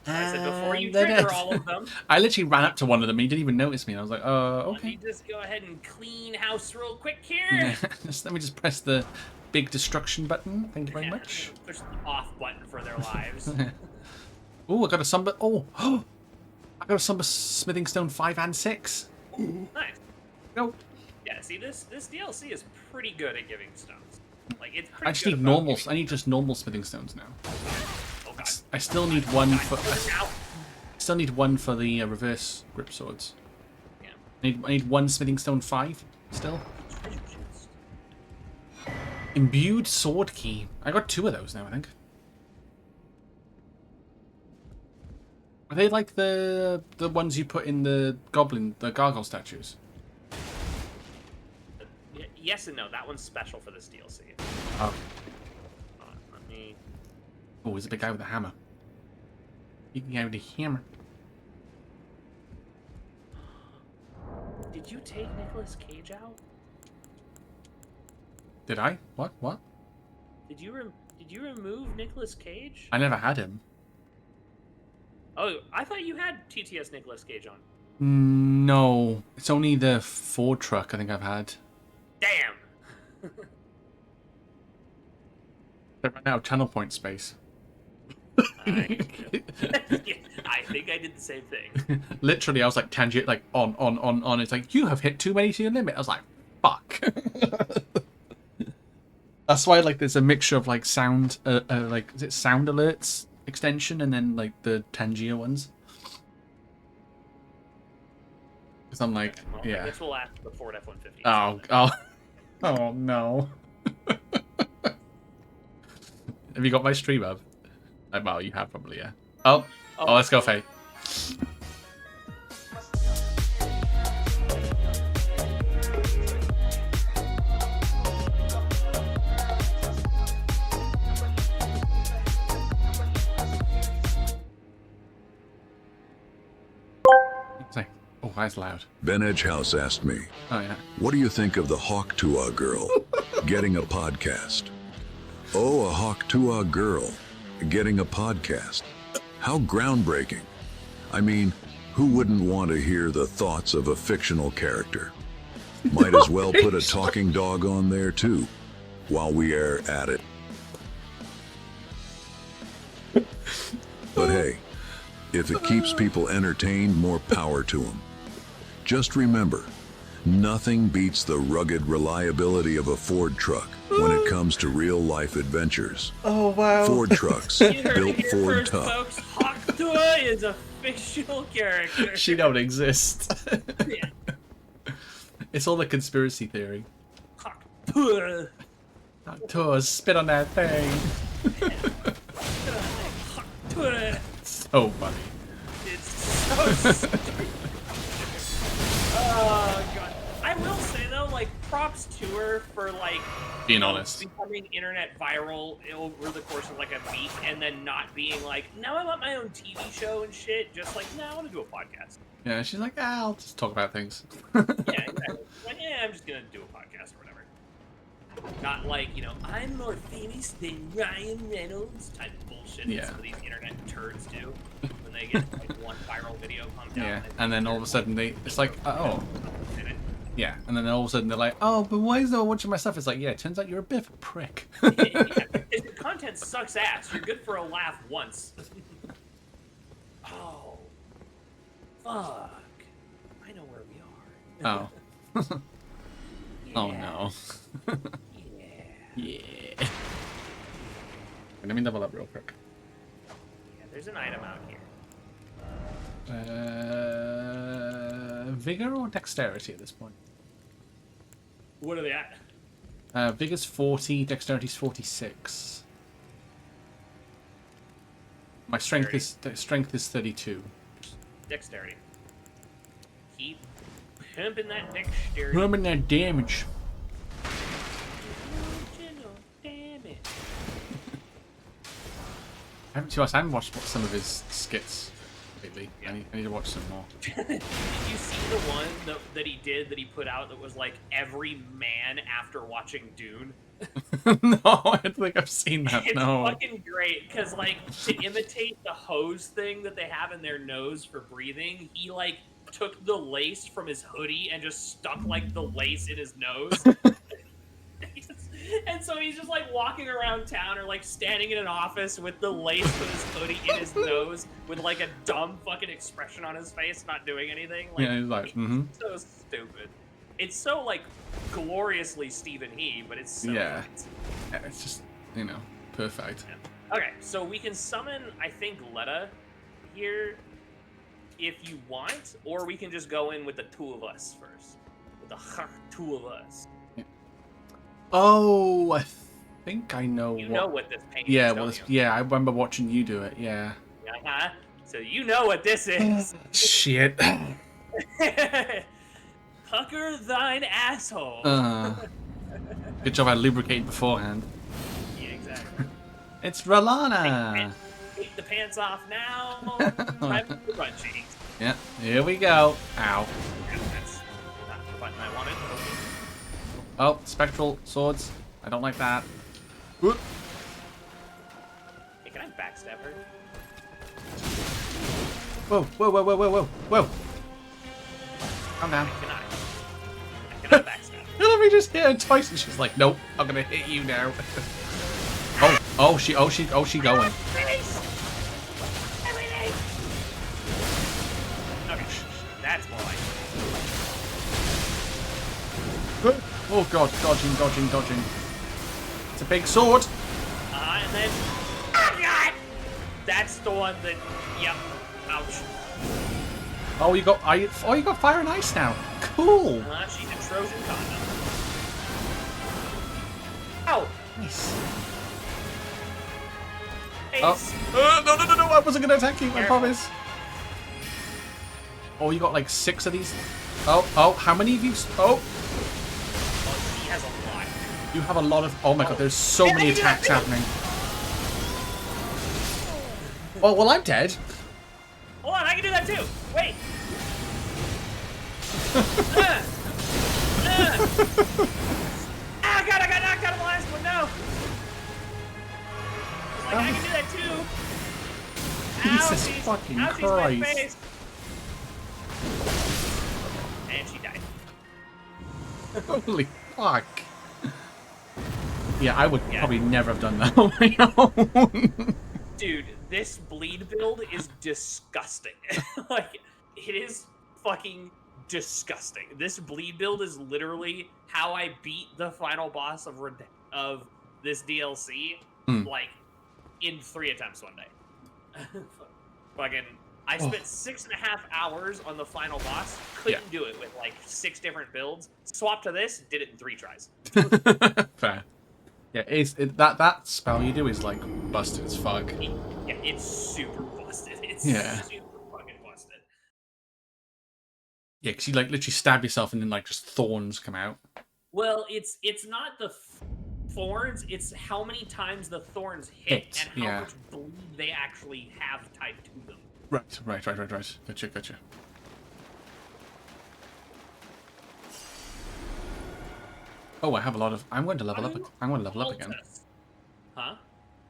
I said before you trigger all of them. I literally ran up to one of them. He didn't even notice me. I was like, okay. Let me just go ahead and clean house real quick here. Yeah. Let me just press the big destruction button. Thank you very much. Push the off button for their lives. Oh, I got a Sumber. Oh, I got a Sumber Smithing Stone 5 and 6. Nice. Nope. Yeah, see, this DLC is pretty good at giving stones. Like, it's pretty I just need normal. I need just normal Smithing Stones now. Oh god. I still need one for. I still need one for the reverse grip swords. Yeah. I need one Smithing Stone 5 still. Imbued sword key. I got 2 of those now, I think. Are they like the ones you put in the gargoyle statues? Yes and no. That one's special for this DLC. Oh. Let me. Oh, he's a big guy with a hammer. Big guy with a hammer. Did you take Nicolas Cage out? Did I? What? Did you remove Nicolas Cage? I never had him. Oh, I thought you had TTS Nicolas Cage on. No, it's only the Ford truck I think I've had. Damn. They ran out of channel point space. I think I did the same thing. Literally, I was like tangent, like on. It's like, you have hit too many to your limit. I was like, fuck. That's why like there's a mixture of like sound, like is it sound alerts extension and then like the Tangier ones. Because I'm like, Well, yeah. I guess we'll ask the Ford F-150. Oh no. Have you got my stream up? Well, you have probably, yeah. Oh, let's go, Faye. Oh, that's loud. Ben Edgehouse asked me, Oh, yeah. what do you think of the Hawk-Tuah girl getting a podcast? Oh, a Hawk-Tuah girl getting a podcast. How groundbreaking. I mean, who wouldn't want to hear the thoughts of a fictional character? Might as well put a talking dog on there too, while we are at it. But hey, if it keeps people entertained, more power to them. Just remember, nothing beats the rugged reliability of a Ford truck when it comes to real-life adventures. Oh, wow. Ford trucks, You heard built it here Ford first, tough. folks. Hawk-Tuah is a fictional character. She don't exist. Yeah. It's all a conspiracy theory. Hawk-Tuah. Tours, spit on that thing. Hawk-Tuah. So funny. It's so stupid. Oh god. I will say though, like, props to her for like Being honest. becoming internet viral over the course of like a week, and then not being like, now I want my own TV show and shit. Just like, now I want to do a podcast. Yeah, she's like, I'll just talk about things. Yeah, exactly. Like, yeah, I'm just gonna do a podcast or whatever. Not like, you know, I'm more famous than Ryan Reynolds type of bullshit that Yeah. some of these internet turds do when they get like one viral video comes out. Yeah, and then all of a sudden it's like, oh. Yeah, and then all of a sudden they're like, oh, but why is no one watching my stuff? It's like, yeah, it turns out you're a bit of a prick. Yeah, if the content sucks ass, you're good for a laugh once. Oh. Fuck. I know where we are. Oh. Oh Yeah. no. Yeah. Yeah. Let me double up real quick. Yeah, there's an item out here. Vigor or dexterity at this point? What are they at? Vigor's 40, dexterity's 46. My strength is 32. Dexterity. Keep pimping that dexterity. Rubbing that damage. Damn it. I haven't watched some of his skits lately. Yeah. I need to watch some more. Did you see the one that he did that he put out that was like every man after watching Dune? No, I don't think I've seen that. It's No. fucking great because like to imitate the hose thing that they have in their nose for breathing, he like took the lace from his hoodie and just stuck like the lace in his nose. And so he's just like walking around town or like standing in an office with the lace from his hoodie in his nose with like a dumb fucking expression on his face, not doing anything. Like, Yeah, he's like, mm-hmm. so stupid. It's so like gloriously Stephen He, but it's so Yeah. it's- Yeah, it's just, you know, perfect. Okay, so we can summon, I think, Letta here if you want, or we can just go in with the two of us first. With the two of us. Oh, I think I know You what. know what this painting Yeah, is, well, don't it's, yeah, I remember watching you do it. Yeah. you? Uh-huh. So you know what this is. Shit. Pucker thine asshole. Good job I lubricated beforehand. Yeah, exactly. It's Rolana. Take the pants off now. Time for the run cheeks. Yeah, here we go. Ow. Yeah, that's not Oh, spectral swords. I don't like that. Whoop. Hey, can I backstab her? Whoa, whoa, whoa, whoa, whoa, whoa, whoa. Calm down. I cannot backstab her. Let me just hit her twice and she's like, nope, I'm gonna hit you now. oh, she going. Okay, that's more like Oh god, dodging. It's a big sword. and then... Oh, God! That's the one that... Yep. Ouch. Oh, you got fire and ice now. Cool. She's a Trojan condom. Ow! Nice. Ace. Oh. No, I wasn't gonna attack you, I Careful. promise. Oh, you got like 6 of these. Oh, how many of you? Oh, Oh, she has a lot. you have a lot of. Oh my god, there's so many attacks happening. Oh, well, I'm dead. Hold on, I can do that too. Wait. Ah, God, I got knocked out of the last one. No. Like, I can do that too. Jesus Ouchies. fucking Ouchies, my Christ. face. And she died. Holy fuck. Yeah, I would probably never have done that on my own. Dude, this bleed build is disgusting. Like, it is fucking disgusting. This bleed build is literally how I beat the final boss of this DLC, like, in 3 attempts one day. Fucking, I spent 6.5 hours on the final boss, couldn't do it with, like, 6 different builds. Swapped to this, did it in 3 tries. Fair. Yeah, that spell you do is like busted as fuck. Yeah, it's super busted. It's Yeah. super fucking busted. Yeah, because you like literally stab yourself and then like just thorns come out. Well, it's not the thorns, it's how many times the thorns hit and how much bleed they actually have tied to them. Right. Gotcha. Oh, I have a lot of. I'm going to level up. I'm going to level up again. Huh?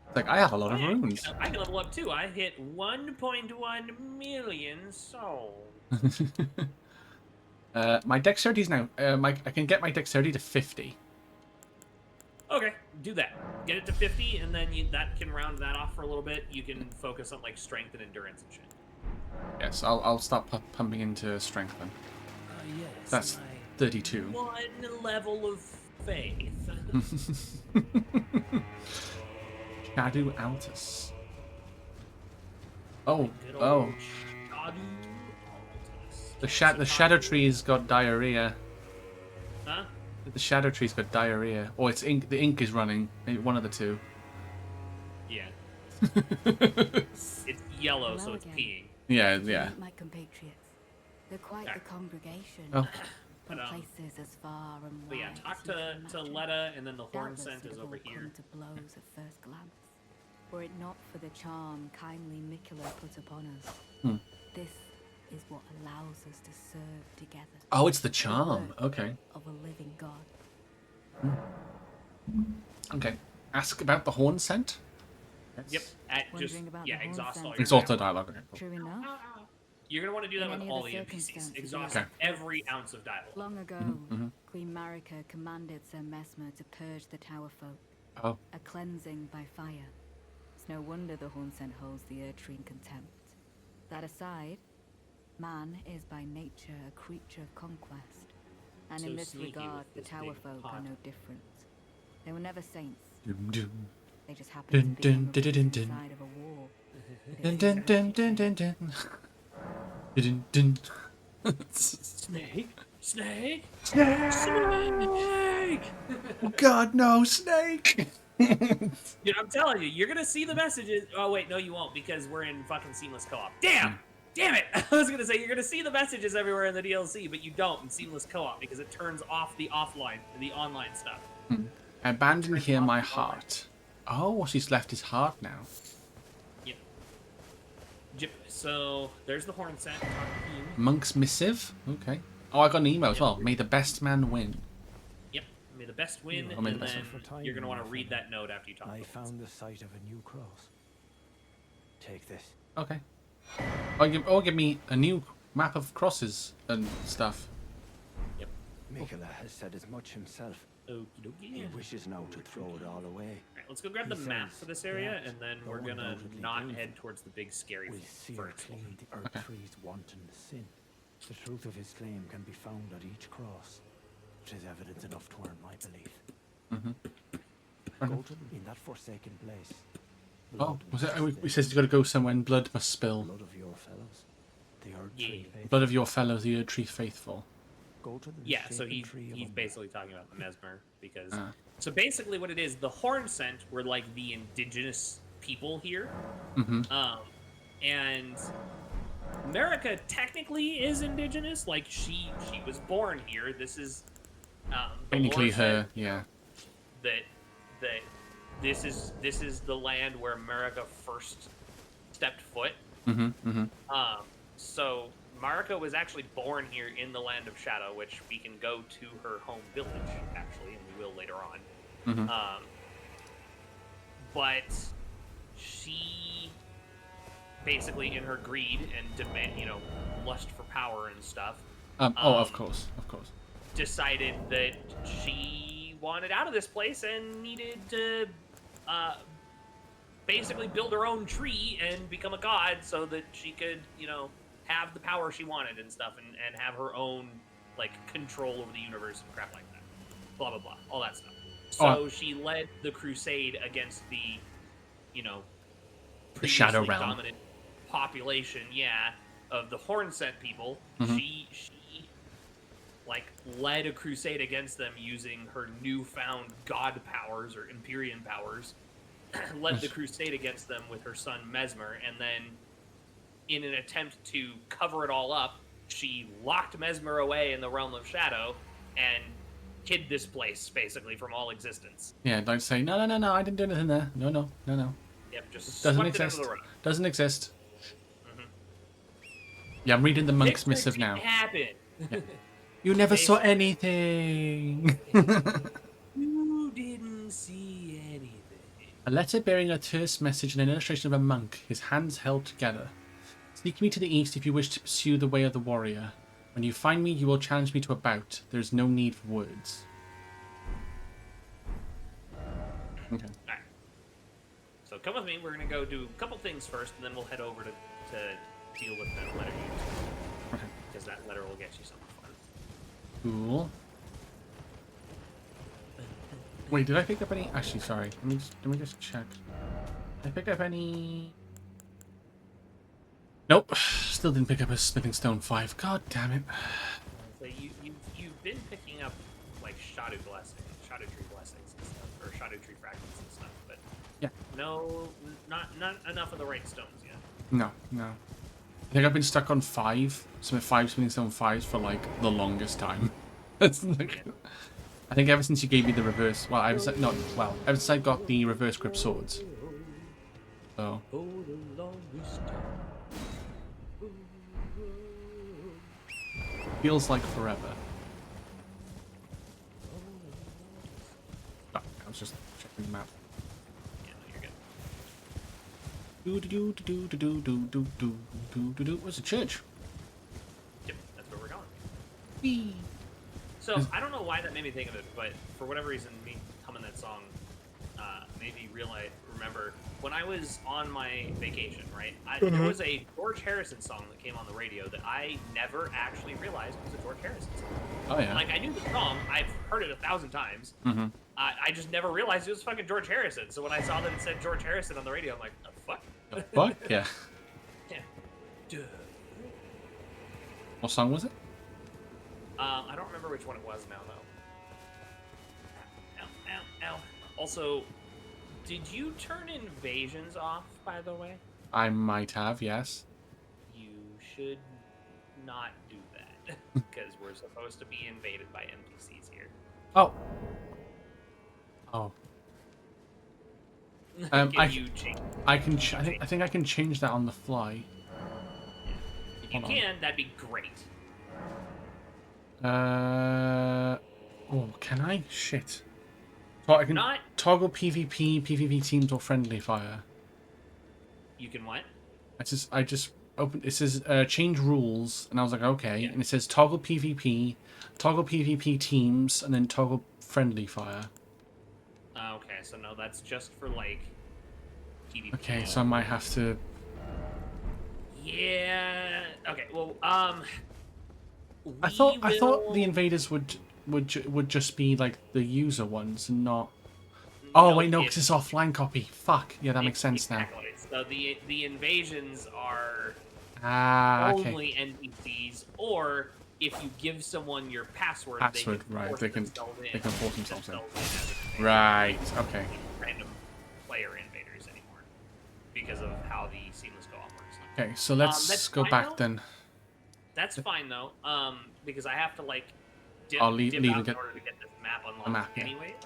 It's like I have a lot of Yeah, runes. I can level up too. I hit 1.1 million souls. My dexterity is now. I can get my dexterity to 50. Okay, do that. Get it to 50, and then that can round that off for a little bit. You can focus on like strength and endurance and shit. Yes, I'll start pumping into strength then. Yes. That's 32. 1 level of faith. Shadow Altus. Oh. Good old Shadow Altus. The shadow tree's got diarrhea. Huh? The shadow tree's got diarrhea. Or it's ink. The ink is running. Maybe one of the two. Yeah. It's yellow, so it's peeing. Yeah. My compatriots. They're quite the congregation. Oh. From places as far and But yeah, wide talk as you can to imagine. Letta, and then the horn Doubtless scent it is will over come here. to blows at first glance. Were it not for the charm kindly Miquella put upon us, this is what allows us to serve together. Oh, it's the The charm. work Okay. Of a living god. Okay. Ask about the horn scent. Yep. Just Wondering about the horn exhaust scent. all your Exalt the dialogue. dialogue. Okay, cool. True enough. You're gonna want to do that In with any all other the NPCs. circumstance, Exhaust Okay. every ounce of dialogue. Long ago, Queen Marika commanded Sir Mesmer to purge the tower folk. Oh. A cleansing by fire. It's no wonder the Hornsent holds the Erdtree in contempt. That aside, man is by nature a creature of conquest. And So in this sneaky regard, with the this tower big folk pot. are no different. They were never saints. Dum, dum. They just happened Dun, to be dun, on the dun, dun, dun. side of a war. Dun, dun, dun, dun, dun, dun. Dun, dun. Snake? Snake? Snake! Oh God, no, snake! Dude, I'm telling you, you're gonna see the messages. Oh wait, no, you won't because we're in fucking seamless co-op. Damn it! I was gonna say you're gonna see the messages everywhere in the DLC, but you don't in seamless co-op because it turns off the offline, the online stuff. Abandon here my heart. Oh, she's left his heart now. Yep. So there's the horn scent. Talk to him. Monk's missive. Okay. Oh, I got an email as well. May the best man win. Yep. May the best win, Oh, may the and best then win. you're going to want to read that note after you talk. I about found the site of a new cross. Take this. Okay. Give me a new map of crosses and stuff. Yep. Mikola has said as much himself. Okie dokie. He wishes now to throw it all away. Alright, let's go grab He the map says for this area, perhaps and then the we're gonna undoubtedly not painful head towards the big scary will sear furnace. clean the earth tree's wanton sin. The truth of his claim can be found at each cross. It is evidence enough to earn my belief. Go to in that forsaken place. Oh, was it? He says he's got to go somewhere and blood must spill. Blood of your fellows. The earth Yeah. tree faithful. Blood of your fellows, the Erd Tree faithful. Go to the Yeah, so sacred tree of he's Umber. basically talking about the Mesmer because Ah. so basically what it is, the Horn Scent were like the indigenous people here, and America technically is indigenous. Like she was born here. This is the Technically lore said her, yeah. that this is the land where America first stepped foot. So Marika was actually born here in the Land of Shadow, which we can go to her home village, actually, and we will later on. But she basically, in her greed and demand, lust for power and stuff, Of course. decided that she wanted out of this place and needed to basically build her own tree and become a god so that she could, have the power she wanted and stuff and have her own, control over the universe and crap like that. Blah, blah, blah. All that stuff. So she led the crusade against the, The Shadow previously Realm. dominant population, of the Horn Scent people. She led a crusade against them using her newfound god powers or Empyrean powers, led the crusade against them with her son Mesmer, and then in an attempt to cover it all up, she locked Mesmer away in the realm of shadow and hid this place basically from all existence. Yeah, don't say no, I didn't do anything there. No. Yep, just Doesn't swept it exist. under the rug. Doesn't exist. Yeah, I'm reading the monk's Victor missive didn't now. happen. Yeah. You never saw anything. You didn't see anything. A letter bearing a terse message and an illustration of a monk, his hands held together. Seek me to the east if you wish to pursue the way of the warrior. When you find me, you will challenge me to a bout. There is no need for words. Okay. Alright. So come with me. We're going to go do a couple things first, and then we'll head over to deal with that letter you took. Okay. Because that letter will get you something fun. Cool. Wait, did I pick up any? Actually, sorry. Let me just check. Did I pick up any? Nope. Still didn't pick up a Smithing Stone 5. God damn it. So you've been picking up Shadow Tree blessings and stuff, or Shadow Tree fragments and stuff, but Yeah. no, not enough of the right stones yet. No. I think I've been stuck on 5 Smithing Stone 5s for the longest time. It's I think ever since you gave me the reverse, ever since I got the reverse grip swords. So. Feels like forever. Oh, I was just checking the map. Yeah, no, you're good. Where's the church? Yep, that's where we're going. Whee! So I don't know why that made me think of it, but for whatever reason, me humming that song made me remember when I was on my vacation. Right, there was a George Harrison song that came on the radio that I never actually realized was a George Harrison song. Oh yeah. I knew the song, I've heard it 1,000 times. I just never realized it was fucking George Harrison. So when I saw that it said George Harrison on the radio, I'm like, the fuck? The fuck? Yeah. Yeah. Duh. What song was it? I don't remember which one it was now, though. Ow. Also, did you turn invasions off, by the way? I might have, yes. You should not do that, because we're supposed to be invaded by NPCs here. Oh. Can you change? I think I can change that on the fly. If you can, that'd be great. Oh, can I? Shit. So I can Not. toggle PvP, PvP teams, or friendly fire. You can what? I just opened. It says change rules, and I was like, okay. Yeah. And it says toggle PvP teams, and then toggle friendly fire. Okay, so no, that's just for like PvP. Okay, so I might have to. Yeah. Okay. Well, I thought the invaders would just be like the user ones and not. Oh wait, no, because it's offline copy. Fuck. Yeah, that makes sense now. Exactly. So the invasions are Okay. only NPCs, or if you give someone your password, Right? They can force themselves in. as an Right. Okay. random player invaders anymore because of how the seamless co-op works. Okay, so let's that's go fine, back though. then. That's fine though, because I have to like dip, I'll leave dip and out get in order to get this map unlocked the map, yeah. anyway.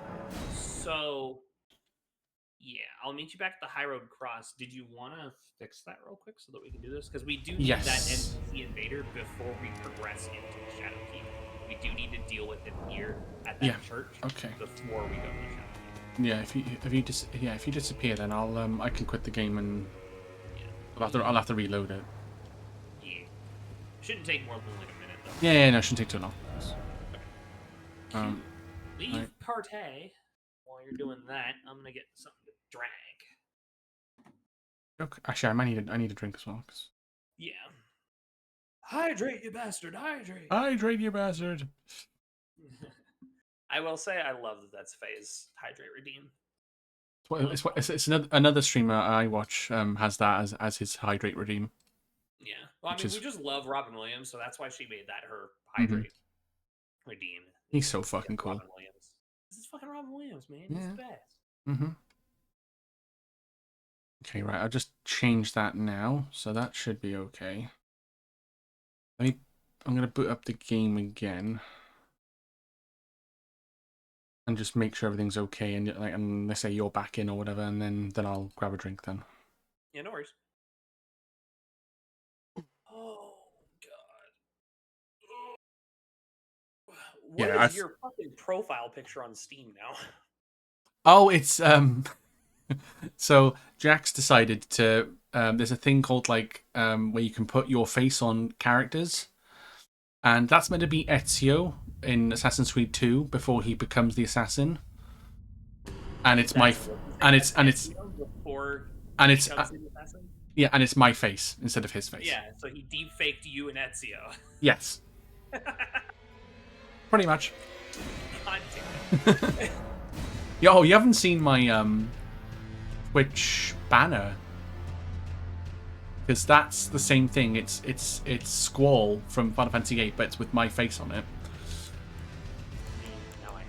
So yeah, I'll meet you back at the High Road Cross. Did you want to fix that real quick so that we can do this? Because we do need that Yes. NPC invader before we progress into the Shadowkeep. We do need to deal with him here at that church. Okay. Before we go to the Shadowkeep. Yeah, if you disappear, then I can quit the game and Yeah. I'll have to reload it. Yeah. Shouldn't take more than like a minute though. Yeah, no, it shouldn't take too long. Okay. Leave right. Partey. While you're doing that, I'm gonna get something to drink. Okay. Actually, I need a drink as well. Yeah. Hydrate, you bastard! Hydrate. Hydrate, you bastard. I will say I love that that's Faye's hydrate redeem. It's another streamer I watch has that as his hydrate redeem. Yeah. Well, I mean, we just love Robin Williams, so that's why she made that her Mm-hmm. hydrate redeem. He's so fucking cool. Robin Williams. This is fucking Robin Williams, man. Yeah. He's the best. Mm-hmm. Okay, right. I'll just change that now, so that should be okay. I'm gonna boot up the game again. And just make sure everything's okay, and they say you're back in or whatever, and then I'll grab a drink then. Yeah, no worries. Oh god. What is your fucking profile picture on Steam now? Oh, it's so Jack's decided to there's a thing called like where you can put your face on characters, and that's meant to be Ezio in Assassin's Creed 2 before he becomes the assassin. And it's yeah, and it's my face instead of his face. Yeah, so he deep faked you and Ezio. Yes. Pretty much. God damn it. Yo, you haven't seen my Twitch banner? Because that's the same thing. It's Squall from Final Fantasy VIII, but it's with my face on it. Now I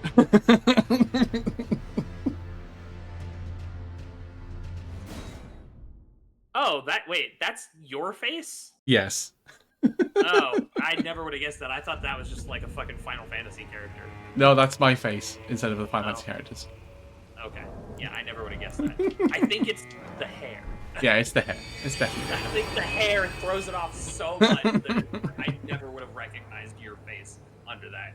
have to think. Oh, that's your face? Yes. Oh, I never would have guessed that. I thought that was just like a fucking Final Fantasy character. No, that's my face instead of the Final Fantasy characters. Okay. Yeah, I never would have guessed that. I think it's the hair. Yeah, it's the hair. It's definitely. I think the hair throws it off so much that I never would have recognized your face under that.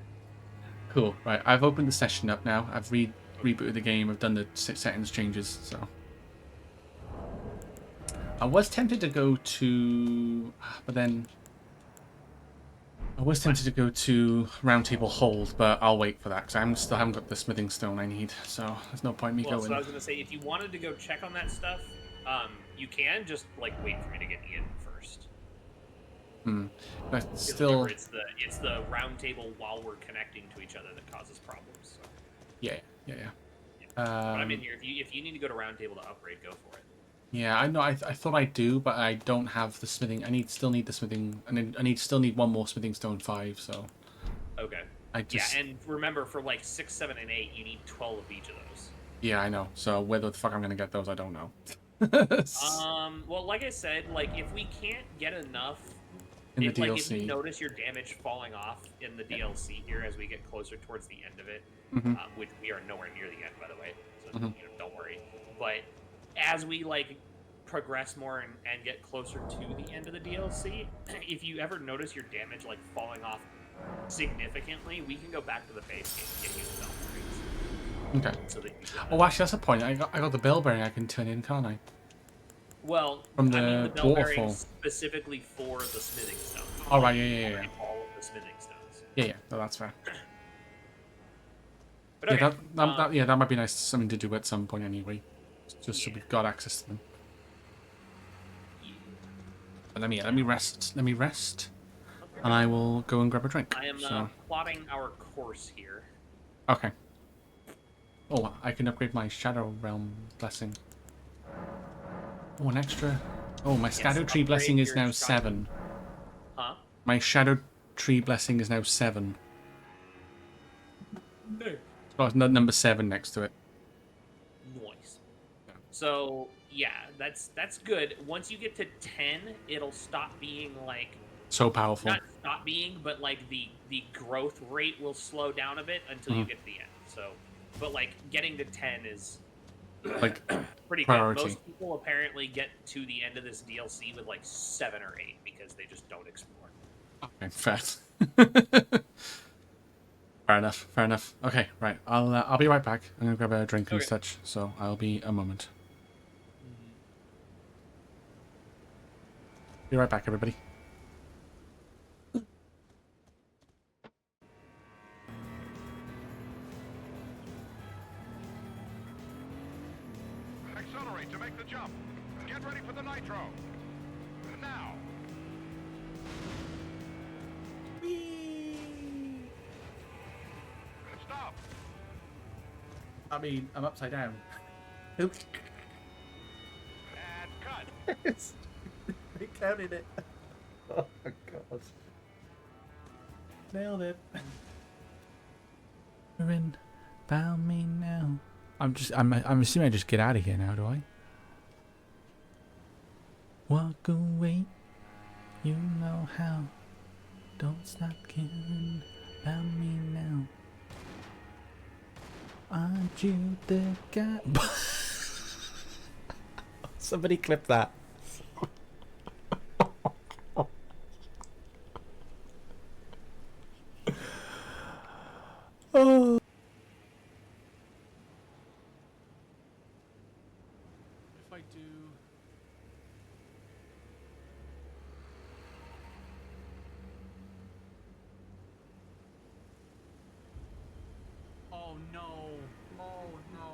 Cool. Right, I've opened the session up now. I've rebooted the game. I've done the settings changes. So I was tempted to go to, but then I was tempted to go to Roundtable Hold, but I'll wait for that because I still haven't got the smithing stone I need. So there's no point in me going. So I was gonna say, if you wanted to go check on that stuff, you can just like wait for me to get in first. But still, remember, it's the round table while we're connecting to each other that causes problems. So. Yeah. But I'm in here. If you need to go to round table to upgrade, go for it. Yeah, I know. I thought I do, but I don't have the smithing. Still need the smithing, and I still need one more smithing stone 5. So. Okay. Yeah, and remember, for like 6, 7, and 8, you need 12 of each of those. Yeah, I know. So whether the fuck I'm gonna get those, I don't know. Well, like I said, like if we can't get enough in the DLC, like if you notice your damage falling off in the DLC here as we get closer towards the end of it, which we are nowhere near the end, by the way, so don't worry. But as we like progress more and get closer to the end of the DLC, if you ever notice your damage like falling off significantly, we can go back to the base game and get you the Elden Rings. Okay. So that you can, Oh, actually, that's a point. I got the bell bearing I can turn in, can't I? well, From I mean the the bell bearing waterfall. specifically for the smithing stone. Oh, right, yeah. All of the smithing stones. Yeah, no, that's fair. But okay, Yeah, that might be nice. Something to do at some point anyway, just so yeah. we've got access to them. Yeah. But let me rest. Let me rest, and I will go and grab a drink. I am So, plotting our course here. okay. Oh, I can upgrade my Shadow Realm blessing. Oh, an extra. Oh, my Shadow Tree upgrade blessing is your now Shadow- 7. Huh? My Shadow Tree blessing is now 7. Oh, it's number 7 next to it. Noise. So yeah, that's good. Once you get to 10, it'll stop being like So powerful. not stop being, but like the growth rate will slow down a bit until you get to the end. So, but like getting to 10 is Like pretty priority. good. Most people apparently get to the end of this DLC with like 7 or 8 because they just don't explore. Okay, fair. Fair enough. Okay, right. I'll be right back. I'm gonna grab a drink and Okay. such. So I'll be a moment. Be right back, everybody. Accelerate to make the jump. Get ready for the nitro. Now. Stop. I mean, I'm upside down. And cut. They counted it. Oh my god. Nailed it. Rin, found me now. I'm assuming I just get out of here now, do I? Walk away. You know how. Don't stop caring about me now. Aren't you the guy? Somebody clip that. Oh. If I do. Oh no. Oh no.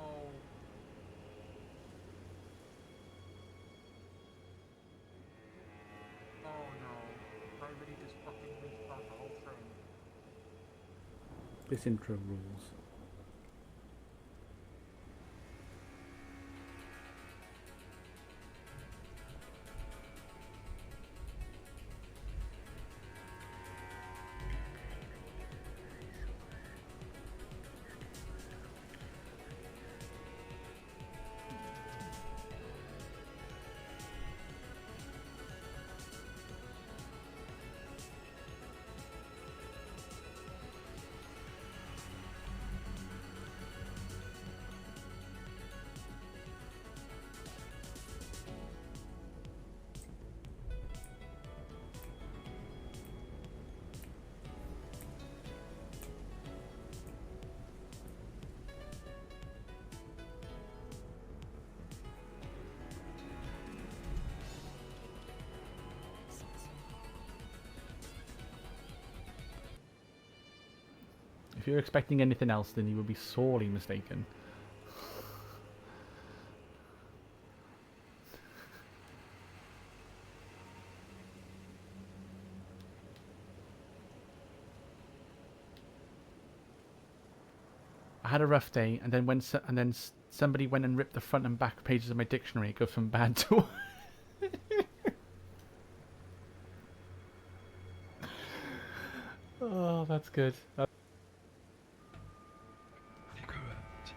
Oh no. I really just fucking restart the whole thing. This intro rules. If you're expecting anything else, then you will be sorely mistaken. I had a rough day, and then somebody went and ripped the front and back pages of my dictionary. It goes from bad to. Oh, that's good. They go out,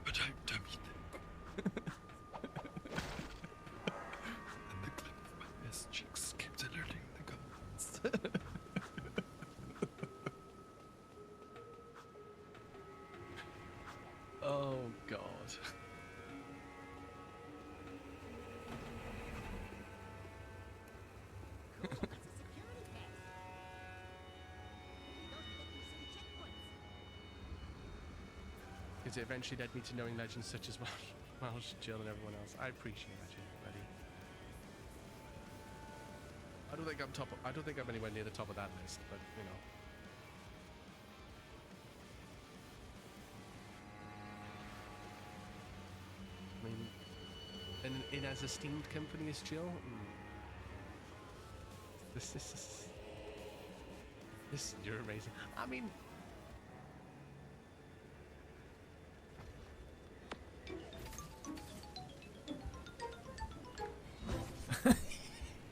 but don't dummy them. And the clip of my ass cheeks keeps alerting the comments. Oh god. because it eventually led me to knowing legends such as Welsh, Jill, and everyone else. I appreciate that, buddy. I don't think I'm I don't think I'm anywhere near the top of that list, but you know. I mean, in as esteemed company as Jill. This you're amazing. I mean.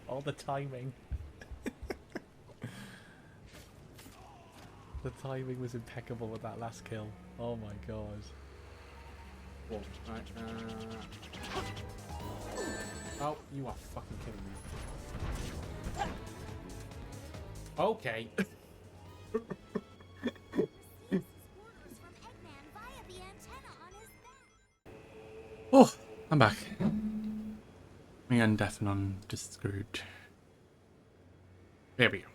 All the timing. The timing was impeccable with that last kill. Oh my god. Cool. Alright, Oh, you are fucking kidding me. Okay. Oh, I'm back. Me and Deafenon just screwed. There we go.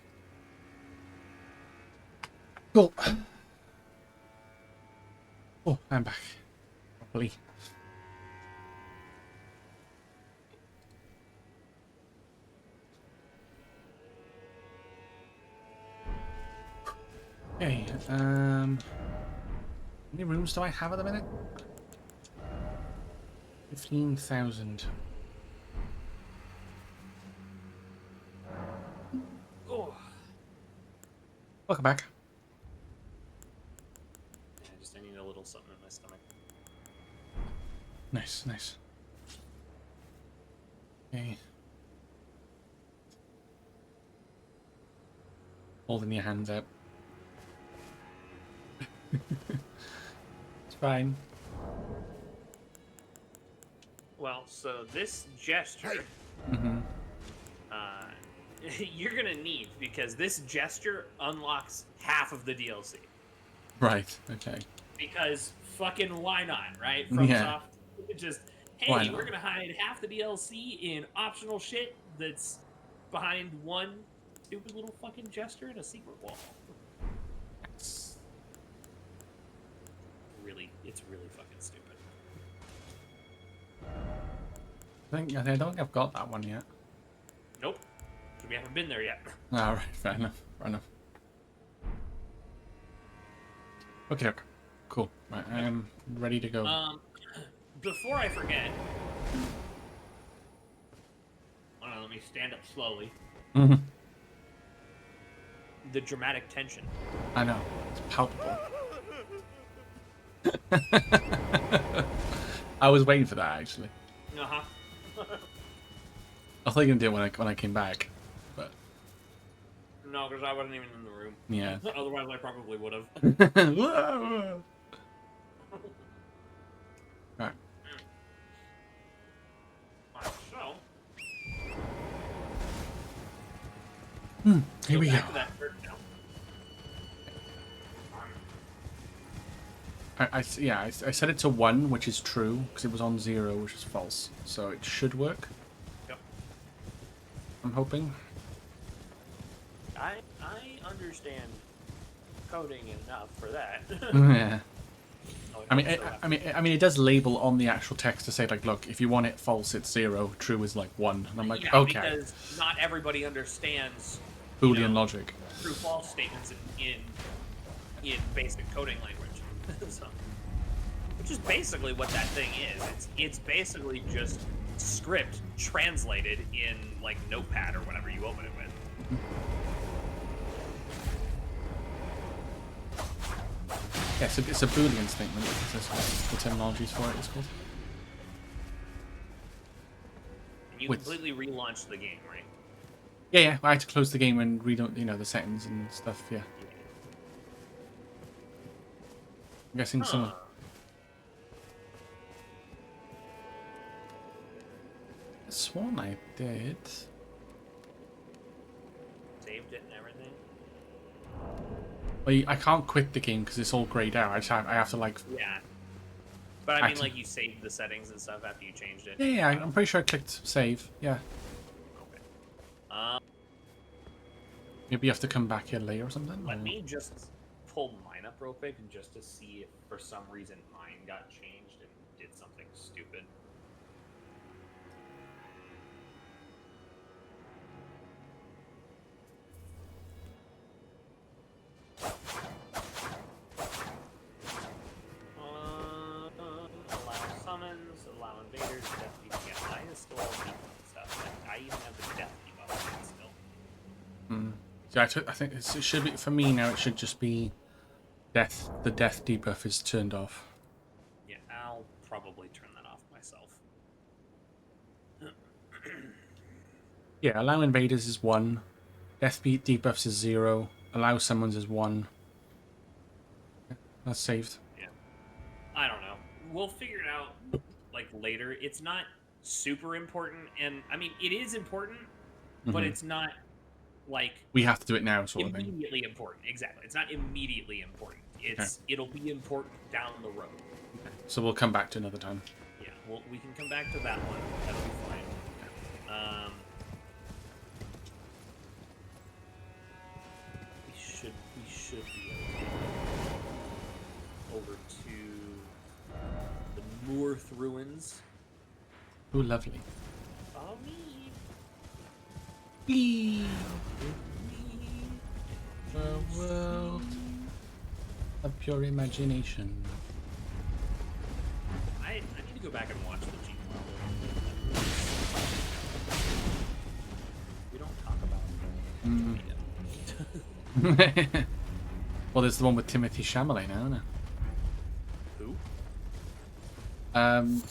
Cool. Oh, I'm back. Properly. Okay, how many rooms do I have at the minute? 15,000. Oh. Welcome back. I need a little something in my stomach. Nice, nice. Okay. Holding your hands out. It's fine. Well, so this gesture, you're gonna need, because this gesture unlocks half of the DLC. Right, okay. Because fucking why not, right? Yeah. FromSoft, just, Why hey, not? we're gonna hide half the DLC in optional shit that's behind one stupid little fucking gesture in a secret wall. It's really fucking stupid. I don't think I've got that one yet. Nope. We haven't been there yet. Alright, fair enough. Fair enough. Okay, okay. Cool. Right, I am ready to go. Before I forget, hold on, let me stand up slowly. The dramatic tension. I know. It's palpable. I was waiting for that, actually. Uh-huh. I thought you were going to do it when I came back. But No, because I wasn't even in the room. yeah. Otherwise, I probably would have. Right. So, Here we go. back to that third now. I set it to 1, which is true, because it was on 0, which is false. So it should work. Yep. I'm hoping. I understand coding enough for that. Yeah. Oh, I mean, it does label on the actual text to say, like, look, if you want it false, it's 0. True is like 1. And I'm like, yeah, okay. Because not everybody understands Boolean logic. True-false statements in basic coding language. So, which is basically what that thing is. It's basically just script translated in like Notepad or whatever you open it with. Yeah, so it's a Boolean statement. That's what the terminologies for it is called. And you With- completely relaunched the game, right? Yeah, I had to close the game and read, the settings and stuff. Yeah. I'm guessing some. I sworn I did. Saved it and everything. Well, I can't quit the game because it's all grayed out. I have to like. Yeah. But I mean, like, you saved the settings and stuff after you changed it. Yeah, I'm pretty sure I clicked save. Yeah. Okay. Maybe you have to come back here later or something. Let or- me just pull mine up real quick just to see if for some reason mine got changed and did something stupid. Allow summons, allow invaders, death debuff. Yeah, mine is still all debuff stuff. Like, I even have the death debuff still. Yeah, I think it should be for me now. It should just be death. The death debuff is turned off. Yeah, I'll probably turn that off myself. Yeah, allow invaders is 1. Death debuffs is 0. Allow summons is 1. That's saved. Yeah. I don't know. We'll figure it out like later. It's not super important, and I mean it is important, but it's not like We have to do it now, sort of thing. immediately important. Exactly. It's not immediately important. It'll be important down the road. Okay. So we'll come back to another time. Yeah, well, we can come back to that one. That'll be fine. We should be okay. Over to the Moorth Ruins. Oh, lovely. Follow me. The world of pure imagination. I need to go back and watch the Gene Wilder. We don't talk about it. Well, there's the one with Timothy Chalamet now, isn't there? Who?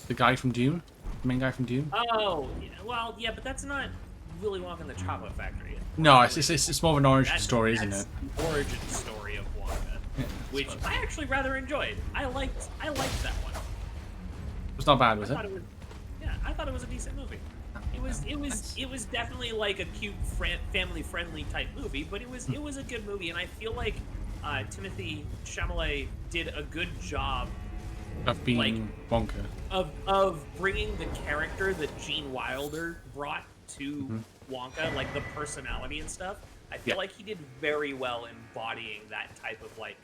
The guy from Dune, the main guy from Dune. Oh, yeah, well, yeah, but that's not Willy Wonka and the Chocolate Factory. No, it's more of an origin story, isn't it? The origin story of Wonka, Yeah, which I actually rather enjoyed. I liked that one. It was not bad, was it? I thought it was a decent movie. It was definitely like a cute, family-friendly type movie, but it was a good movie, and I feel like Timothy Chalamet did a good job Of being Wonka. of bringing the character that Gene Wilder brought to Wonka, like the personality and stuff. I feel like he did very well embodying that type of like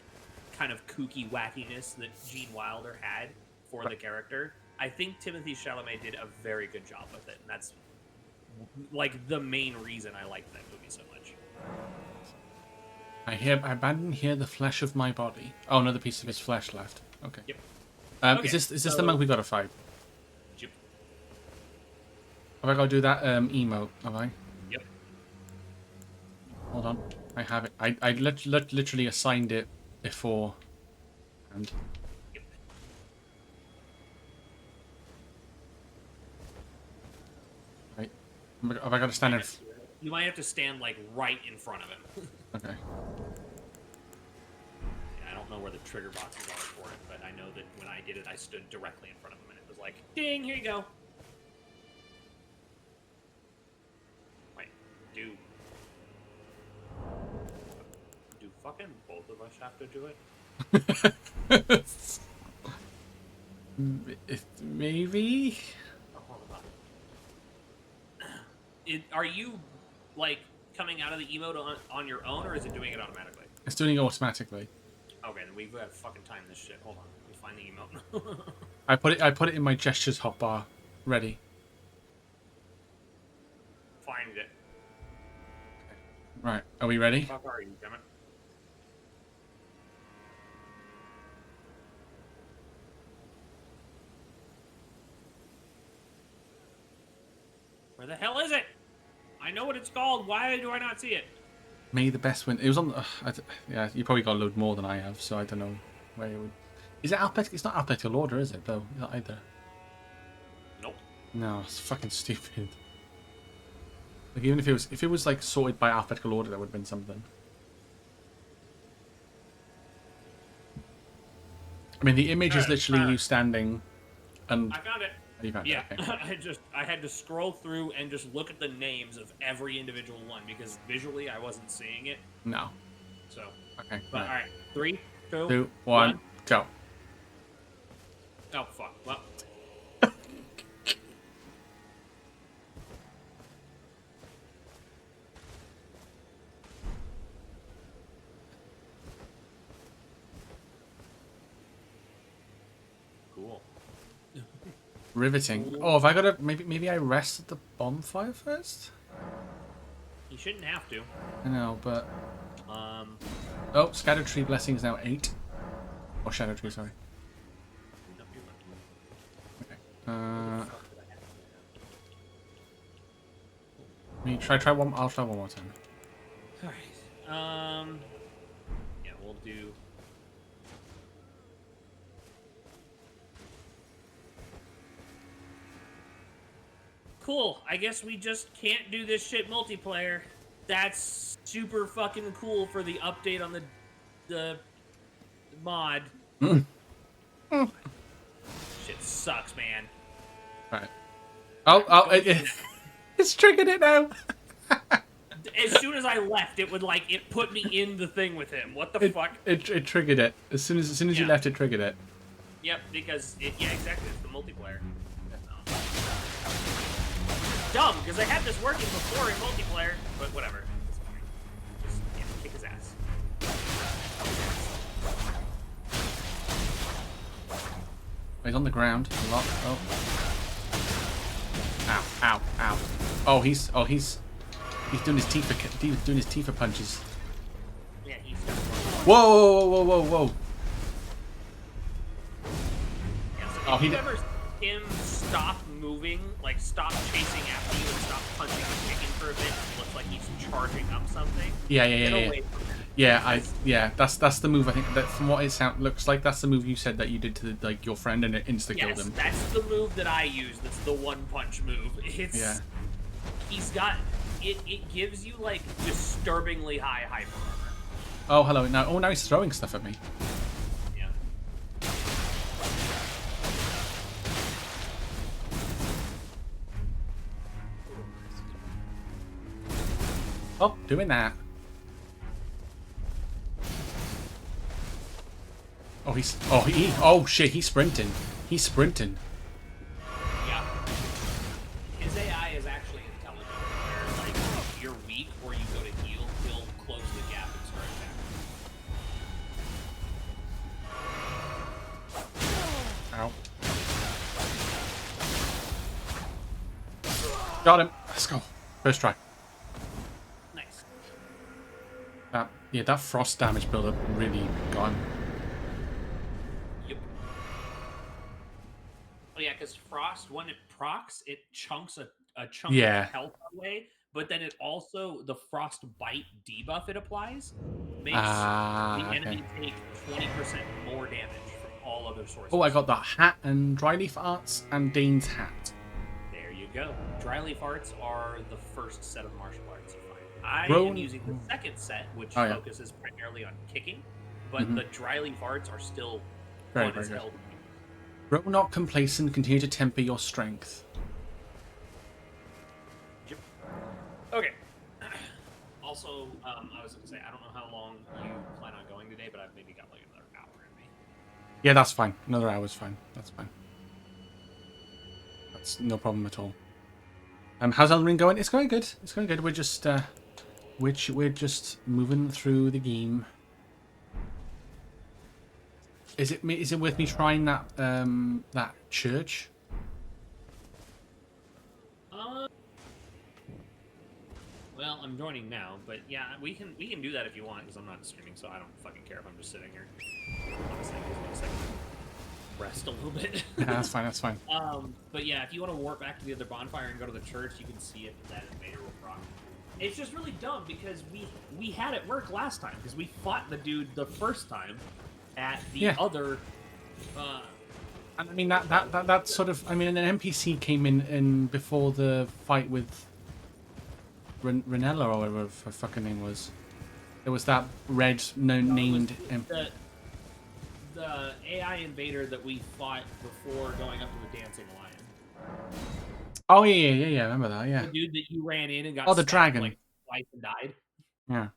kind of kooky wackiness that Gene Wilder had for the character. I think Timothy Chalamet did a very good job with it, and that's like the main reason I liked that movie so much. I abandon here the flesh of my body. Oh, another piece of his flesh left. Okay. Yep. Okay, is this the monk we got to fight? Yep. Have I got to do that emote? Have I? Yep. Hold on. I have it. I literally assigned it before. And Yep. right. Have I got to stand in? You might have to stand like right in front of him. Okay. Yeah, I don't know where the trigger boxes are for it, but I know that when I did it, I stood directly in front of him, and it was like, ding, here you go. Wait, do fucking both of us have to do it? Maybe. Oh, hold on. Are you like coming out of the emote on your own, or is it doing it automatically? It's doing it automatically. Okay, then we've got to fucking time this shit. Hold on, let me find the emote. I put it in my gestures hotbar, ready. Find it. Right, are we ready? Fuck are you, damn it? Where the hell is it? I know what it's called. Why do I not see it? May the best win. It was on. Yeah, you probably got a load more than I have, so I don't know where it would. Is it alphabetical? It's not alphabetical order, is it? Though, not either. Nope. No, it's fucking stupid. Like even if it was like sorted by alphabetical order, that would have been something. I mean, the image is literally you standing, and I found it. you found Yeah, it. Okay. I had to scroll through and just look at the names of every individual one because visually I wasn't seeing it. No. So. Okay. But all right, 3, 2, 2, 1, go. Oh fuck. Well. Riveting. Oh, have I got to... Maybe I rest at the bonfire first? You shouldn't have to. I know, but... Um. Oh, Scattered Tree Blessing is now 8. Or Shadow Tree, sorry. No, you're fine. Okay. Try one. I'll try one more time. All right. Yeah, we'll do. Cool. I guess we just can't do this shit multiplayer. That's super fucking cool for the update on the mod. Shit sucks, man. Right. Oh, it's triggered it now. As soon as I left, it would it put me in the thing with him. What the fuck? It triggered it as soon as you left. It triggered it. Yep, because yeah, exactly. It's the multiplayer. Dumb, because I had this working before in multiplayer, but whatever. It's fine. Just kick his ass. He's on the ground a lot. Oh. Ow! Ow! Ow! Oh, he's doing his Tifa punches. Yeah, he's got. Whoa! Whoa! Whoa! Whoa! Whoa! Yeah, so if you ever see him stop moving, like stop chasing after you and stop punching and kicking for a bit, it looks like he's charging up something. Yeah. That's the move. I think that from what it looks like, that's the move you said that you did to your friend, and it insta killed him. That's the move that I use. That's the one punch move. He's got it. It gives you like disturbingly high hyper armor. Oh, hello. Now he's throwing stuff at me. Yeah. Oh, doing that. Oh shit, he's sprinting. He's sprinting. Yeah. His AI is actually intelligent, where like if you're weak or you go to heal, he'll close the gap and start attacking. Ow. Got him. Let's go. First try. Nice. That frost damage buildup really gone. Yep. Oh yeah, because frost, when it procs, it chunks a chunk of health away, but then it also, the frost bite debuff it applies makes the enemy take 20% more damage from all other sources. Oh, I got that hat and dry leaf arts and Dane's hat. There you go. Dry leaf arts are the first set of martial arts you find. I am using the second set, which focuses primarily on kicking, but the dry leaf arts are still fun as hell. Grow not complacent, continue to temper your strength. Okay. Also, I was going to say, I don't know how long you plan on going today, but I've maybe got like another hour in me. Yeah, that's fine. Another hour's fine. That's fine. That's no problem at all. How's Elden Ring going? It's going good. It's going good. We're just we're just moving through the game. Is it worth me trying that that church? Well, I'm joining now, but yeah, we can do that if you want, because I'm not streaming, so I don't fucking care if I'm just sitting here. Honestly, it gives me a second to rest a little bit. Yeah, that's fine. That's fine. But yeah, if you want to warp back to the other bonfire and go to the church, you can see if that invader will proc. It's just really dumb because we had it work last time because we fought the dude the first time at the other. And I mean that sort of, I mean, an NPC came in before the fight with Renella or whatever her fucking name was. There was that red named. The AI invader that we fought before going up to the dancing lion. Oh yeah. I remember that. Yeah. The dude that you ran in and got. Oh, the dragon. Like twice and died. Yeah.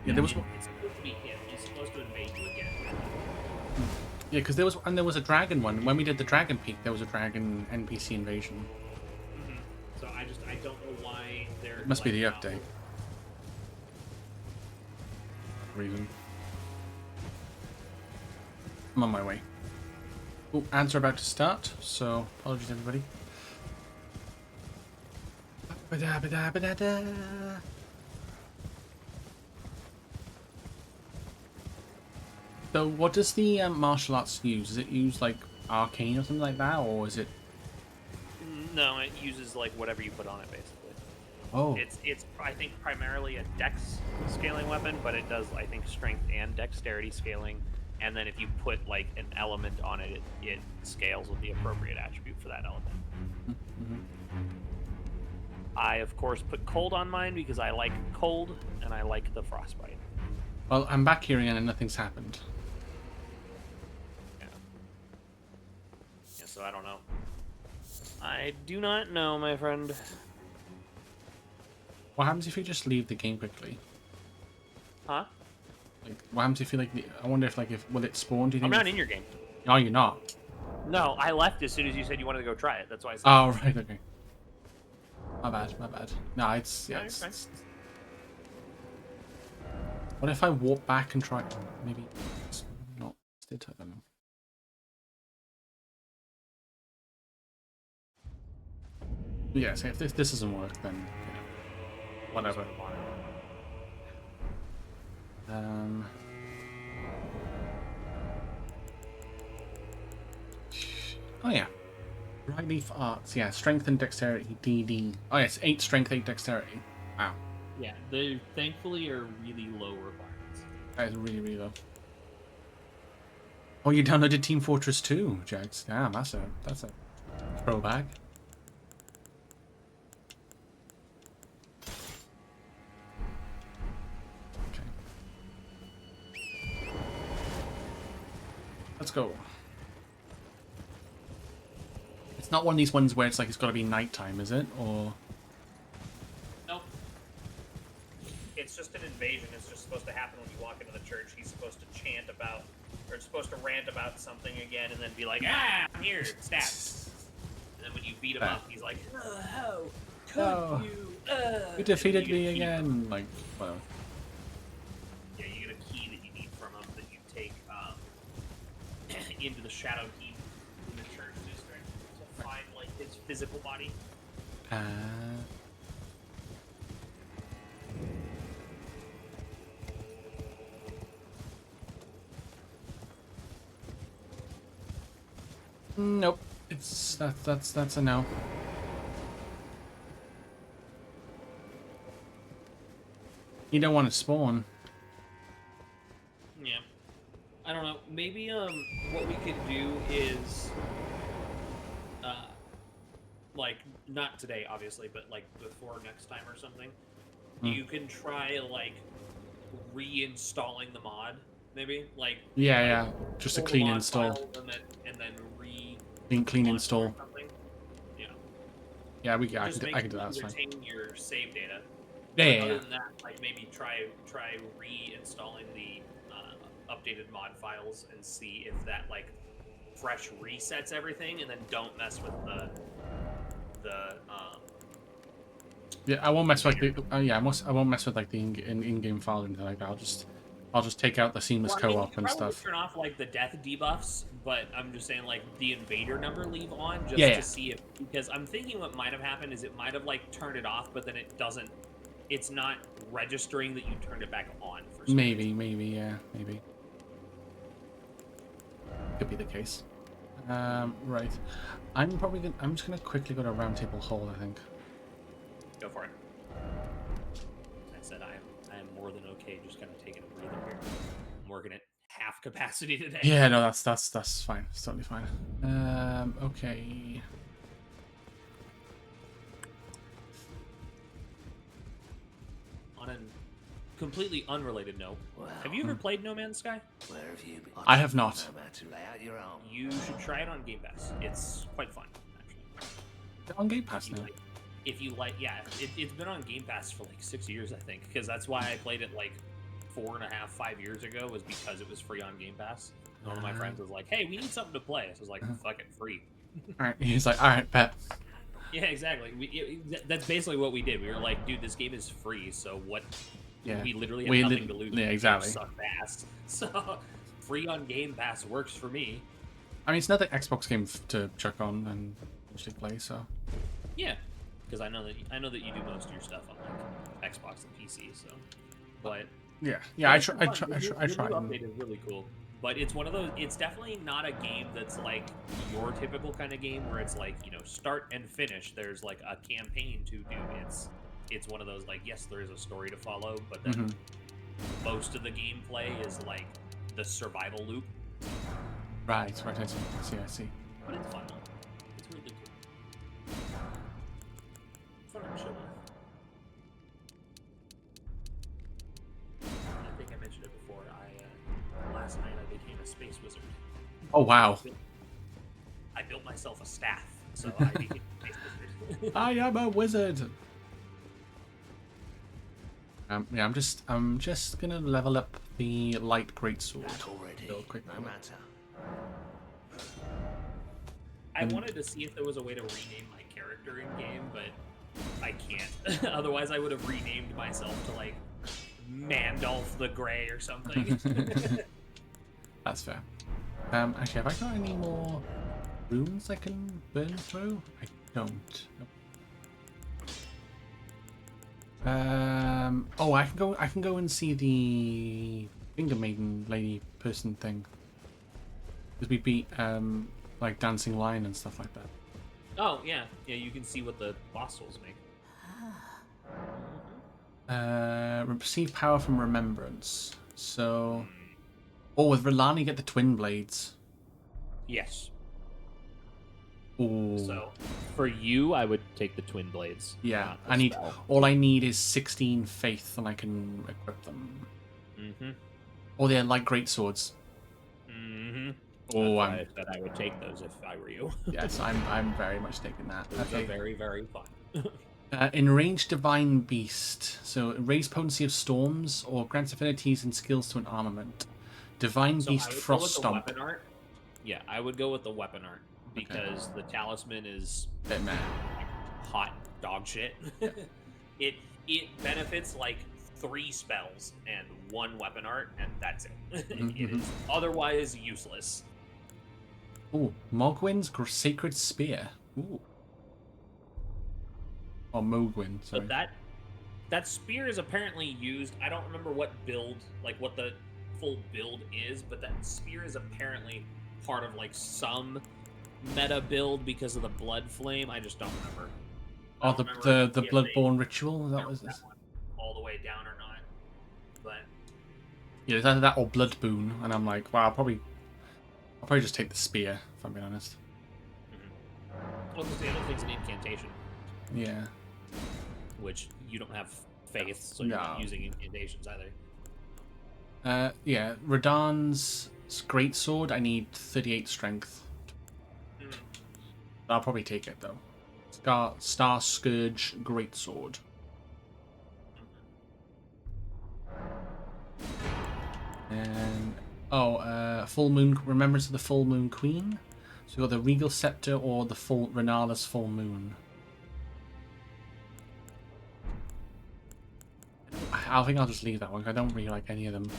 Yeah, there was. It's supposed to be him. He's supposed to invade you again. Yeah, because there was a dragon one. When we did the Dragon Peak, there was a dragon NPC invasion. So I don't know why they're. It must be the update. Reason. I'm on my way. Oh, ads are about to start, so apologies everybody. So what does the martial arts use? Does it use like arcane or something like that, or is it? No, it uses like whatever you put on it, basically. Oh, It's I think primarily a dex scaling weapon, but it does I think strength and dexterity scaling. And then if you put like an element on it, it scales with the appropriate attribute for that element. mm-hmm. I of course put cold on mine because I like cold and I like the frostbite. Well, I'm back here again and nothing's happened. Yeah, so I don't know. I do not know, my friend. What happens if you just leave the game quickly? Huh? Like, what happens if you like? I wonder if will it spawn? Do you I'm think? not in your game. No, you're not. No, I left as soon as you said you wanted to go try it. That's why I said. Oh right, okay. My bad, my bad. No, it's yeah. No, It's, you're it's... What if I walk back and try? Maybe it's not. I don't know. Yeah, so if this doesn't work, then you know, whatever. Oh yeah. Right leaf arts, yeah. Strength and dexterity, DD. Oh yes, 8 strength, 8 dexterity. Wow. Yeah, they thankfully are really low requirements. That is really, really low. Oh, you downloaded Team Fortress 2, Jags. Damn, that's a throwback. Okay. Let's go. It's not one of these ones where it's like it's got to be nighttime, is it? Or Nope. It's just an invasion. It's just supposed to happen when you walk into the church. He's supposed to chant about, or supposed to rant about something again, and then be like, "Ah, I'm here, stab." And then when you beat him up, he's like, "Oh, how could you? You defeated And then you me get a key again." Like, whatever. Yeah, you get a key that you need from him that you take into the Shadow Keep in the church district to find like his physical body. Nope. It's that's a no. You don't want to spawn. Yeah. I don't know. Maybe what we could do is like not today obviously, but like before next time or something. You can try like reinstalling the mod, maybe? Like Yeah. Just a pull the clean mod install. file and then Clean launch install. or something. Yeah. Yeah, I Just can do that. That's fine. retain your save data. Yeah. Other than that, like maybe try reinstalling the updated mod files and see if that like fresh resets everything, and then don't mess with the Yeah, I won't mess with the. I won't mess with like the in-game file or anything like that. I'll just take out the seamless Well, I mean, co-op you and can probably stuff. turn off like the death debuffs, but I'm just saying like the invader number leave on just Yeah. to see if, because I'm thinking what might have happened is it might have like turned it off, but then it doesn't. It's not registering that you turned it back on for some reason. Maybe. Could be the case. Right. I'm just gonna quickly go to Round Table Hall, I think. Go for it. I said I am more than okay, just kind of taking a breather here. I'm working at half capacity today. Yeah, no, that's fine. It's totally fine. Okay. On a completely unrelated note, have you ever played No Man's Sky? Where have you been? I have not. I'm about to lay out your own. You should try it on Game Pass. It's quite fun, actually. On Game Pass now. If you like, yeah, it's been on Game Pass for like 6 years, I think, because that's why I played it like 4.5, 5 years ago, was because it was free on Game Pass. One of my friends was like, "Hey, we need something to play." So I was like, "Fuck it, free." All right. He's like, all right, bet. Yeah, exactly. That's basically what we did. We were like, "Dude, this game is free, so what?" Yeah. We literally have nothing to lose. Yeah, exactly. Suck ass. So free on Game Pass works for me. I mean, it's another Xbox game to chuck on and actually play. So Yeah, because I know that you do most of your stuff on like Xbox and PC. So, but yeah, but I it's try. fun. The new tried. update is really cool. But it's one of those. It's definitely not a game that's like your typical kind of game where it's like start and finish. There's like a campaign to do. It's one of those like yes, there is a story to follow, but then most of the gameplay is like the survival loop. Right. I see. But it's fun. It's really cool. Fun and chill. I think I mentioned it before. Last night I became a space wizard. Oh wow! I built myself a staff, so I became a space wizard. I am a wizard. Yeah, I'm just gonna level up the light greatsword. That already, Real quick. no matter. I wanted to see if there was a way to rename my character in game, but I can't. Otherwise, I would have renamed myself to like Mandolph the Grey or something. That's fair. Actually, have I got any more runes I can burn through? I don't. Oh, I can go and see the Finger Maiden lady person thing. Because we beat like Dancing Lion and stuff like that. Oh yeah, you can see what the boss souls make. Receive power from remembrance. So, with R'hllani you get the twin blades. Yes. Ooh. So for you, I would take the twin blades. Yeah, spell. all I need is 16 faith and I can equip them. Or they're like great swords. Oh, I said I would take those if I were you. Yes, I'm very much taking that. Those are very, very fun. Enraged Divine Beast. So raise potency of storms or grants affinities and skills to an armament. Divine Beast Frost Stomp. Weapon art. Yeah, I would go with the weapon art because the talisman is bit meh. Hot dog shit. It benefits like 3 spells and 1 weapon art, and that's it. It is otherwise useless. Ooh, Mogwyn's Sacred Spear. Ooh. Or Mogwyn, sorry. So that spear is apparently used. I don't remember what build, like what the full build is, but that spear is apparently part of like some meta build because of the blood flame. I just don't remember. Oh, the Bloodborne ritual. That was this. All the way down or not? But yeah, it's either that or Blood Boon, and I'm like, wow, I'll probably just take the spear if I'm being honest. Well, because the other thing's an incantation. Yeah. Which you don't have faith, so you're not using incantations either. Yeah, Radahn's greatsword. I need 38 strength. I'll probably take it though. Star Scourge greatsword. And full moon remembrance of the full moon queen. So we've got the regal scepter or the full Renala's full moon. I think I'll just leave that one. I don't really like any of them.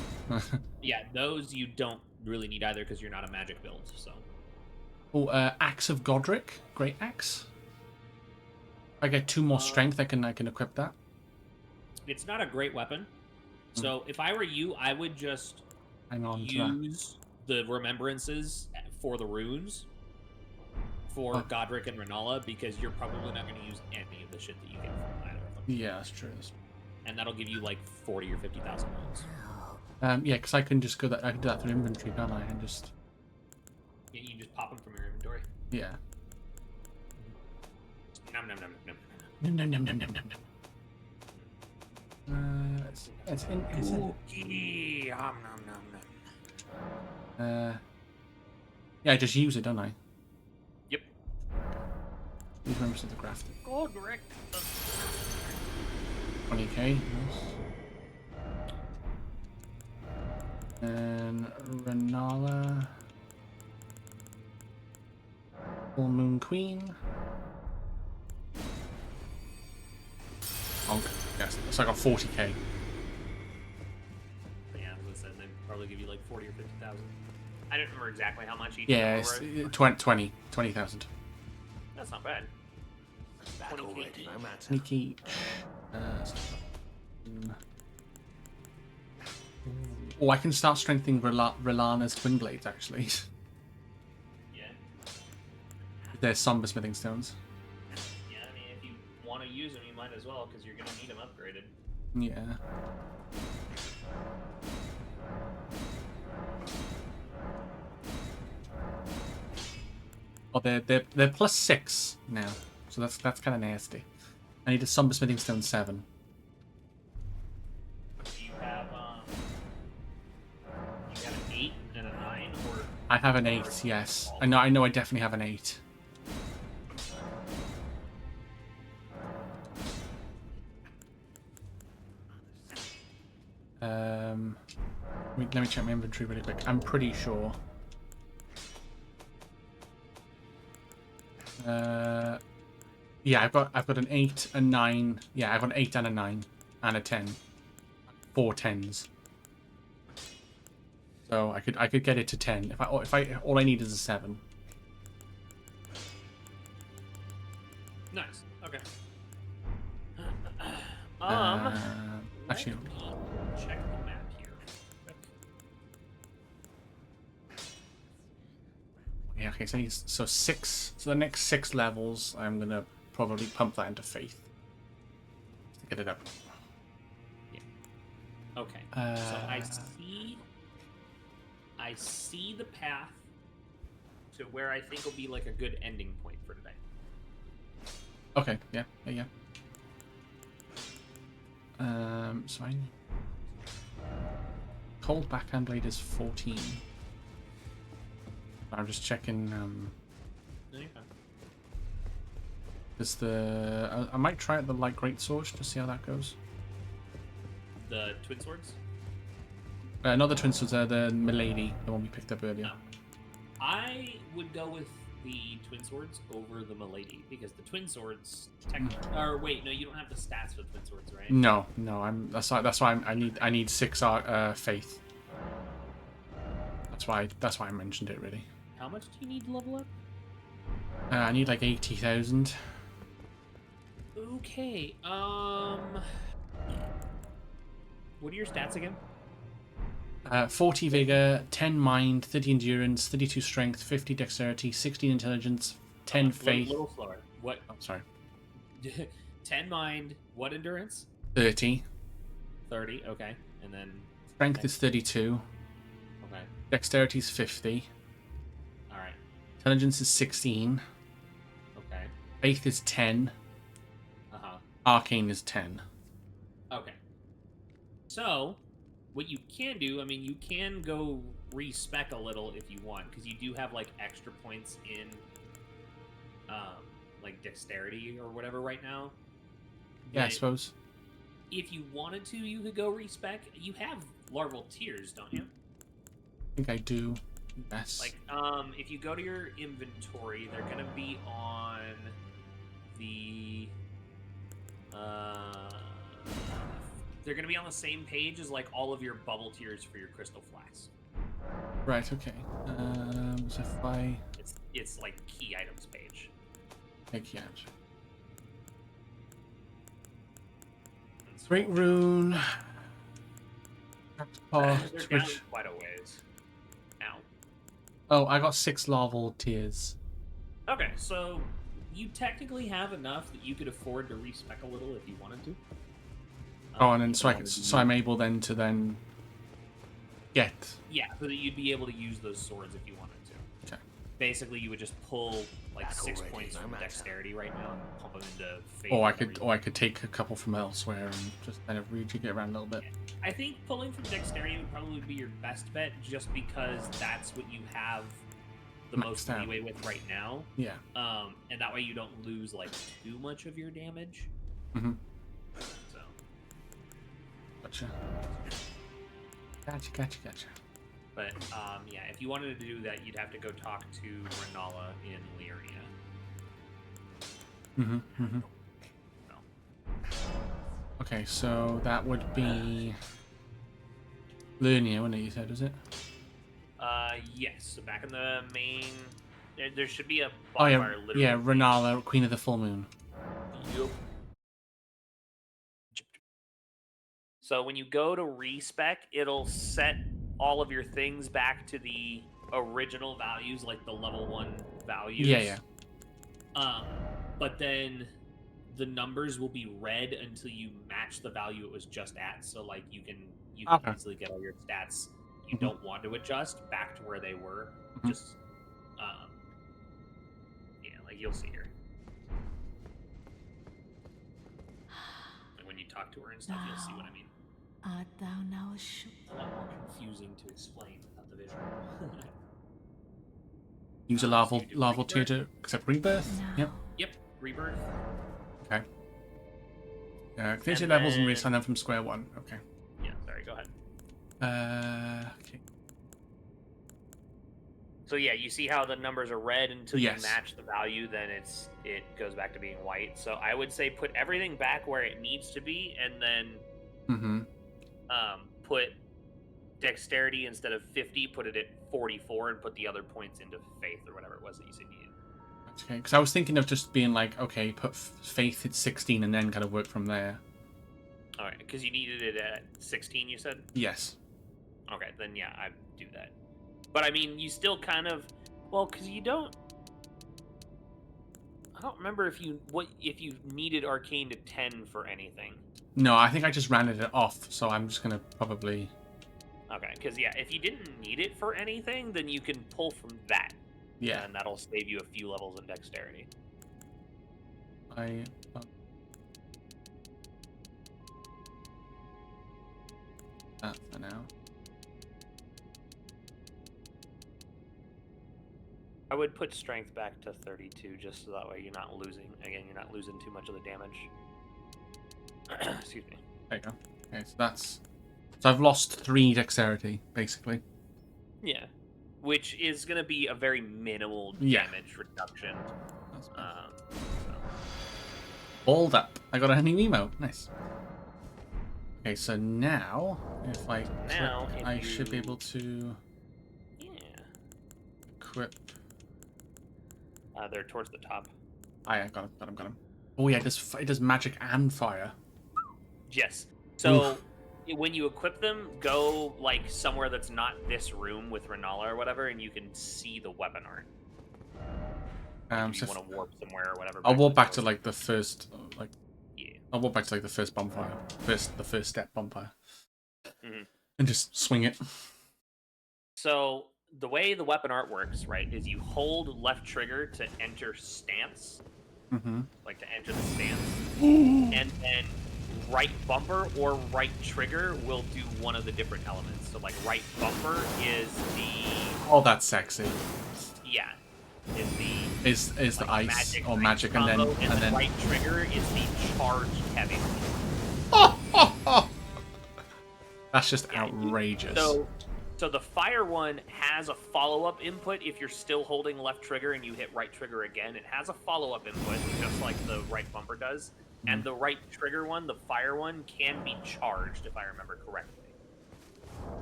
Yeah, those you don't really need either because you're not a magic build. So. Oh, Axe of Godric, great axe. If I get 2 more strength, I can equip that. It's not a great weapon. So if I were you, I would just use the remembrances for the runes for Godric and Rennala because you're probably not going to use any of the shit that you get from either of them. Yeah, that's true. And that'll give you like 40 or 50,000 rolls. Yeah, because I can just go I can do that through inventory, can't I? And just. Yeah, you can just pop them from your inventory. Yeah. Nom nom nom nom. Nom nom nom nom nom nom. It's Cookie. Nom nom nom. Yeah, I just use it, don't I? Yep. These members of the crafting. Godric. 20k. Nice. And Rennala. Full Moon Queen. Honk. Yes, so I got 40k. Yeah, as I said, they probably give you like 40 or 50,000. I don't remember exactly how much each. Yeah, was. it's 20,000. That's not bad. Back 20K already, each. no matter. Sneaky. Oh, I can start strengthening Relana's twin blades actually. Yeah. There's some besmithing stones. Yeah, I mean, if you want to use them, you might as well, because you're going to need them upgraded. Yeah. Oh, they're +6 now, so that's kind of nasty. I need a some besmithing stone 7. Do you have an 8 and a 9, or? I have an 8, yes. I know I definitely have an 8. Let me check my inventory really quick. I'm pretty sure. Yeah, I've got an 8, a 9. Yeah, I've got an 8 and a 9 and a 10. 4 10s. So I could get it to 10 if I all I need is a 7. Nice. Okay. Actually, Let me check the map here. yeah. Okay, so 6. So the next 6 levels, I'm gonna probably pump that into faith to get it up. Okay. So I see the path to where I think will be like a good ending point for today. Okay. Yeah. So I cold backhand blade is 14. I'm just checking. Is I might try out the light greatsword to see how that goes. The twin swords? Not the twin swords, the milady, the one we picked up earlier. No. I would go with the twin swords over the milady because the twin swords or wait, no, you don't have the stats for the twin swords, right? No, that's why I need 6 faith. That's why I mentioned it really. How much do you need to level up? I need like 80,000. Okay. What are your stats again? 40 vigor, 10 mind, 30 endurance, 32 strength, 50 dexterity, 16 intelligence, 10 faith. A little slower. What? Oh, sorry. 10 mind. What endurance? 30. 30. Okay, and then Strength is 32. Okay. Dexterity is 50. All right. Intelligence is 16. Okay. Faith is 10. Arcane is 10. Okay. So, what you can do, I mean, you can go respec a little if you want, because you do have like extra points in, like dexterity or whatever right now. Yeah, I suppose. If you wanted to, you could go respec. You have larval tears, don't you? I think I do. Yes. Like, if you go to your inventory, they're gonna be on the. They're gonna be on the same page as like all of your bubble tiers for your crystal flask. Right. Okay. So if I It's like key items page. take yeah. Great rune. They're down quite a ways. Now. Oh, I got 6 larval tiers. Okay, so you technically have enough that you could afford to respec a little if you wanted to. Oh, and then so I'm able then to get. Yeah, so that you'd be able to use those swords if you wanted to. Okay. Basically, you would just pull like Back 6 already, points no from matter. dexterity right now and pump them into faith. Or I could take a couple from elsewhere and just kind of rejig it around a little bit. I think pulling from dexterity would probably be your best bet, just because that's what you have the most Maxed out. leeway with right now. Yeah. And that way you don't lose like too much of your damage. Mm-hmm. So. Gotcha. Gotcha. But yeah, if you wanted to do that, you'd have to go talk to Renala in Lyria. Mm-hmm. Okay, so that would be Lernia, wasn't it? You said, was it? Yes. So back in the main, there should be a Oh yeah, bonfire. Literally. yeah, Renala, Queen of the Full Moon. Yup. So when you go to respec, it'll set all of your things back to the original values, like the level 1 values. Yeah. But then the numbers will be red until you match the value it was just at. So like you can Okay. easily get all your stats you don't want to adjust back to where they were. Just yeah, like you'll see her. Like when you talk to her and stuff, you'll see what I mean. Art thou now assured? It's a lot more confusing to explain without the visual. Use a larval tier to accept rebirth. No. Yep. Yep, rebirth. Okay. Clear your levels and reassign them from square one. Okay. Yeah, sorry, go ahead. Okay. So yeah, you see how the numbers are red until Yes. you match the value, then it goes back to being white. So I would say put everything back where it needs to be, and then put dexterity instead of 50, put it at 44, and put the other points into faith or whatever it was that you said you needed. Okay, because I was thinking of just being like, okay, put faith at 16 and then kind of work from there. All right, because you needed it at 16, you said? Yes. Okay, then yeah, I'd do that. But I mean, you still kind of, well, because you don't. I don't remember if you needed arcane to 10 for anything. No, I think I just rounded it off, so I'm just gonna probably. Okay, because yeah, if you didn't need it for anything, then you can pull from that. Yeah. And that'll save you a few levels of dexterity. That for now. I would put strength back to 32, just so that way you're not losing. Again, you're not losing too much of the damage. Excuse me. There you go. Okay, so that's. So I've lost 3 dexterity, basically. Yeah. Which is going to be a very minimal Yeah. damage reduction. That's fine. So. Balled up. I got a new emote. Nice. Okay, so now, if I click, I should be able to equip. They're towards the top. Oh, yeah, got him. Oh yeah, it does magic and fire. Yes. So when you equip them, go like somewhere that's not this room with Renala or whatever, and you can see the weapon art. If you want to warp somewhere or whatever. I'll walk back to like the first, yeah. I'll walk back to like the first bonfire, the first step bonfire, Mm-hmm. and just swing it. So the way the weapon art works, right, is you hold left trigger to enter stance, like to enter the stance, and then right bumper or right trigger will do one of the different elements. So like right bumper is the That's sexy. Yeah. Is the like, ice or magic combo, and then right trigger is the charged heavy. That's just outrageous. So the fire one has a follow-up input if you're still holding left trigger and you hit right trigger again. It has a follow-up input, just like the right bumper does. And the right trigger one, the fire one, can be charged, if I remember correctly.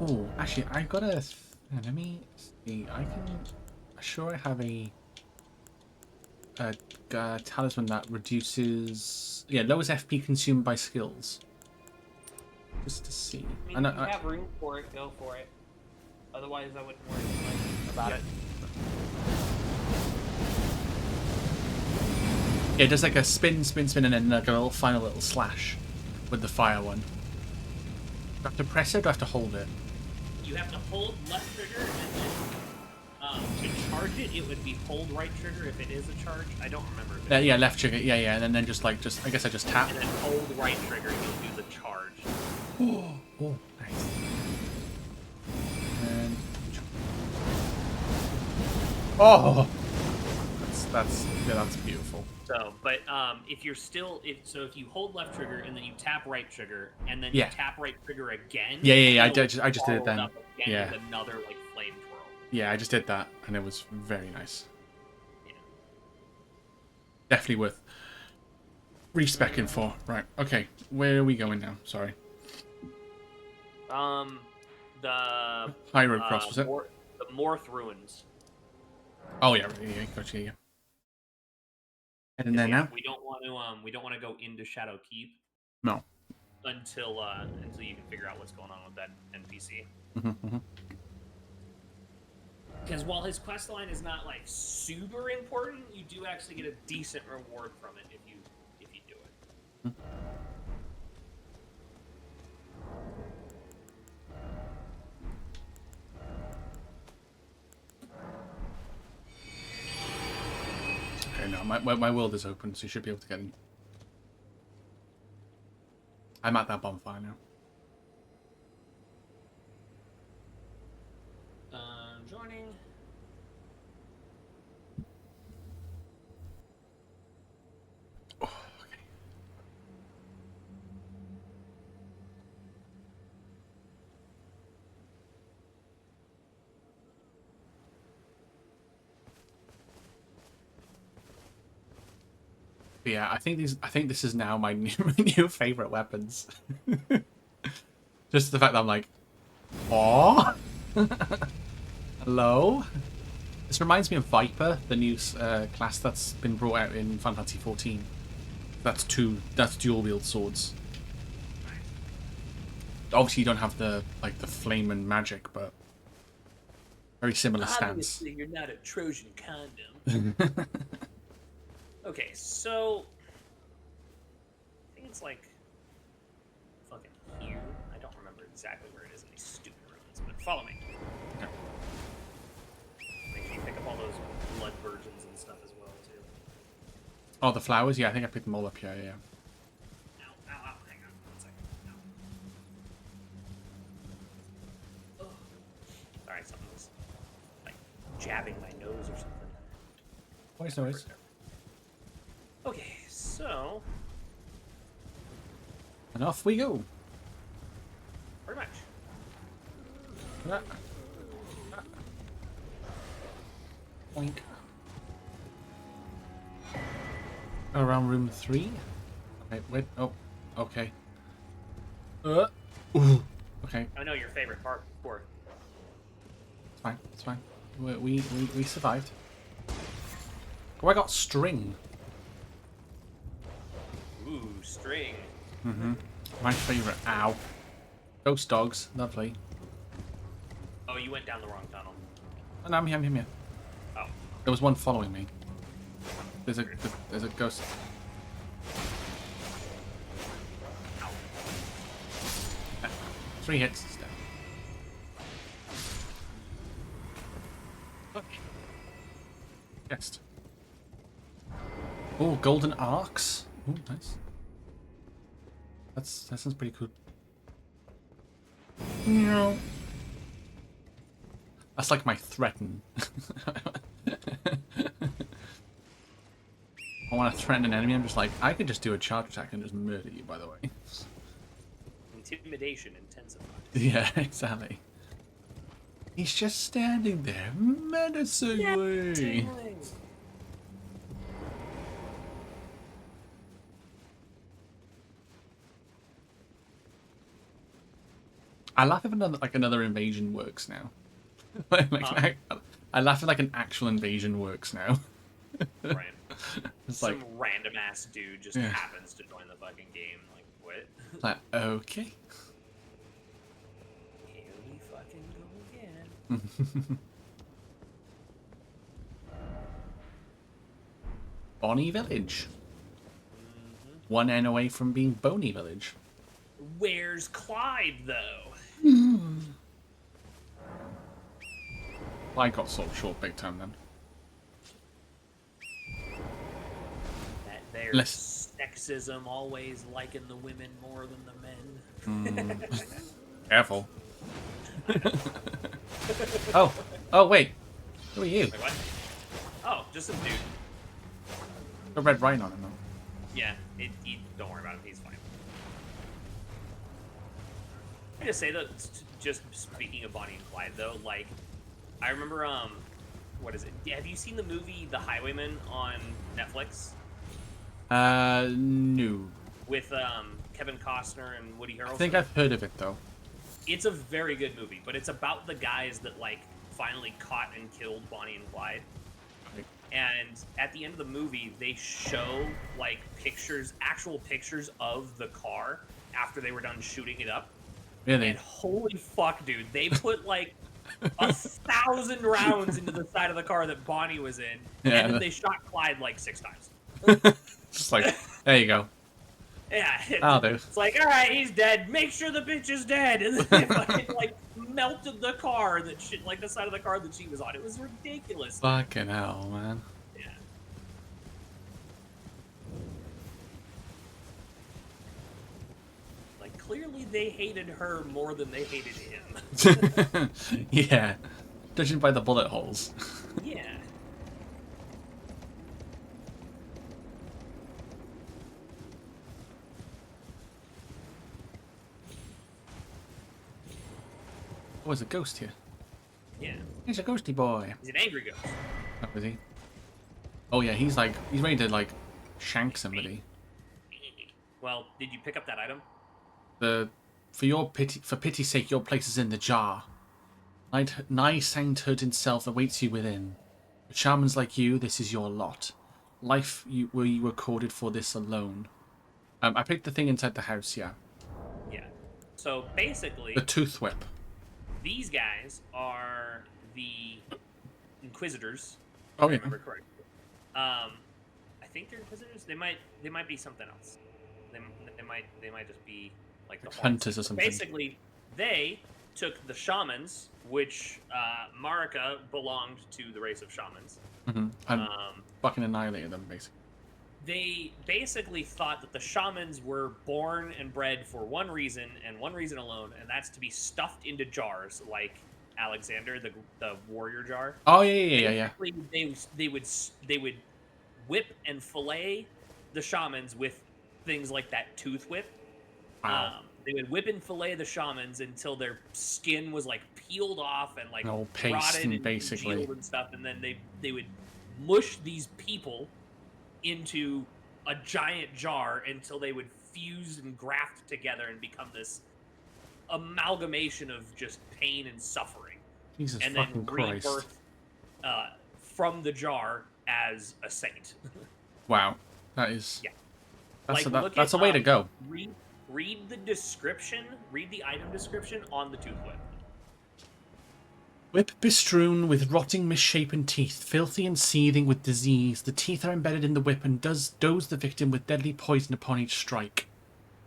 Oh, actually, I got a. Let me see. I can. Sure, I have a talisman that reduces. Yeah, lowers FP consumed by skills. Just to see. I mean, if you have room for it, go for it. Otherwise, I wouldn't worry about it. Yeah, it does like a spin, and then like a final little slash with the fire one. Do I have to press it or do I have to hold it? You have to hold left trigger, and then to charge it, it would be hold right trigger if it is a charge. I don't remember. If Yeah, left trigger. Yeah, and then just I guess I just tap. And then hold right trigger, you'll do the charge. Oh, nice. And that's beautiful. So, but if you're still if you hold left trigger and then you tap right trigger and then you tap right trigger again. Yeah. I just did it then. Yeah. With another like flame twirl. Yeah, I just did that and it was very nice. Yeah. Definitely worth respecing for. Right. Okay. Where are we going now? Sorry. The High Road Cross, was it? The Morth Ruins. Oh yeah, yeah, gotcha, yeah. And in there now? We don't want to go into Shadow Keep No. until you can figure out what's going on with that NPC. Because while his quest line is not like super important, you do actually get a decent reward from it if you do it. Okay, no, my world is open, so you should be able to get in. I'm at that bonfire now. Joining. Oh, okay. But yeah, I think this is now my new favorite weapons. Just the fact that I'm like, oh, hello. This reminds me of Viper, the new class that's been brought out in Final Fantasy 14. That's dual wield swords. Obviously, you don't have the flame and magic, but very similar stance. Obviously, you're not a Trojan condom. Okay, so I think it's like fucking here. I don't remember exactly where it is in these stupid ruins, but follow me. Okay. Make sure you pick up all those blood virgins and stuff as well too. Oh, the flowers? Yeah, I think I picked them all up here. Yeah. Ow, ow, ow! Hang on, 1 second. Ow. Oh. All right, something was like jabbing my nose or something. Nice noise. Okay, so And off we go. pretty much. Boink. Around room 3. Okay, wait. Oh, okay. Ooh. Okay. I know your favorite part. Poor. It's fine. It's fine. We survived. Oh, I got string. Ooh, string. My favorite. Ow. Ghost dogs. Lovely. Oh, you went down the wrong tunnel. Oh, no, I'm here. Oh. There was one following me. There's a ghost. Ow. 3 hits. It's down. Guest. Oh, golden arcs. Oh, nice. That sounds pretty cool. No. That's like my threaten. I want to threaten an enemy. I'm just like, I could just do a charge attack and just murder you. By the way. Intimidation intensified. Yeah, exactly. He's just standing there menacingly. I laugh if another invasion works now. I laugh if an actual invasion works now. Right. It's Some like random ass dude just happens to join the fucking game. Like, what? like okay. Here we fucking go again. Bonnie Village. 1 N away from being Boney Village. Where's Clyde though? I got sold short big time then. That there's sexism always liking the women more than the men. Careful. Oh wait. Who are you? Wait, what? Oh, just some dude. A red rhino on him though. Yeah, don't worry about him. He's fine. I just say that, just speaking of Bonnie and Clyde, though, like, I remember, what is it? Have you seen the movie The Highwayman on Netflix? No. With, Kevin Costner and Woody Harrelson? I think I've heard of it, though. It's a very good movie, but it's about the guys that, like, finally caught and killed Bonnie and Clyde. Right. And at the end of the movie, they show like pictures, actual pictures of the car after they were done shooting it up. Really? And holy fuck, dude, they put like 1,000 rounds into the side of the car that Bonnie was in, Yeah. and then they shot Clyde like 6 times. Just like, there you go. Yeah, That'll do. it's like, all right, he's dead. Make sure the bitch is dead. And then they fucking like melted the car that she, like the side of the car that she was on. It was ridiculous. Fucking hell, man. Yeah. Like clearly they hated her more than they hated him. Yeah. Judging by the bullet holes. Yeah. Oh, there's a ghost here. Yeah. He's a ghosty boy. He's an angry ghost. Oh, is he? Oh yeah, he's ready to like shank somebody. Well, did you pick up that item? For pity's sake, your place is in the jar. Nigh sainthood himself awaits you within. For shamans like you, this is your lot. Life you were recorded for this alone. I picked the thing inside the house, yeah. Yeah. So basically, The tooth whip. these guys are the Inquisitors. Oh, If I yeah. remember correctly. I think they're Inquisitors. They might be something else. They might just be like the Hunters Horns. or something. Basically, they took the shamans, which Marika belonged to the race of shamans. Mm-hmm. And fucking annihilated them, basically. They basically thought that the shamans were born and bred for one reason and one reason alone, and that's to be stuffed into jars, like Alexander, the warrior jar. Oh yeah. Basically, they would whip and fillet the shamans with things like that tooth whip. Wow. They would whip and fillet the shamans until their skin was like peeled off and like all paste rotted and and basically congealed and stuff, and then they would mush these people into a giant jar until they would fuse and graft together and become this amalgamation of just pain and suffering. Jesus and fucking then Christ. rebirth from the jar as a saint. Wow. That is... Yeah. That's a way to go. Read the description, read the item description on the tooth whip. Whip bestrewn with rotting, misshapen teeth, filthy and seething with disease. The teeth are embedded in the whip and dose the victim with deadly poison upon each strike.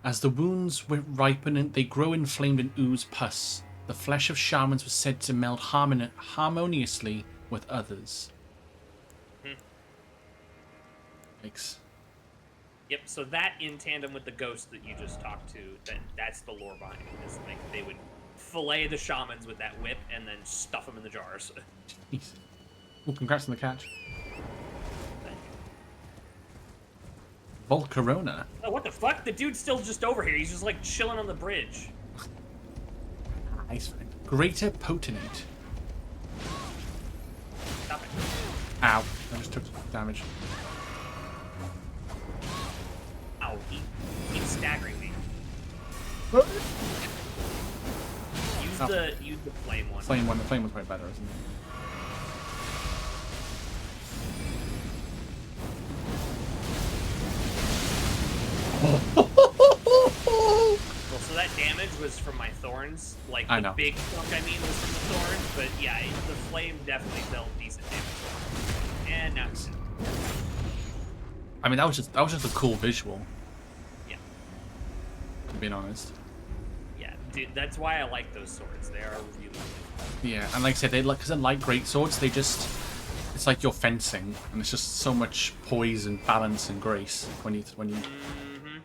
As the wounds ripen and they grow inflamed and ooze pus, the flesh of shamans was said to meld harmoniously with others. Thanks. Yep, so that in tandem with the ghost that you just talked to, that's the lore behind it. Is like they would fillet the shamans with that whip and then stuff them in the jars. Jeez. Ooh, congrats on the catch. Volcarona. Oh, what the fuck? The dude's still just over here. He's just like chilling on the bridge. Nice. Greater Potenate. Stop it. Ow. I just took damage. Ow, he keeps staggering me. Use the flame one. Flame one. The flame one's way better, isn't it? Well, so that damage was from my thorns. Like, I the know. big chunk, I mean, was from the thorns. But yeah, the flame definitely dealt decent damage. And now he's dead. I mean, that was just a cool visual. Yeah. Being honest. Yeah, dude, that's why I like those swords. They are really good. Yeah, and like I said, because they're like great swords, it's like you're fencing, and it's just so much poise and balance and grace when you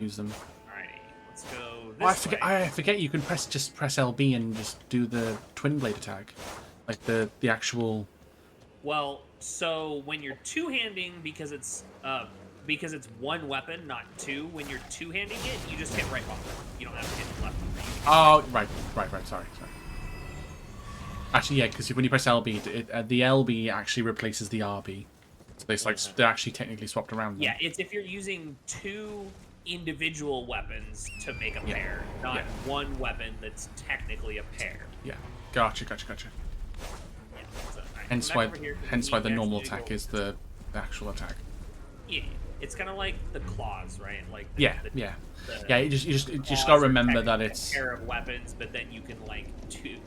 use them. Alrighty, let's go Oh, this way. I forget you can press LB and just do the twin blade attack, like the actual. Well, so when you're two-handing, because it's one weapon, not two. When you're two-handing it, you just hit right bumper. You don't have to hit left bumper. Oh, right. Sorry. Actually, yeah, because when you press LB, the LB actually replaces the RB. So they're actually technically swapped around. Then. Yeah, it's if you're using two individual weapons to make a pair, not one weapon that's technically a pair. Yeah. Gotcha. Yeah. Hence Back why, over here, 'cause hence we why the actually normal need to go attack over is the actual attack. Yeah, it's kind of like the claws, right? Like Yeah, the, yeah, the, yeah. You just the gotta claws are remember that technically it's a pair of weapons, but then you can like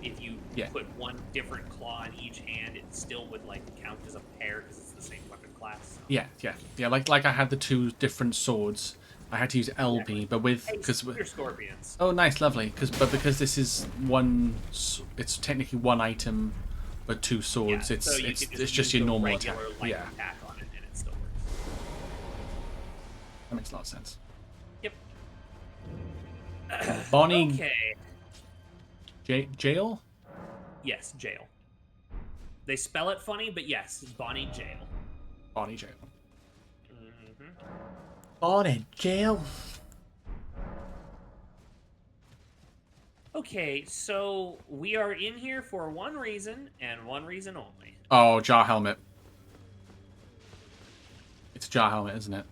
if you Yeah. put one different claw in each hand, it still would like count as a pair because it's the same weapon class. yeah. Like I had the 2 different swords. I had to use LB, Exactly. but with Hey, because they're scorpions. oh nice, lovely. Because this is one, it's technically one item, but 2 swords. Yeah, It's so you it's can it's use just your the normal regular attack. light Yeah, attack on it, and it still works. that makes a lot of sense. Yep. Bonnie Okay. Jail. Yes, jail. They spell it funny, but yes, Bonnie Jail. Bonnie Jail. Mm-hmm. Bonnie Jail. Okay, so we are in here for one reason and one reason only. Oh, Jar Helmet. It's a Jar Helmet, isn't it?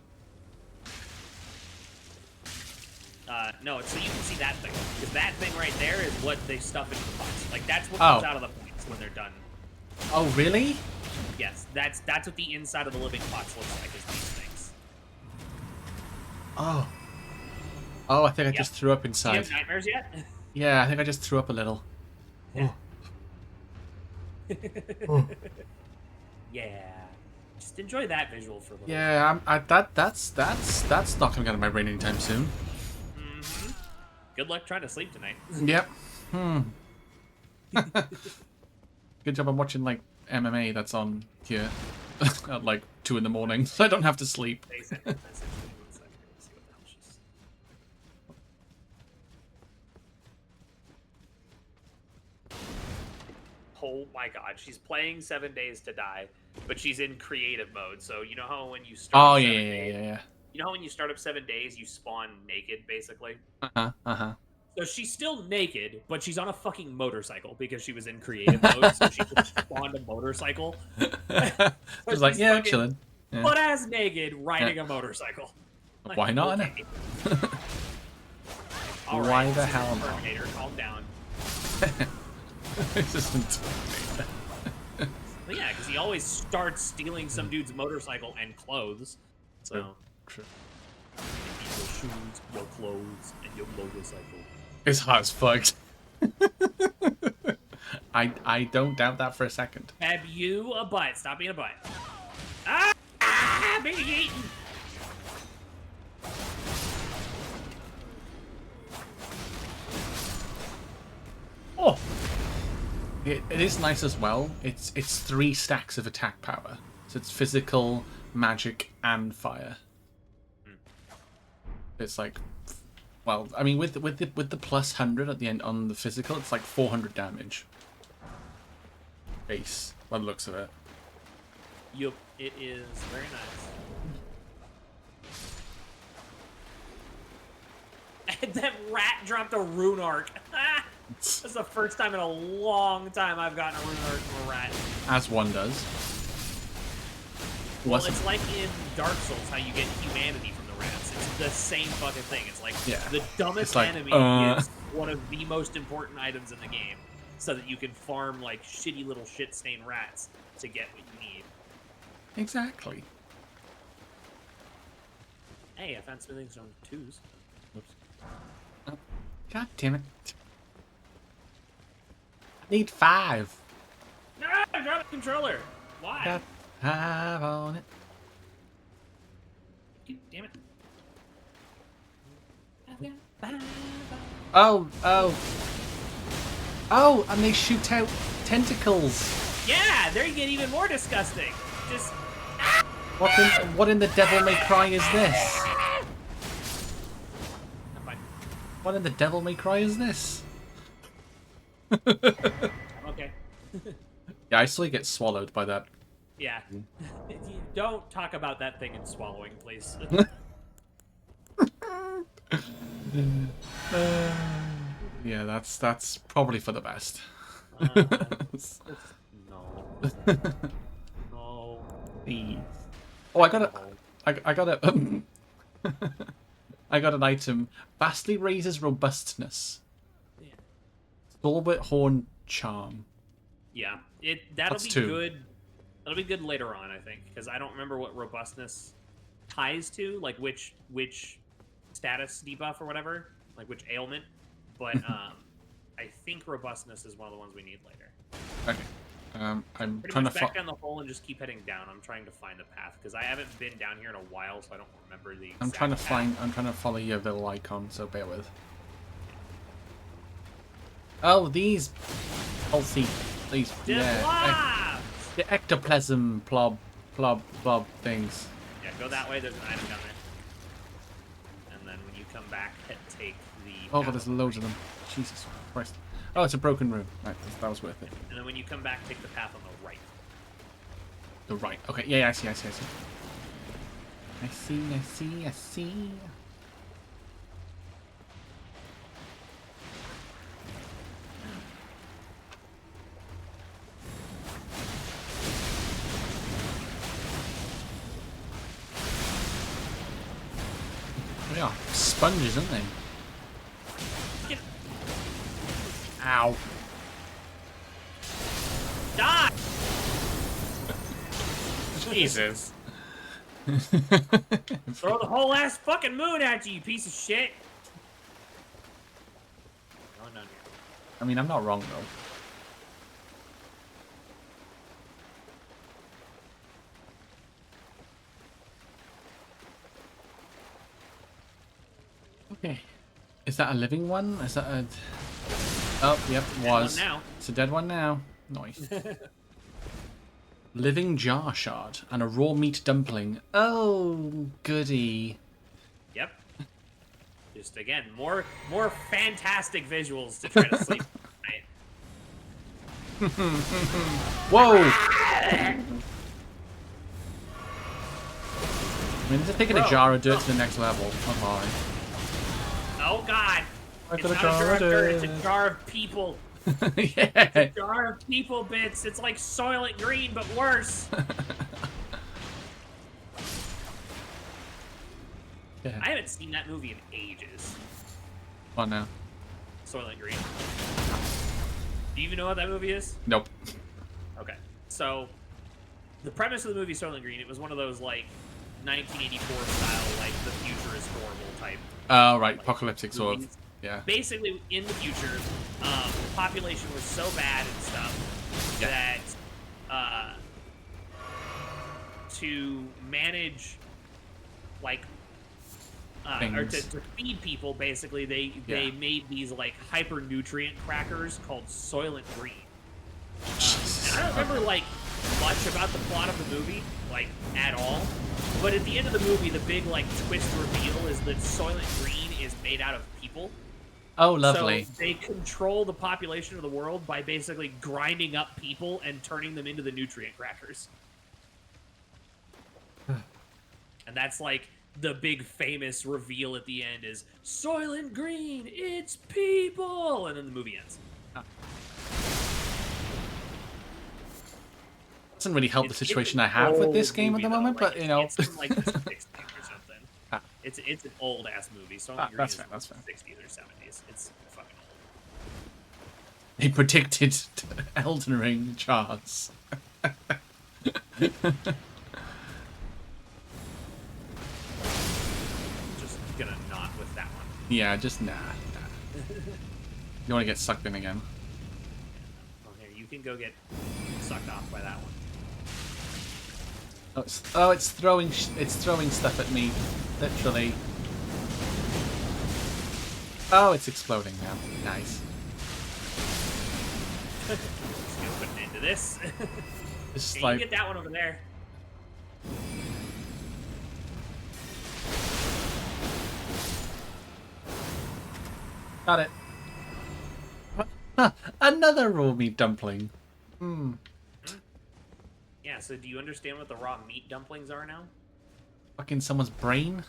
No, it's so you can see that thing. Because that thing right there is what they stuff into the pots. Like, that's what comes out of the pots when they're done. Oh, really? Yes, that's what the inside of the living pots looks like, is these things. Oh. Oh, I think I just threw up Do you inside. have nightmares yet? Yeah, I think I just threw up a little. Yeah. Oh. Yeah. Just enjoy that visual for a little Yeah, that's not gonna get on my brain anytime soon. Mm-hmm. Good luck trying to sleep tonight. Yep. Good job I'm watching, like, MMA that's on here at, like, 2 in the morning, so I don't have to sleep. Oh my god, she's playing 7 Days to Die, but she's in creative mode. So you know how when you start Oh, up yeah, 7 yeah, days, yeah. you know how when you start up 7 Days, you spawn naked, basically? Uh-huh. So she's still naked, but she's on a fucking motorcycle because she was in creative mode, so she just spawned a motorcycle. Just like, she's yeah, fucking chilling. Yeah. butt-ass naked, riding a motorcycle. Like, Why not? okay. Why Alright, the this is hell not? Terminator, calm down. This isn't. But yeah, because he always starts stealing some dude's motorcycle and clothes. So, True. your shoes, your clothes, and your motorcycle. His heart's fucked. I don't doubt that for a second. Have you a butt? Stop being a butt. Being eaten. Oh, it is nice as well. It's 3 stacks of attack power, so it's physical, magic, and fire. It's like, well, I mean, with the plus 100 at the end on the physical, it's like 400 damage. Base, by the looks of it. Yup, it is very nice. And that rat dropped a rune arc. That's the first time in a long time I've gotten a rune arc from a rat. As one does. Well, it's like in Dark Souls how you get humanity from the rats. It's the same fucking thing. It's like the dumbest enemy is one of the most important items in the game, so that you can farm like shitty little shit-stained rats to get what you need. Exactly. Hey, I found smithing stone 2s. Whoops. Oh, God damn it. I need 5. No, I dropped the controller. Why? Got 5 on it. Damn it. Oh, and they shoot out tentacles. Yeah, there you get even more disgusting. Just What in the devil may cry is this? I'm fine. What in the devil may cry is this? I'm okay. Yeah, I still get swallowed by that. Yeah. Don't talk about that thing in swallowing, please. Yeah, that's probably for the best. No. No. Please. Oh, I got a I got an item. Vastly raises robustness. Yeah. Stalwart Horn Charm. Yeah, that'll That's be 2. good. That'll be good later on, I think, because I don't remember what robustness ties to, like which status debuff or whatever, like which ailment. But I think robustness is one of the ones we need later. Okay. I'm Pretty trying much to back down the hole and just keep heading down. I'm trying to find the path because I haven't been down here in a while, so I don't remember the exact path. I'm trying to follow your little icon, so bear with. Oh, these pulsy, these the ectoplasm blob things. Yeah, go that way. There's an item down there. And then when you come back, take the. Oh, but there's loads of them. Jesus Christ. Oh, it's a broken room. Right, that was worth it. And then when you come back, take the path on the right. The right. Okay. Yeah, I see. I see. They are sponges, aren't they? Ow. Die! Jesus. Throw the whole ass fucking moon at you, you piece of shit! Going down here. I mean, I'm not wrong, though. Okay. Is that a living one? Is that a... Oh, yep, it was. Dead one now. It's a dead one now. Nice. Living jar shard and a raw meat dumpling. Oh, goody. Yep. Just again, more fantastic visuals to try to sleep tonight. Whoa! I mean, they're taking a jar of dirt to the next level. Oh my. Oh god! It's not a jar of dirt, it's a jar of people. Yeah. It's a jar of people bits. It's like Soylent Green, but worse. Yeah. I haven't seen that movie in ages. What now? Soylent Green. Do you even know what that movie is? Nope. Okay. So, the premise of the movie Soylent Green, it was one of those, like, 1984 style, like, the future is horrible type. Oh, right. Like, Apocalyptic sort of. movies. Yeah. Basically, in the future, the population was so bad and stuff that to manage, like, or to feed people, basically, they made these, like, hyper nutrient crackers called Soylent Green. And I don't remember, like, much about the plot of the movie, like, at all. But at the end of the movie, the big, like, twist reveal is that Soylent Green is made out of people. Oh, lovely. So they control the population of the world by basically grinding up people and turning them into the nutrient crackers. And that's like the big famous reveal at the end is Soylent Green, it's people! And then the movie ends. Doesn't really help the situation I have with this game at the moment, but you know. It's from like the 60s or something. It's an old ass movie. Soylent Green is that's fair. 60s or 70s. It's fucking old. He predicted Elden Ring charts. Just gonna not with that one. Yeah, just nah. You want to get sucked in again? Well, here you can go get sucked off by that one. It's throwing stuff at me, literally. Oh, it's exploding now. Nice. Just gonna put an end to this. It's Hey, like you get that one over there. got it. Another raw meat dumpling. Yeah, so do you understand what the raw meat dumplings are now? Fucking someone's brain.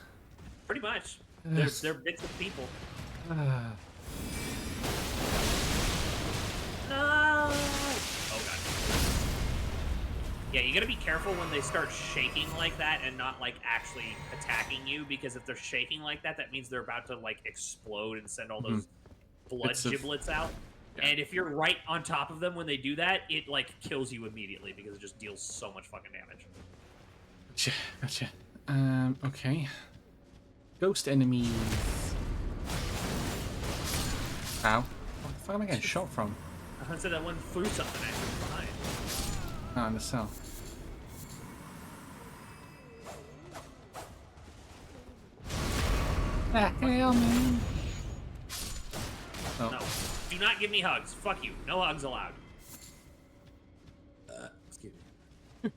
Pretty much. They're bits of people. No! Oh god. Yeah, you gotta be careful when they start shaking like that and not like actually attacking you, because if they're shaking like that, that means they're about to like explode and send all those blood giblets out. And if you're right on top of them when they do that, it like kills you immediately because it just deals so much fucking damage. Gotcha. Gotcha. Okay. Ghost enemies. Ow. What the fuck am I getting shot from? I said that one threw something at you from behind. Ah, in the cell. Ah, hell, man. Oh. No. Do not give me hugs. Fuck you. No hugs allowed. Excuse me.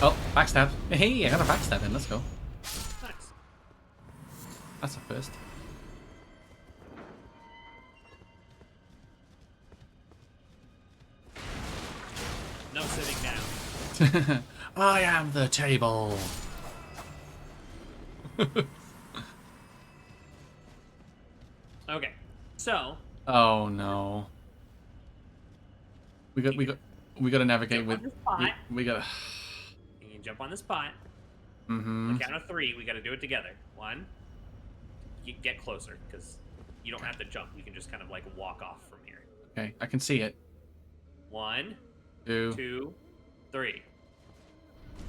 Oh, backstab. Hey, I got a backstab in. Let's go. Nice. That's a first. No sitting down. I am the table. Okay. So. Oh no. We got to navigate with. We got. You can jump on this pot. Mm-hmm. On the count of 3, we got to do it together. 1. You get closer because you don't have to jump. You can just kind of like walk off from here. Okay, I can see it. 1, 2, 2, 3.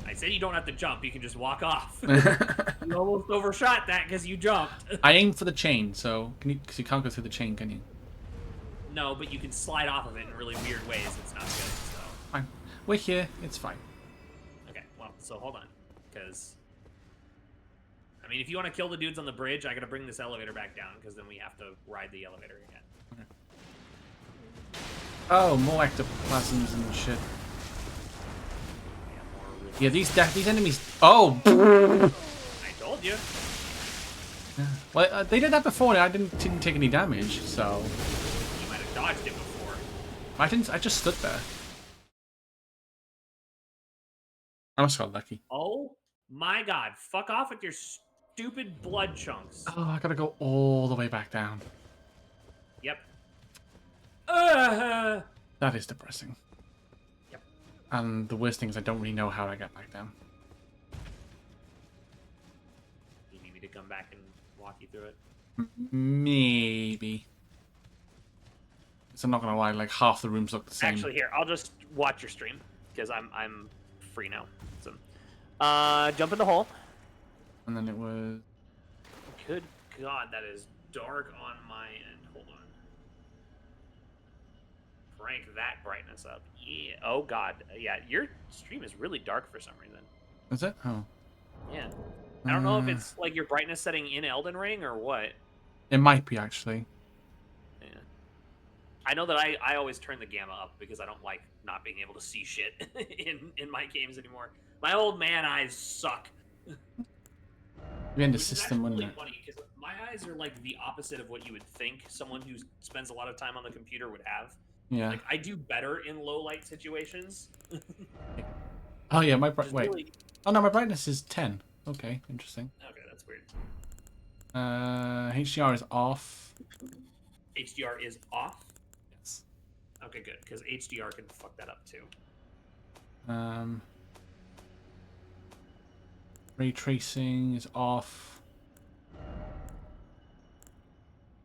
I said you don't have to jump. You can just walk off. You almost overshot that because you jumped. I aimed for the chain, so can you? Because you can't go through the chain, can you? No, but you can slide off of it in really weird ways. It's not good. So. Fine. We're here. It's fine. Okay. Well, so hold on, because I mean, if you want to kill the dudes on the bridge, I gotta bring this elevator back down because then we have to ride the elevator again. Okay. Oh, more ectoplasms and shit. Yeah, these enemies. Oh. I told you. Yeah. Well, they did that before, and I didn't take any damage, so. You might have dodged it before. I didn't. I just stood there. I must have got lucky. Oh my god! Fuck off with your stupid blood chunks. Oh, I gotta go all the way back down. Yep. That is depressing. Yep. And the worst thing is I don't really know how I get back down. You need me to come back and walk you through it? Maybe. So I'm not gonna lie, like half the rooms look the same. Actually, here I'll just watch your stream because I'm free now. So, jump in the hole. And then it was. Good God, that is dark on my end. Hold on. Crank that brightness up. Yeah. Oh God. Yeah, your stream is really dark for some reason. Is it? Oh. Yeah. I don't know if it's like your brightness setting in Elden Ring or what. It might be actually. Yeah. I know that I always turn the gamma up because I don't like not being able to see shit in my games anymore. My old man eyes suck. We end the Which is system, actually wouldn't really it? funny because my eyes are like the opposite of what you would think someone who spends a lot of time on the computer would have. Yeah. Like I do better in low light situations. Oh yeah, my Which is wait. really- Oh no, my brightness is 10. Okay, interesting. Okay, that's weird. HDR is off. HDR is off. Yes. Okay, good because HDR can fuck that up too. Ray tracing is off.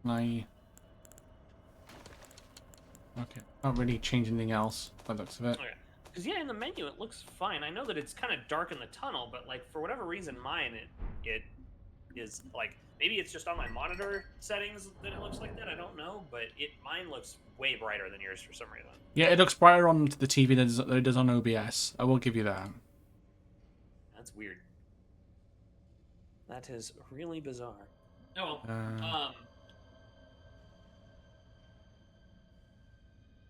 Okay. Not really change anything else by the looks of it. Okay. Because yeah, in the menu it looks fine. I know that it's kind of dark in the tunnel, but like for whatever reason, mine it is like maybe it's just on my monitor settings that it looks like that. I don't know, but mine looks way brighter than yours for some reason. Yeah, it looks brighter on the TV than it does on OBS. I will give you that. That's weird. That is really bizarre. Oh,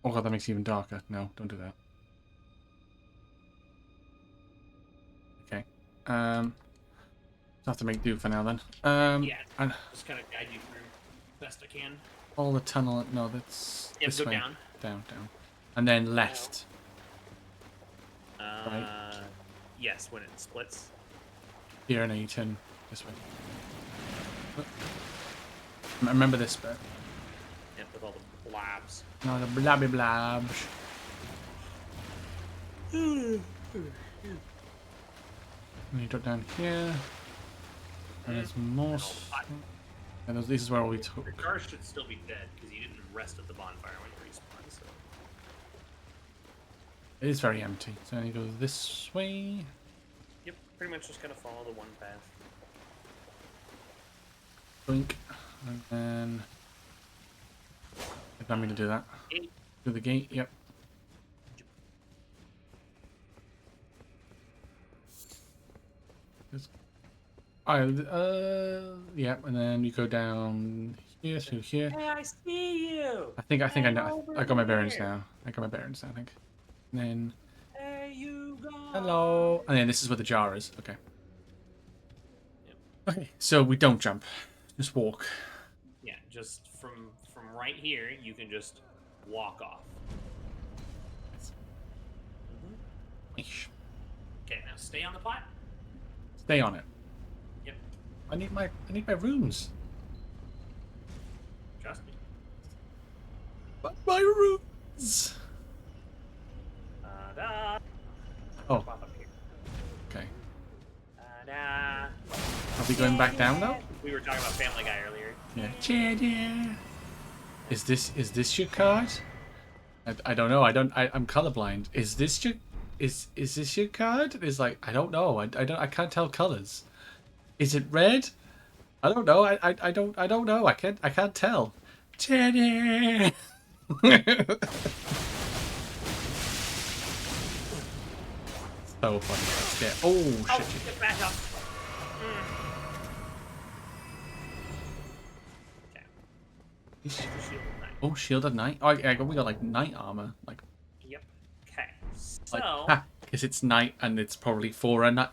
Oh god, that makes it even darker. No, don't do that. Okay. Just have to make do for now then. yeah, and just kind of guide you through best I can. all the tunnel. No, that's Yeah, this go way. down. Down, and then left. Yes, when it splits. Here and then you turn this way. Remember this bit. Yeah, with all the blobs. No, the blabby blabs. And you drop down here. And there's more. And this is where we took. The jar should still be dead because you didn't rest at the bonfire when you respawned. So. It is very empty. So I need to go this way. Yep, pretty much just gonna follow the one path. Blink. And then. If I mean to do that. Through the gate, yep. Yeah, and then you go down here through here. Hey, I see you. I think I know. I got my bearings now. I got my bearings now, I think. And then. There you go. Hello. And then this is where the jar is. Okay. Yep. Okay. So we don't jump. Just walk. Yeah, just from right here, you can just walk off. Okay, now stay on the plat. Stay on it. Yep. I need my runes. Trust me. But my runes. Da. Oh. Pop up here. Okay. Da. Are we going back down though? We were talking about Family Guy earlier. Yeah. Cheddar. Is this your card? I don't know. I'm colorblind. Is this this your card? It's like I don't know. I can't tell colors. Is it red? I don't know. I don't know. I can't tell. Cheddar. So funny. Let's get. Oh shit. Get back up. Okay. Oh, shield of night. Oh, yeah, we got like night armor. Like. Yep. Okay. So. Like, because it's night and it's probably for a night.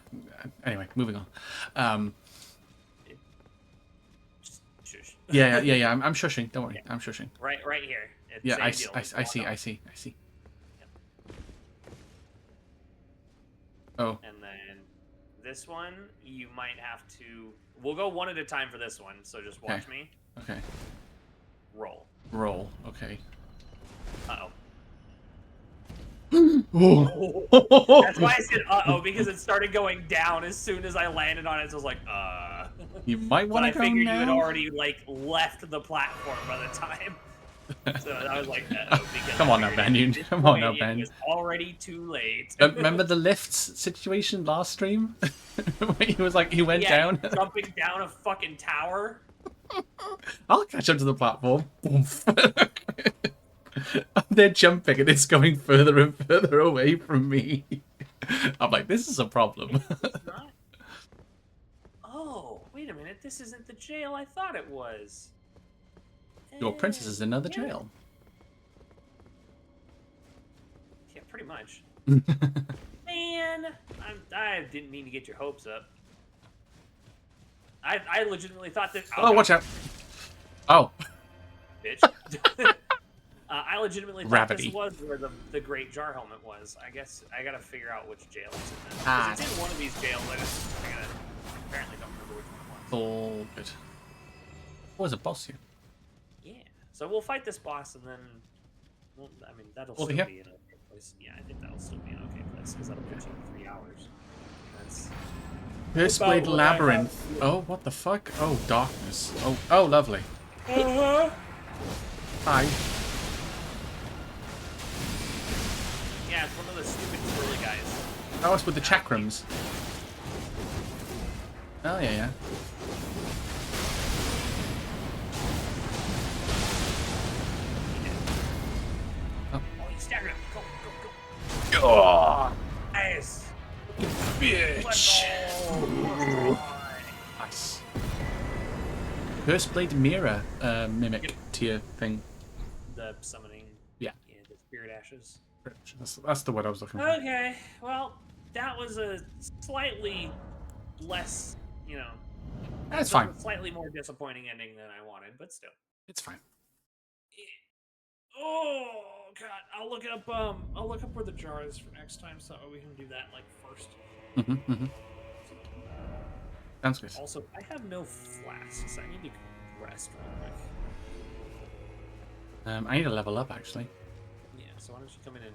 Anyway, moving on. Shush. Yeah. I'm shushing. Don't worry. I'm shushing. Right here. It's Yeah, I same deal. see. Yep. Oh. And then this one, you might have to. We'll go one at a time for this one. So just watch me. Okay. Roll. Okay. Uh-oh. Oh. That's why I said uh-oh, because it started going down as soon as I landed on it. So I was like, You might want to go But I figured now. you had already, like, left the platform by the time. So I was like, uh-oh. Come on now, Ben. Come on now, Ben. It was already too late. Remember the lifts situation last stream? Where he was like, he went down. Jumping down a fucking tower. I'll catch up to the platform. They're jumping and it's going further and further away from me. I'm like, this is a problem. It's not. Oh, wait a minute. This isn't the jail I thought it was. Your princess is in another jail. Yeah, pretty much. Man, I didn't mean to get your hopes up. I legitimately thought that. Oh, watch out! Oh, bitch. I legitimately thought Gravity. this was where the Great Jar Helmet was. I guess I gotta figure out which jail it's in. Ah. It's in one of these jails. I apparently don't remember which one it was. all good. Oh, there's a boss here. Yeah. So we'll fight this boss and then. Well, I mean, that'll Over still here? be in an okay place. Yeah, I think that'll still be an okay place because that'll put you in 3 hours. That's. Pierceblade About what I Labyrinth. Oh, what the fuck? Oh, darkness. Oh, lovely. Uh-huh. Hi. Yeah, it's one of the stupid swirly guys. Oh, it's with the chakrams. Oh, yeah. Oh, you staggered him. Go. Oh, Nice. bitch. Nice. Pierceblade mirror mimic tier thing. The summoning. Yeah. The spirit ashes. That's the word I was looking for. Okay, well, that was a slightly less, That's fine. Slightly more disappointing ending than I wanted, but still. It's fine. Oh god, I'll look up where the jar is for next time, so we can do that first. Sounds good. Also, I have no flasks. I need to rest real quick. I need to level up actually. Yeah, so why don't you come in and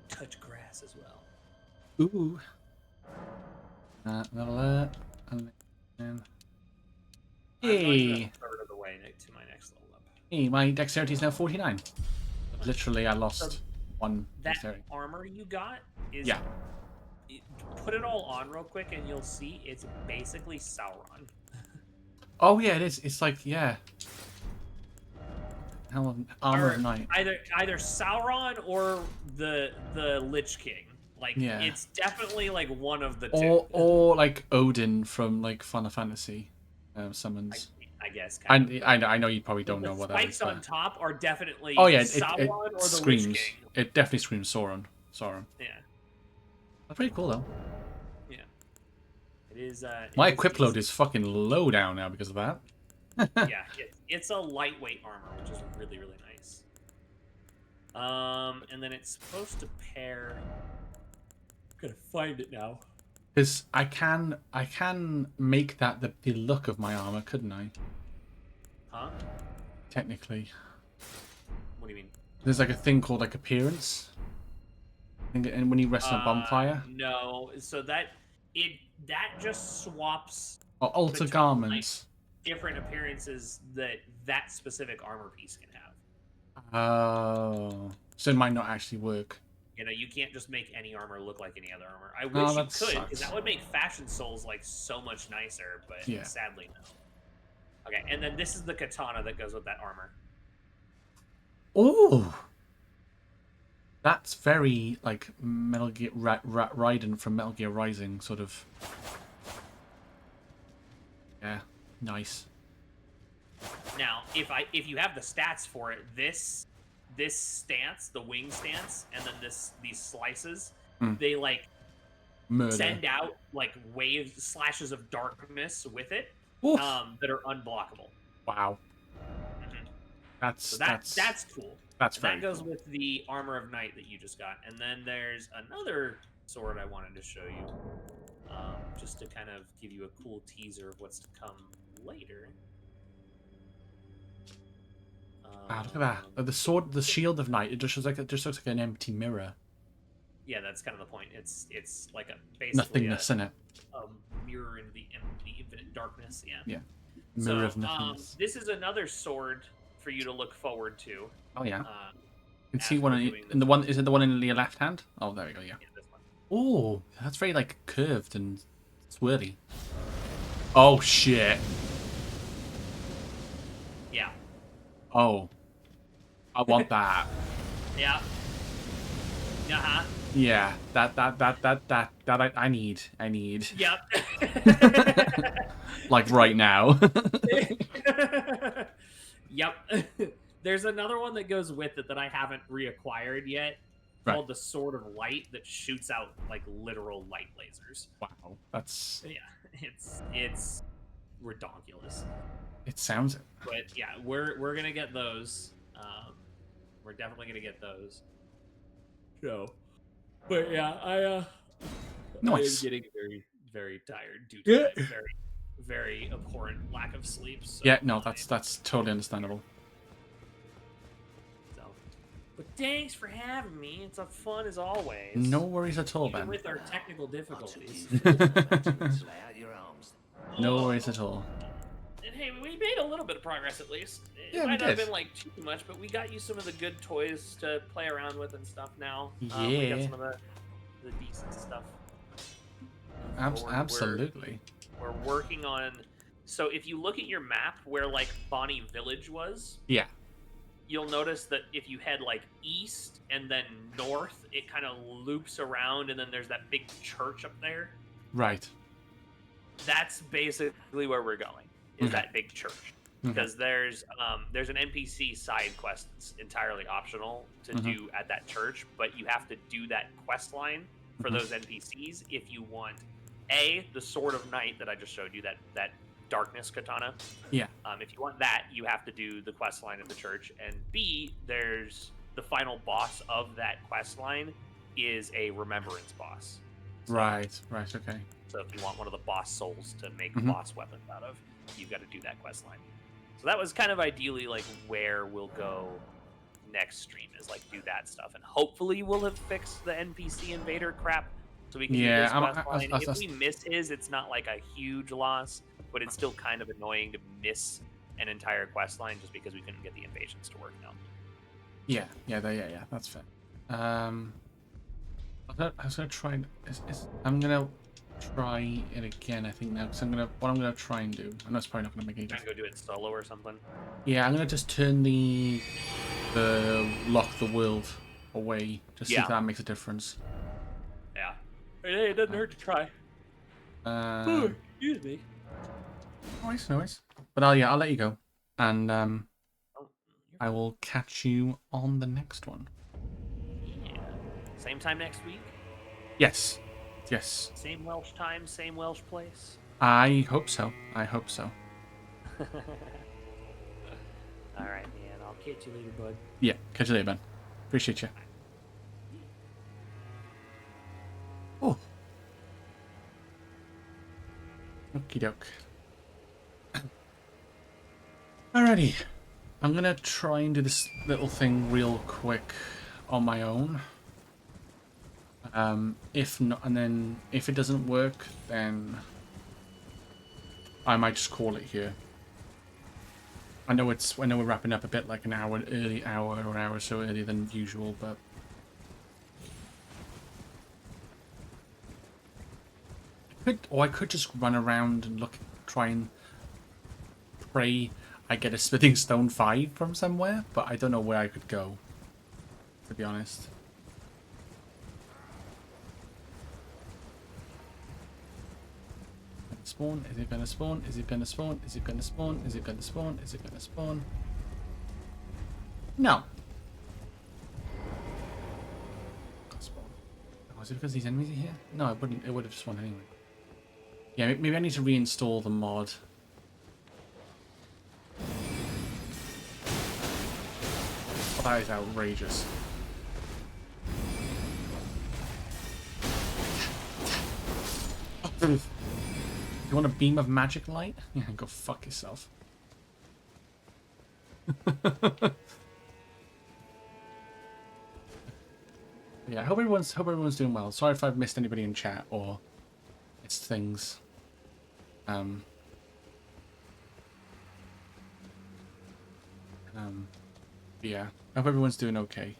touch grass as well? Ooh. Level up and then I'm going to Hey. a third of the way to my next level up. Hey, my dexterity is now 49. Literally, I So lost one that dexterity. armor you got is Yeah. put it all on real quick, and you'll see it's basically Sauron. Oh yeah, it is. It's like yeah. Hell, armor Or of night. either Sauron or the Lich King. Like Yeah. it's definitely like one of the Or two. or like Odin from like Final Fantasy summons. I guess. I, Kind of. I know you probably don't The know what that is, spikes on but top are definitely oh yeah, Sauron it or the screams. Lich King. It definitely screams Sauron. Sauron. Yeah. That's pretty cool though. Yeah. It is. My equip load is fucking low down now because of that. Yeah, it's a lightweight armor, which is really nice. And then it's supposed to pair. I'm gonna find it now. Because I can make that the look of my armor, couldn't I? Huh? Technically. What do you mean? There's like a thing called like appearance. And when you rest on a bonfire. No, so that just swaps Or alter between, garments. like, different appearances that specific armor piece can have. Oh. So it might not actually work. You know, you can't just make any armor look like any other armor. I Oh, wish you that could, because sucks. that would make Fashion Souls like so much nicer, but Yeah. sadly no. Okay, and then this is the katana that goes with that armor. Oh. That's very like Metal Gear Raiden from Metal Gear Rising, sort of. Yeah, nice. Now, if you have the stats for it, this stance, the wing stance, and then these slices, they like Murder. send out like waves, slashes of darkness with it, Oof. that are unblockable. Wow. Mhm. That's So that's cool. That's And very that goes cool. with the armor of night that you just got, and then there's another sword I wanted to show you, just to kind of give you a cool teaser of what's to come later. Ah, look at that. The sword, the shield of night. It just looks like an empty mirror. Yeah, that's kind of the point. It's like a basically Nothingness in it. a mirror into the infinite darkness. Yeah. Yeah. Mirror So, of nothingness. this is another sword for you to look forward to. Oh yeah. Uh, You can as see one we're in, doing in the one. Is it the one in your left hand? Oh, there we go. Yeah. yeah, this one. Oh, that's very like curved and swirly. Oh shit. Yeah. Oh. I want that. Yeah. Uh-huh. Yeah. That I need. I need. Yep. Like right now. Yep. There's another one that goes with it that I haven't reacquired yet, Right. called the Sword of Light, that shoots out like literal light lasers. Wow. That's. Yeah, it's redonkulous. It sounds. But yeah, we're gonna get those. We're definitely gonna get those. So, but yeah, I Nice. am getting very tired due to my very abhorrent lack of sleep. So, Yeah. No, that's totally understandable. So, but thanks for having me. It's a fun as always. No worries at all, Even Ben. with our technical difficulties. Lay out your arms. No worries at all. And hey, we made a little bit of progress at least. It Yeah, we might not have did. been like too much, but we got you some of the good toys to play around with and stuff now. We Yeah. got some of the decent stuff. Absolutely. We're working on. So if you look at your map where like Bonnie Village was, Yeah. you'll notice that if you head like east and then north, it kind of loops around, and then there's that big church up there. Right. That's basically where we're going. Is Okay. that big church? Because there's an NPC side quest that's entirely optional to do at that church, but you have to do that quest line for those NPCs if you want the Sword of Night that I just showed you, that darkness katana. Yeah. If you want that, you have to do the quest line at the church, and B, there's the final boss of that quest line is a remembrance boss. Right. Right. Okay. So if you want one of the boss souls to make boss weapons out of, you've got to do that quest line. So that was kind of ideally like where we'll go next stream, is like do that stuff, and hopefully we'll have fixed the NPC invader crap so we can do this quest line. If we miss his, it's not like a huge loss, but it's still kind of annoying to miss an entire quest line just because we couldn't get the invasions to work now. Yeah, that's fair. I was gonna try. I'm gonna try it again. I think now, because what I'm gonna try and do. I know it's probably not gonna make any Try and difference. go do it solo or something. Yeah, I'm gonna just turn the lock the world away. Just see if that makes a difference. Yeah. Hey, it doesn't hurt to try. Excuse me. No worries. But I'll let you go, and Oh, I will catch you on the next one. yeah. Same time next week. Yes. Same Welsh time, same Welsh place. I hope so. All right, man. I'll catch you later, bud. Yeah, catch you later, Ben. Appreciate you. Oh. Okie doke. Alrighty. I'm gonna try and do this little thing real quick on my own. If not, and then if it doesn't work, then I might just call it here. I know we're wrapping up a bit like an hour or so earlier than usual, but I could just run around and try and pray I get a Smithing Stone 5 from somewhere, but I don't know where I could go, to be honest. Spawn? Is it gonna spawn? Is it gonna spawn? Is it gonna spawn? Is it gonna spawn? Is it gonna spawn? No. Spawn. Oh, is it because these enemies are here? No, it wouldn't. It would have spawned anyway. Yeah, maybe I need to reinstall the mod. Oh, that is outrageous. You want a beam of magic light? Yeah, go fuck yourself. Yeah, I hope everyone's doing well. Sorry if I've missed anybody in chat or missed things. Yeah, I hope everyone's doing okay.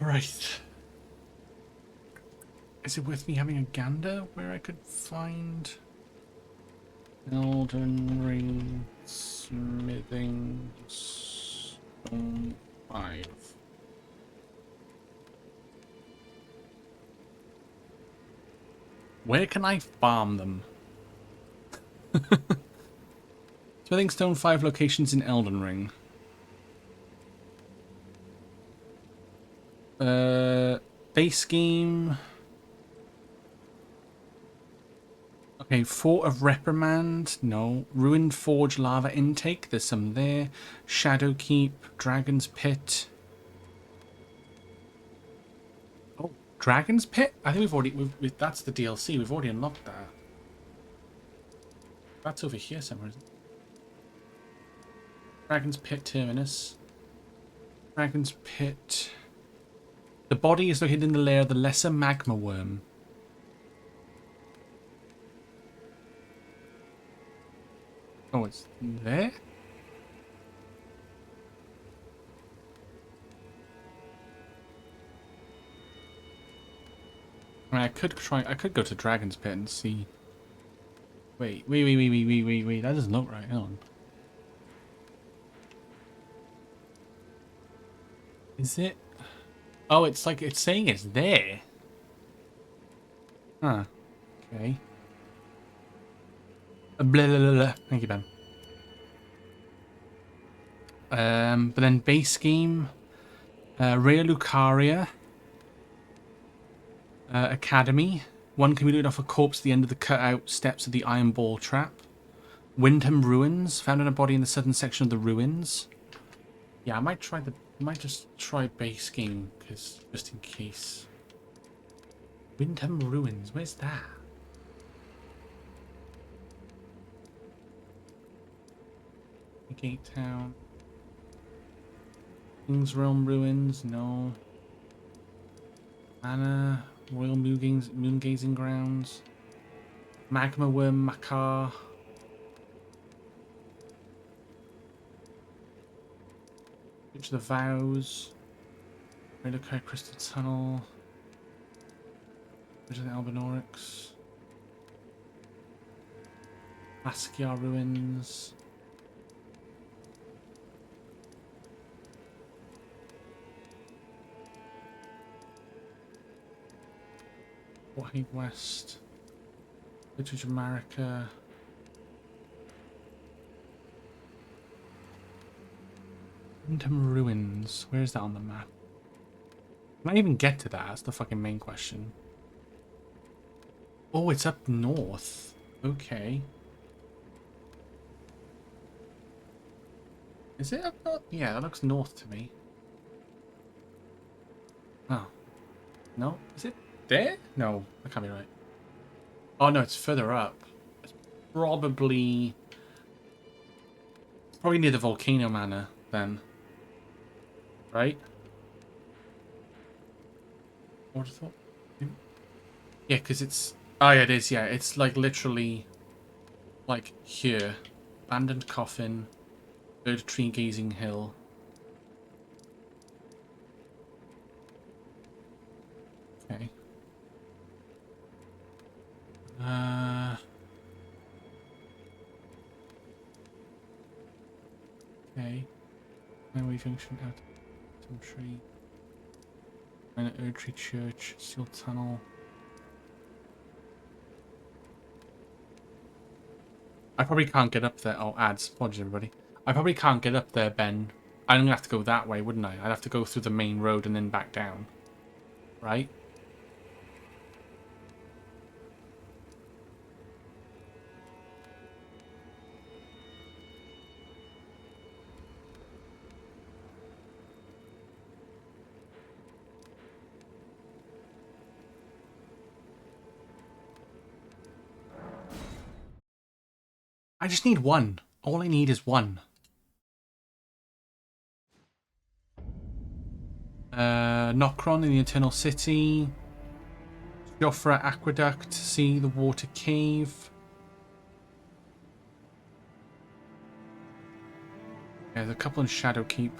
Right. Is it worth me having a gander where I could find Elden Ring Smithing Stone 5? Where can I farm them? Smithing Stone 5 locations in Elden Ring. Base game. Okay, Fort of Reprimand. No. Ruined Forge Lava Intake. There's some there. Shadowkeep. Dragon's Pit. Oh, Dragon's Pit? I think that's the DLC. We've already unlocked that. That's over here somewhere, isn't it? Dragon's Pit Terminus. Dragon's Pit. The body is located in the lair of the Lesser Magma Worm. Oh, it's there? I mean, I could go to Dragon's Pit and see. Wait. That doesn't look right. Hang on. Is it? Oh, it's like it's saying it's there. Huh. Okay. Blah, blah, blah, blah. Thank you, Ben. But then base game, Rhea Lucaria, Academy. One commuted off a corpse at the end of the cutout steps of the Iron Ball Trap. Windham Ruins, found in a body in the southern section of the ruins. Yeah, I might just try base game, because just in case. Windham Ruins, where's that? Gate Town. King's Realm ruins, no. Anna, Royal moon gazing grounds. Magma worm Makar. Bridge of the Vows. Relokai Crystal Tunnel. Bridge of the Albinorix. Basquiat ruins. Wahid West. Literature America. Windham Ruins. Where is that on the map? Can I even get to that? That's the fucking main question. Oh, it's up north. Okay. Is it up north? Yeah, that looks north to me. Oh. No? Is it there? No, that can't be right. Oh no, it's further up. It's probably near the Volcano Manor then. Right? What I thought? Yeah, because it's... Oh yeah, it is, yeah. It's like literally like here. Abandoned Coffin. Third Tree Gazing Hill. Okay. Okay. Highway Junction out some tree. And Erdtree Church, Steel Tunnel. I probably can't get up there. Oh, ads. Apologies, everybody. I probably can't get up there, Ben. I'm gonna have to go that way, wouldn't I? I'd have to go through the main road and then back down. Right? I just need one. All I need is one. Nokron in the Eternal City. Joffre Aqueduct. See the Water Cave. Yeah, there's a couple in Shadowkeep.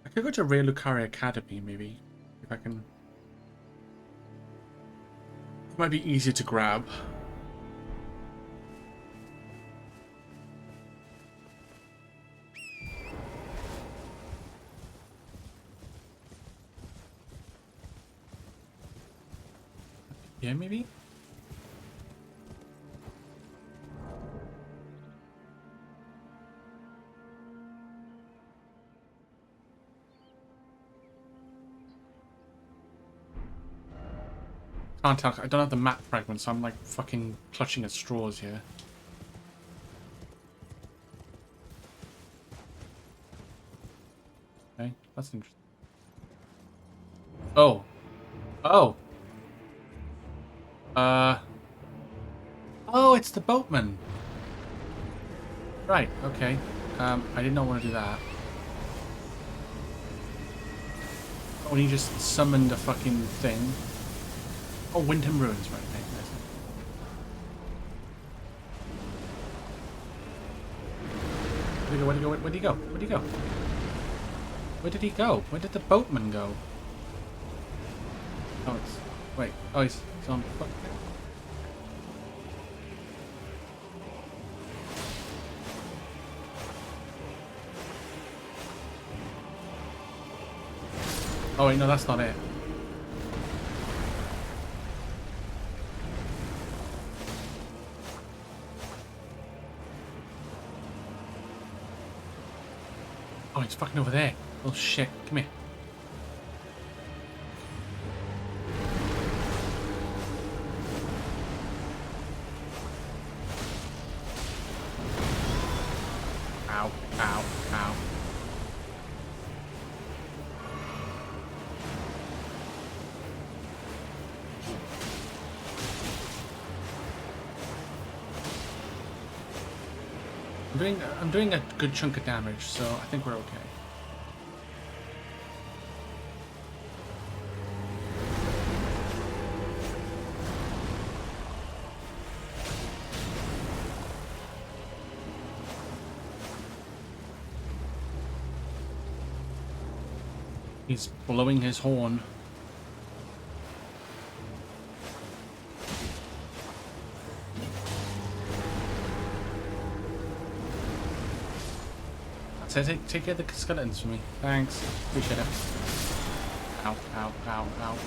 I could go to Raya Lucaria Academy, maybe. If I can... It might be easier to grab. Yeah, maybe? Can't tell. I don't have the map fragment, so I'm like fucking clutching at straws here. Okay, that's interesting. Oh. Oh. Oh, it's the boatman. Right, okay. I did not want to do that. Oh, and he just summoned a fucking thing. Oh, Windham Ruins, right, okay, nice. Where'd he go? Where'd he go? Where'd he go? Where did he go? Where did the boatman go? Oh, it's... Wait. Oh, he's on foot. Oh wait, no, that's not it. Oh, it's fucking over there. Oh shit, come here. Ow, ow, ow. I'm doing a good chunk of damage, so I think we're okay. He's blowing his horn. So take care of the skeletons for me. Thanks. Appreciate it. Ow, ow, ow, ow.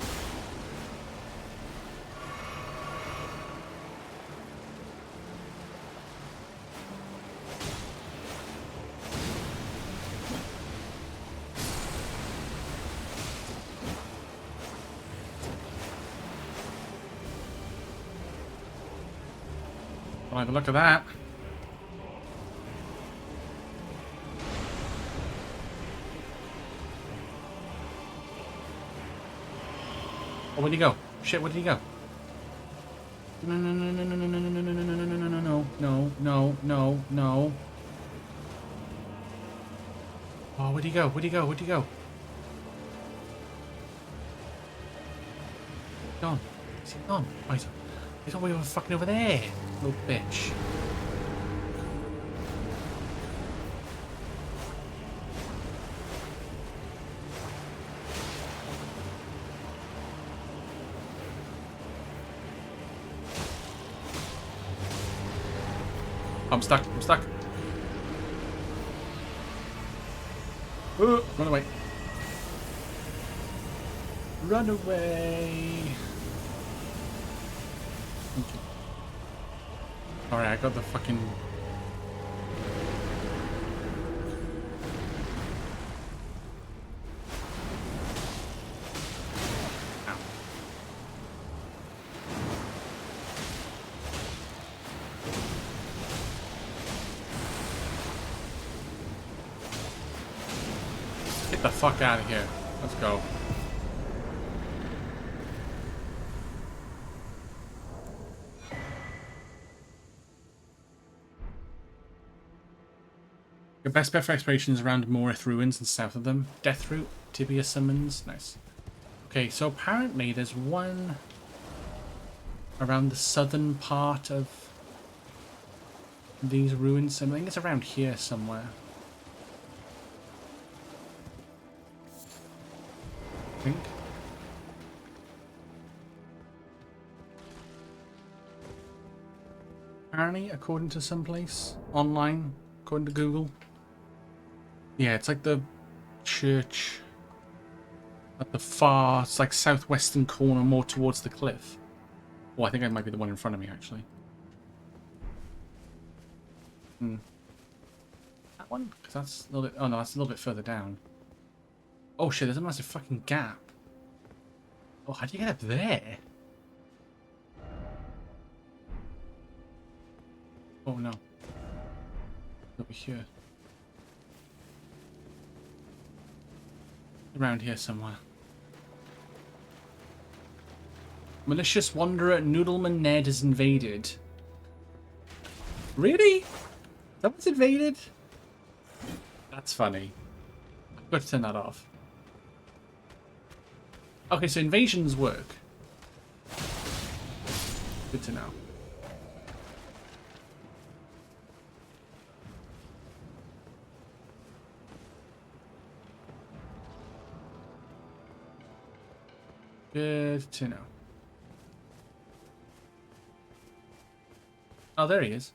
Well, have a look at that. Oh, where'd he go? Shit, where did he go? No, no, no, no, no, no, no, no, no, no, no, no, no, no, no, no, no, no. Oh, where'd he go? Where'd he go? Where'd he go? Gone. Is he gone? Oh, he's all the way fucking over there. Little bitch. I'm stuck. I'm stuck. Ooh, run away. Run away. Okay. Alright, I got the fucking... Ow. Get the fuck out of here. Let's go. Your best bet for exploration is around Morith ruins and south of them. Death root, tibia summons. Nice. Okay, so apparently there's one around the southern part of these ruins. I think it's around here somewhere. I think. Apparently, according to some place online, according to Google. Yeah, it's like the church at the far, it's like southwestern corner, more towards the cliff. Oh, I think that might be the one in front of me, actually. That one? Because that's a little bit... Oh, no, that's a little bit further down. Oh, shit, there's a massive fucking gap. Oh, how do you get up there? Oh, no. Over here. Around here somewhere. Malicious Wanderer Noodleman Ned is invaded. Really? That was invaded? That's funny. I've got to turn that off. Okay, so invasions work. Good to know. Good to know. Oh, there he is.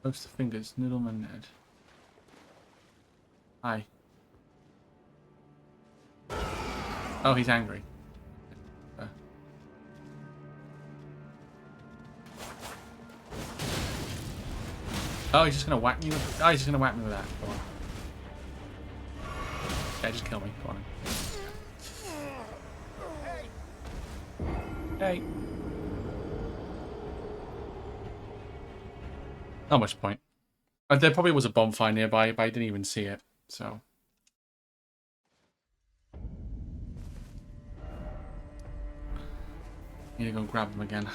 Post the fingers, Noodleman Ned. Hi. Oh, he's angry. Oh, he's just gonna whack me with... Oh, he's just gonna whack me with that. Go on. Yeah, just kill me. Go on. Hey. Not much point. There probably was a bonfire nearby, but I didn't even see it, so... Need to go grab them again.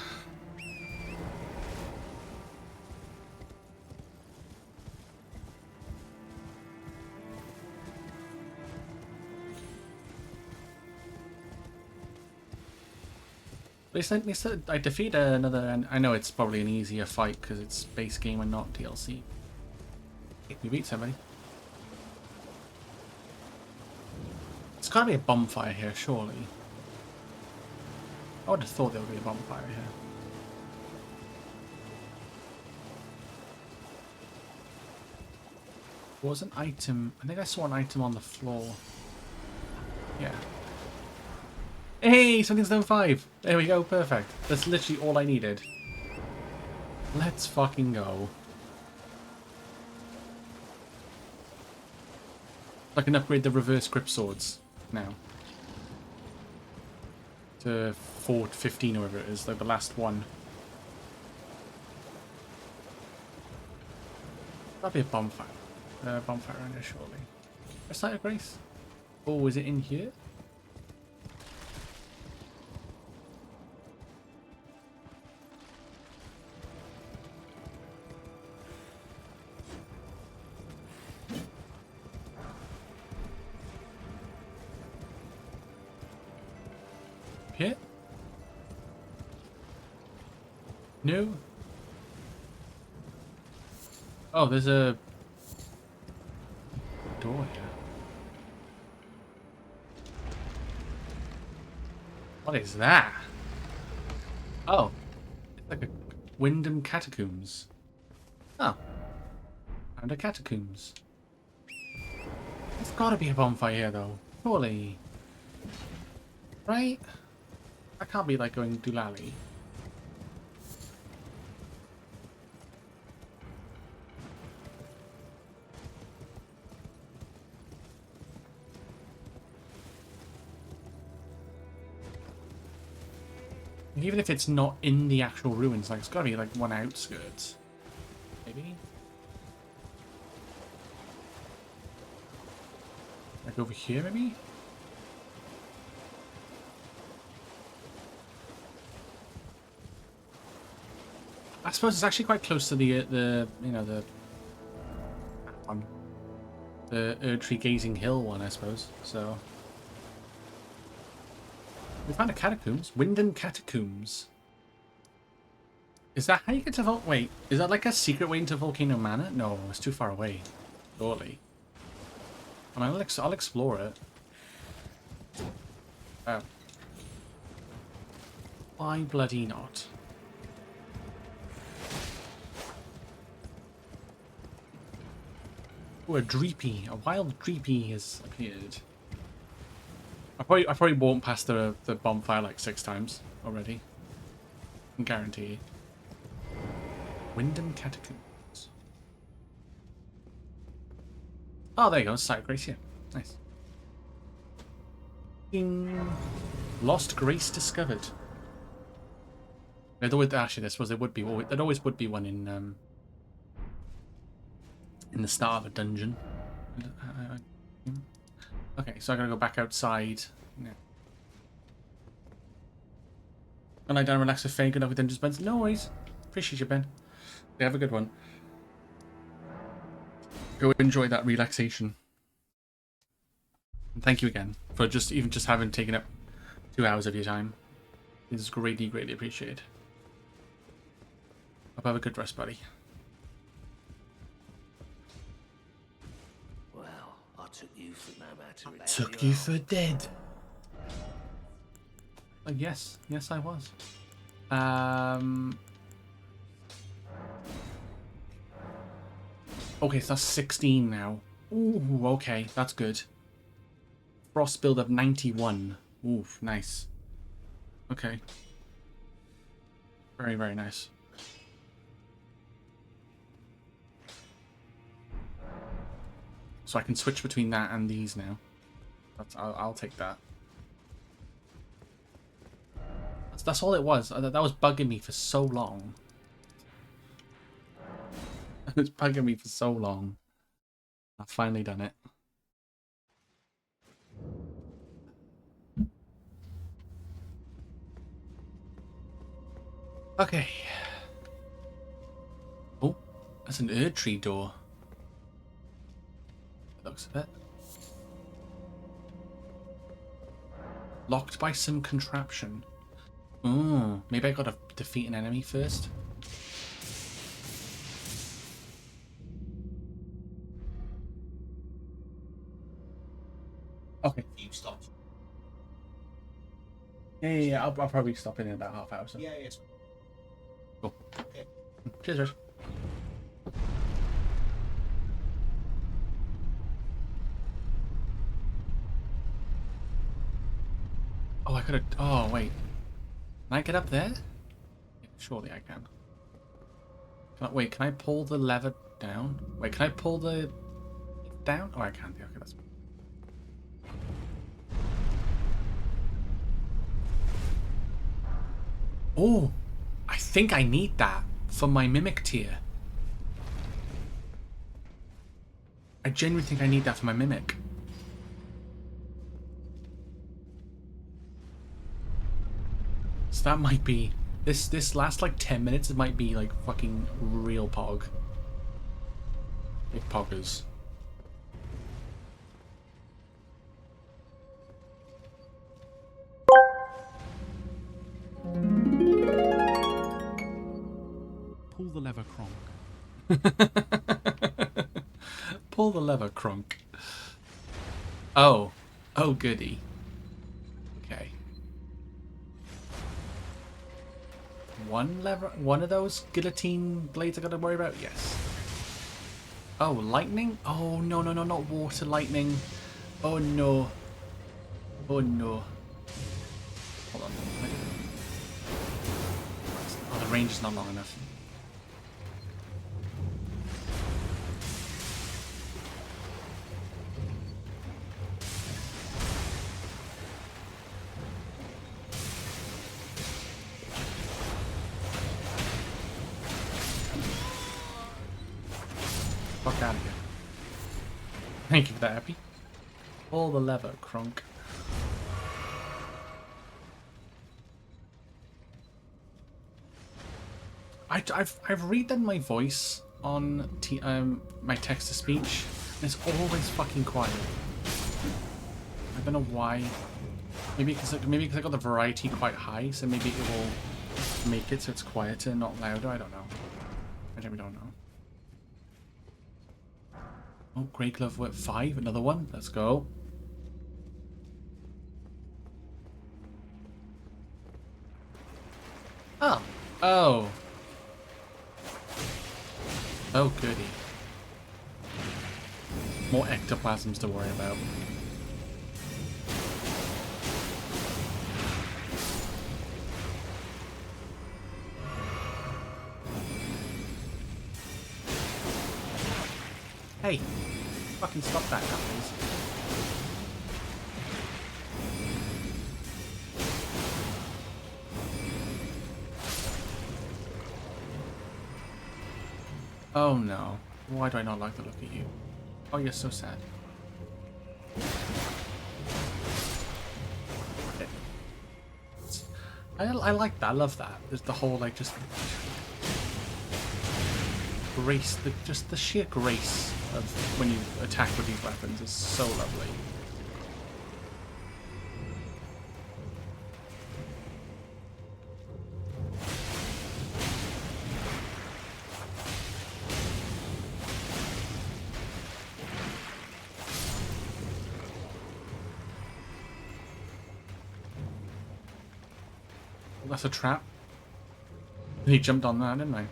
At least I defeat another, and I know it's probably an easier fight because it's base game and not DLC. We beat somebody. It's gotta be a bonfire here, surely. I would have thought there would be a bonfire here. There was an item. I think I saw an item on the floor. Yeah. Hey, something's done 5. There we go, perfect. That's literally all I needed. Let's fucking go. I can upgrade the reverse grip swords now. To 415 or whatever it is, like the last one. That'll be a bonfire. Bonfire around here, surely. A site of grace? Oh, is it in here? Here? No? Oh, there's a door here. What is that? Oh, it's like a Wyndham Catacombs. Oh, found a catacombs. There's gotta be a bonfire here, though. Surely. Right? I can't be like going doolally. Even if it's not in the actual ruins, like it's gotta be like one outskirts. Maybe? Like over here, maybe? I suppose it's actually quite close to the you know, the Erdtree Gazing Hill one, I suppose. So we found a catacombs. Wyndham Catacombs. Is that how you get to Wait, is that like a secret way into Volcano Manor? No, it's too far away. Surely. I mean, I'll explore it. Oh. Why bloody not? Oh, a Dreepy. A wild Dreepy has appeared. I probably won't pass the bonfire like 6 times already. I can guarantee you. Wyndham Catacombs. Oh, there you go. Site of Grace here. Nice. Ding. Lost Grace discovered. Yeah, there would, actually, I suppose there would be. There always would be one in the start of a dungeon. Okay, so I gotta go back outside. Yeah. And lie down, relax with Faye. Good luck with Dungeons Beds. No worries. Appreciate you, Ben. They have a good one. Go enjoy that relaxation. And thank you again for just having taken up 2 hours of your time. It is greatly, greatly appreciated. Hope you have a good rest, buddy. Well, I took you for no matter. Took you for dead. Yes, I was. Okay, so that's 16 now. Ooh, okay, that's good. Frost build up 91. Ooh, nice. Okay. Very, very nice. So I can switch between that and these now. I'll take that. That's all it was. That was bugging me for so long. It was bugging me for so long. I've finally done it. Okay. Oh, that's an Erdtree door. Looks a bit locked by some contraption. Ooh, maybe I gotta defeat an enemy first. Okay. You stopped. Yeah. I'll probably stop in about half hour. So. Yeah, yes. Cool. Okay. Cheers, Rich. Oh, I could've... Oh, wait. Can I get up there? Yeah, surely I can. Wait, can I pull the lever down? Wait, can I pull the... down? Oh, I can. Yeah, okay, that's... Oh! I think I need that for my Mimic tier. I genuinely think I need that for my Mimic. So that might be... This last, like, 10 minutes, it might be, like, fucking real pog. Big poggers. Pull the lever, Kronk. Pull the lever, Kronk. Oh. Oh, goody. Okay. One of those guillotine blades I gotta worry about? Yes. Oh, lightning? Oh, no, not water lightning. Oh, no. Oh, no. Hold on. Oh, the range is not long enough. Fuck out of here. Thank you for that, Happy. Pull the lever, Kronk. I've redone my voice on my text to speech, and it's always fucking quiet. I don't know why. Maybe because I got the variety quite high, so maybe it will make it so it's quieter, not louder. I don't know. I really don't know. Oh, Grey Glove at 5, another one. Let's go. Oh. Oh. Oh, goody. More ectoplasms to worry about. Hey, fucking stop that now, please. Oh no. Why do I not like the look at you? Oh, you're so sad. I like that. I love that. There's the whole, like, just... grace, just the sheer grace of when you attack with these weapons is so lovely. Well, that's a trap. He jumped on that, didn't I?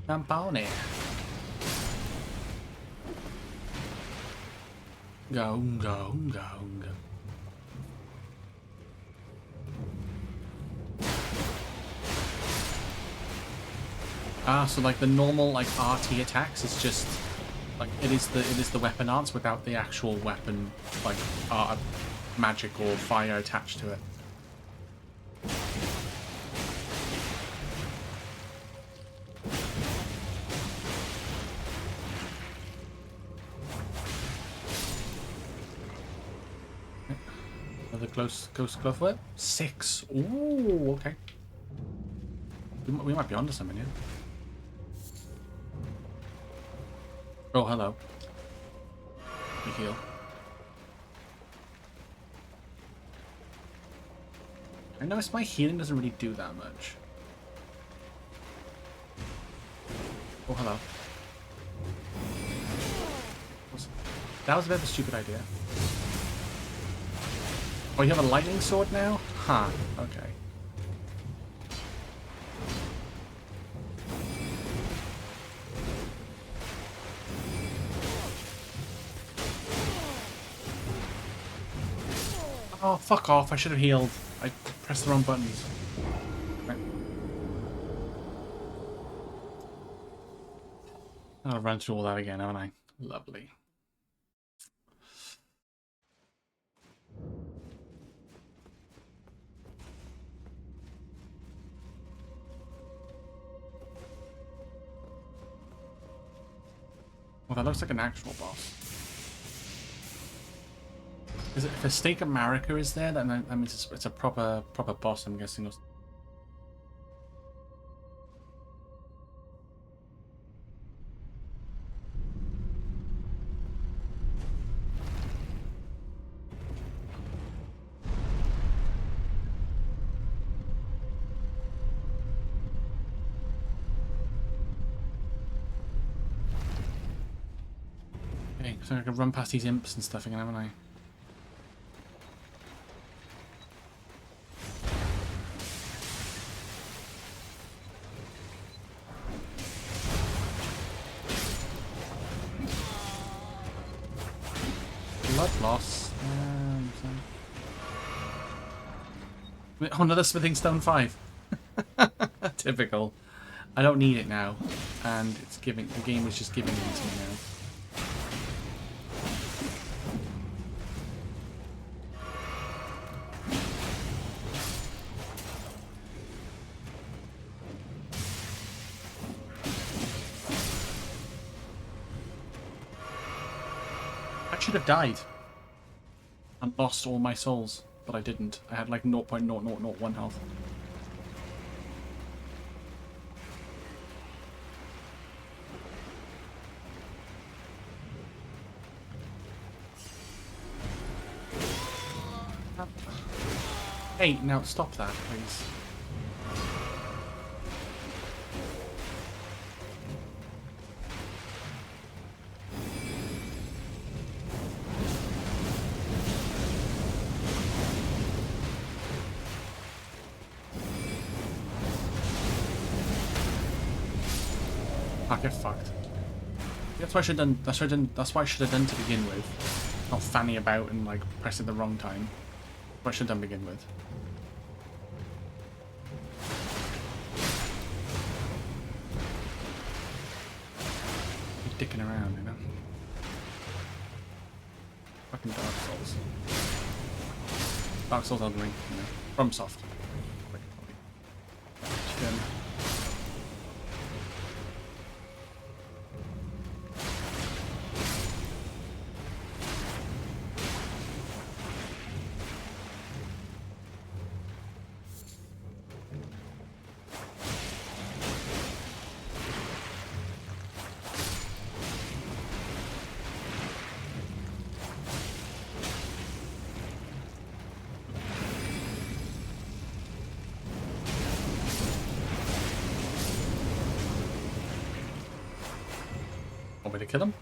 Jump on it. Go. Ah, so like the normal like RT attacks is just like it is the weapon arts without the actual weapon like magic or fire attached to it. Another ghost glove whip. 6. Ooh, okay. We might be onto something here. Oh, hello. We heal. I noticed my healing doesn't really do that much. Oh, hello. That was a bit of a stupid idea. Oh, you have a lightning sword now? Huh, okay. Oh, fuck off. I should have healed. I pressed the wrong buttons. Right. I'll run through all that again, haven't I? Lovely. Well, that looks like an actual boss. Is it, if a Stake America is there, then that means it's a proper boss, I'm guessing. Okay, so I can run past these imps and stuff again, haven't I? Blood loss. Oh, another Smithing Stone 5. Typical. I don't need it now, and it's giving. The game is just giving it to me now. I should have died and lost all my souls, but I didn't. I had like 0.0001 health. Hey, now stop that, please. I get fucked. That's what I should have done. That's what I should have done to begin with. Not fanning about and like pressing the wrong time. What I should have done to begin with. You're dicking around, you know. Fucking Dark Souls. Dark Souls Elden Ring, you know. From Soft. Chicken. Want me to kill him?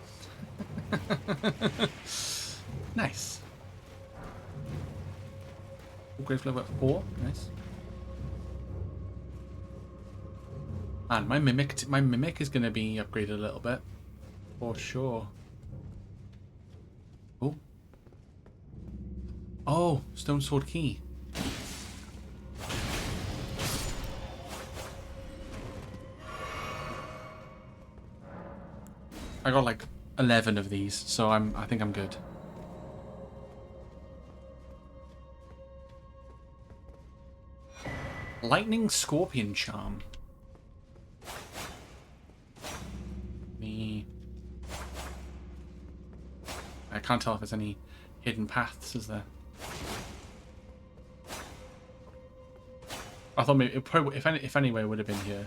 Nice. Grave level at 4. Nice. And my mimic is gonna be upgraded a little bit, for sure. Oh. Oh, stone sword key. I got like 11 of these, so I think I'm good. Lightning Scorpion Charm. I can't tell if there's any hidden paths, is there? I thought maybe it probably, if anyway, it would have been here.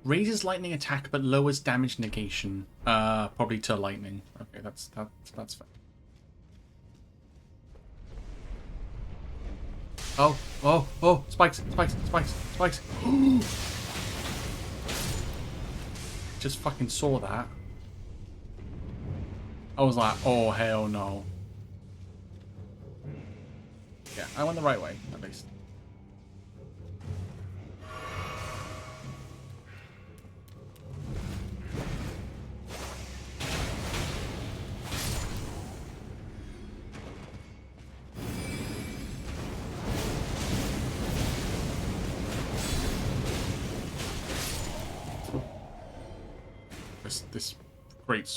Raises lightning attack but lowers damage negation. Probably to lightning. Okay, that's fine. Oh, spikes. Just fucking saw that. I was like, oh hell no. Yeah, I went the right way, at least.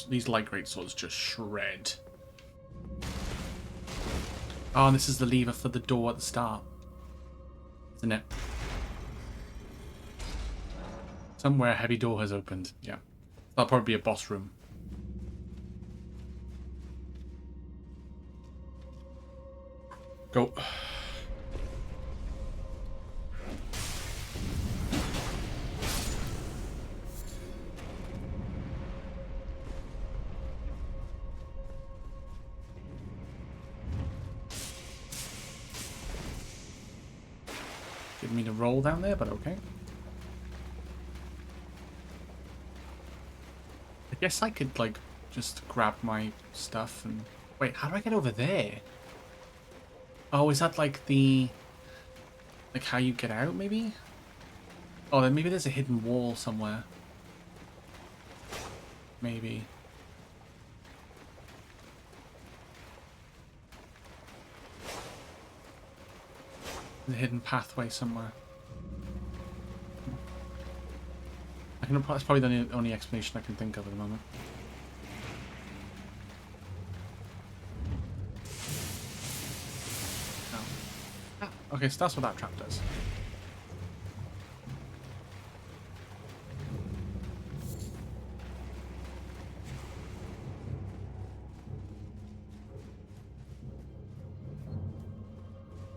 These light great swords just shred. Oh, and this is the lever for the door at the start, isn't it? Somewhere a heavy door has opened. Yeah, that'll probably be a boss room. Go. Didn't mean to roll down there, but okay. I guess I could, like, just grab my stuff and... Wait, how do I get over there? Oh, is that, like, the... Like, how you get out, maybe? Oh, then maybe there's a hidden wall somewhere. Maybe. The hidden pathway somewhere. That's probably the only explanation I can think of at the moment. No. Ah, okay, so that's what that trap does.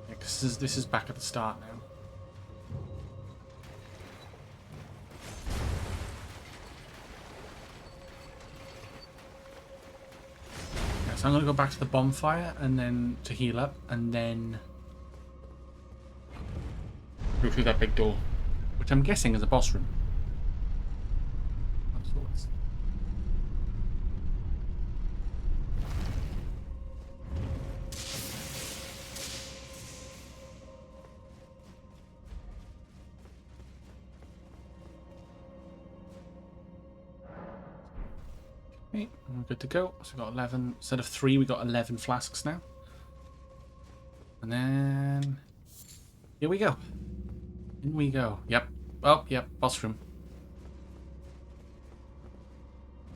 Yeah, 'cause this is back at the start now. I'm going to go back to the bonfire and then to heal up and then go through that big door, which I'm guessing is a boss room. Of sorts. Okay, we're good to go. So we got 11, instead of 3, we got 11 flasks now. And then, here we go. In we go. Yep. Oh, yep, boss room.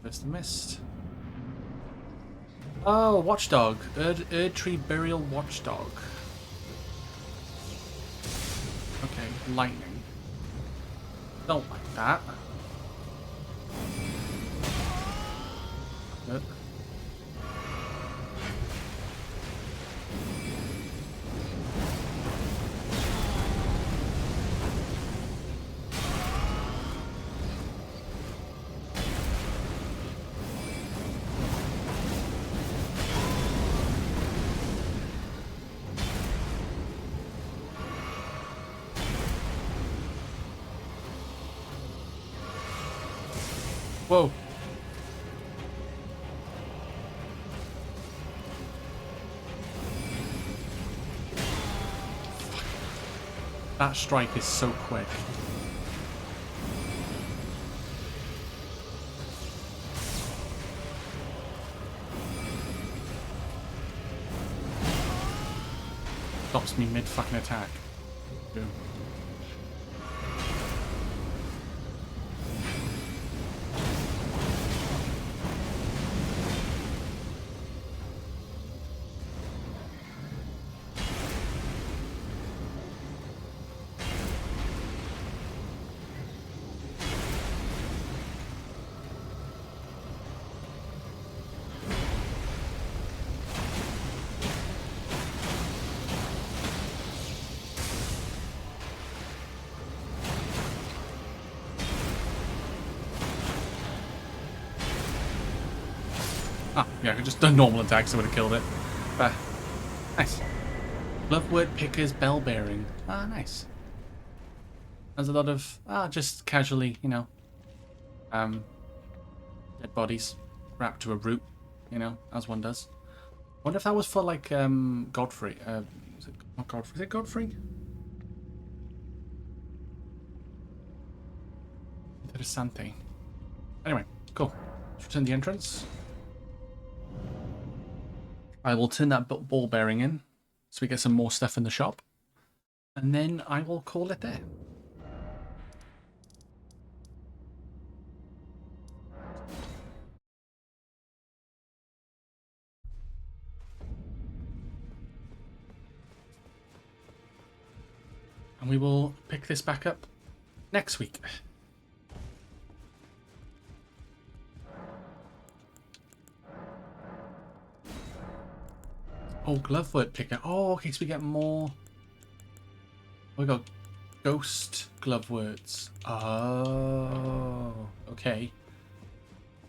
There's the mist. Oh, watchdog. Erd Tree Burial Watchdog. Okay, lightning. Don't like that. Good. Whoa. That strike is so quick. Stops me mid fucking attack. Boom. Yeah, I could just done normal attacks, I would have killed it. But, nice. Glovewort Picker's Bell Bearing. Ah, nice. There's a lot of, just casually, you know, dead bodies wrapped to a root, you know, as one does. Wonder if that was for, like, Godfrey. Was it not Godfrey? Is it Godfrey? Interessante. Anyway, cool. Let's return the entrance. I will turn that ball bearing in so we get some more stuff in the shop. And then I will call it there. And we will pick this back up next week. Oh, Glovewort Picker. Oh, okay, so we get more. We got Ghost Gloveworts. Oh, okay.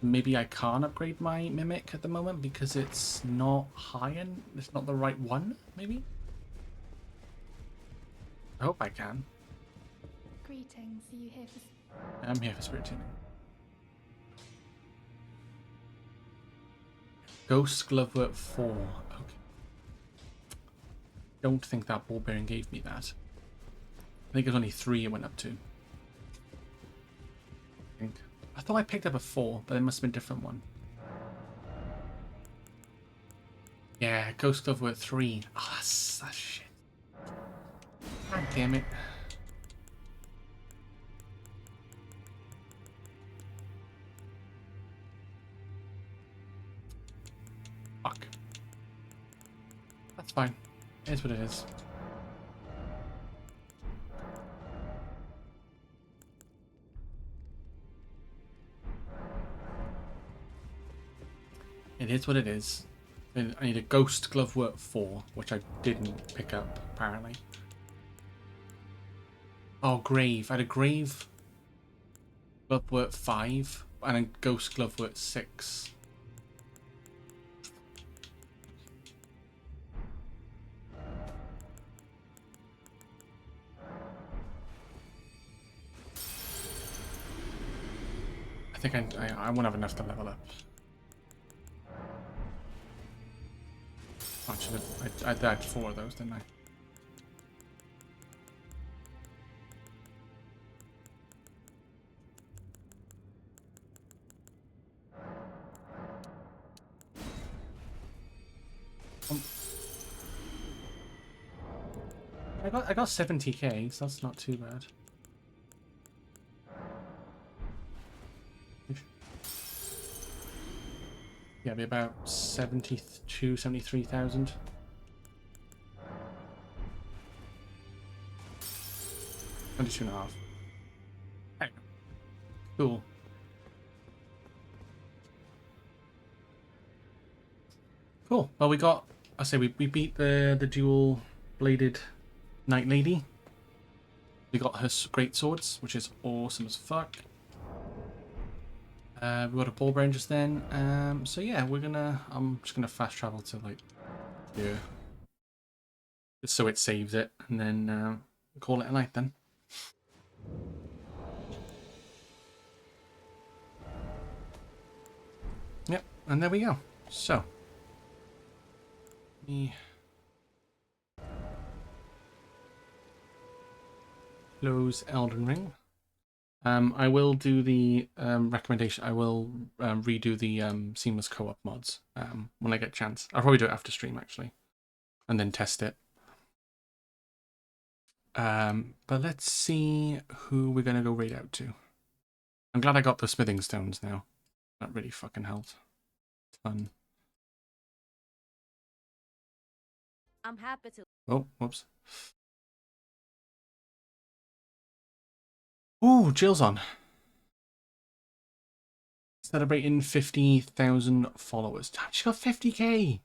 Maybe I can't upgrade my Mimic at the moment because it's not high and it's not the right one, maybe? I hope I can. Greetings, are you here for... I'm here for Spirit Tuning. Ghost Glovewort 4. Okay. Don't think that ball bearing gave me that. I think it was only 3 it went up to. I thought I picked up a 4, but it must have been a different one. Yeah, Ghost Glovewort 3. Oh, that's shit. God damn it. Fuck. That's fine. It is what it is. It is what it is. I need a Ghost Glovewort 4, which I didn't pick up, apparently. Oh, Grave. I had a Grave Glovewort 5 and a Ghost Glovewort 6. I think I won't have enough to level up. Actually, I died 4 of those, didn't I? I got 70k, so that's not too bad. Yeah, be about 72, 73,000. Only 2.5. Hey. Cool. Cool. Well, we got. I say we beat the dual bladed Knight Lady. We got her great swords, which is awesome as fuck. We got a ball bearing just then. So yeah, I'm just gonna fast travel to like here, just so it saves it, and then call it a night then. Yep, and there we go. So, me close Elden Ring. I will do the recommendation. I will redo the seamless co-op mods when I get a chance. I'll probably do it after stream actually, and then test it. But let's see who we're gonna go raid out to. I'm glad I got the smithing stones now. That really fucking helped. Fun. I'm happy to. Oh, whoops. Ooh, Jill's on. Celebrating 50,000 followers. Damn, she got 50k.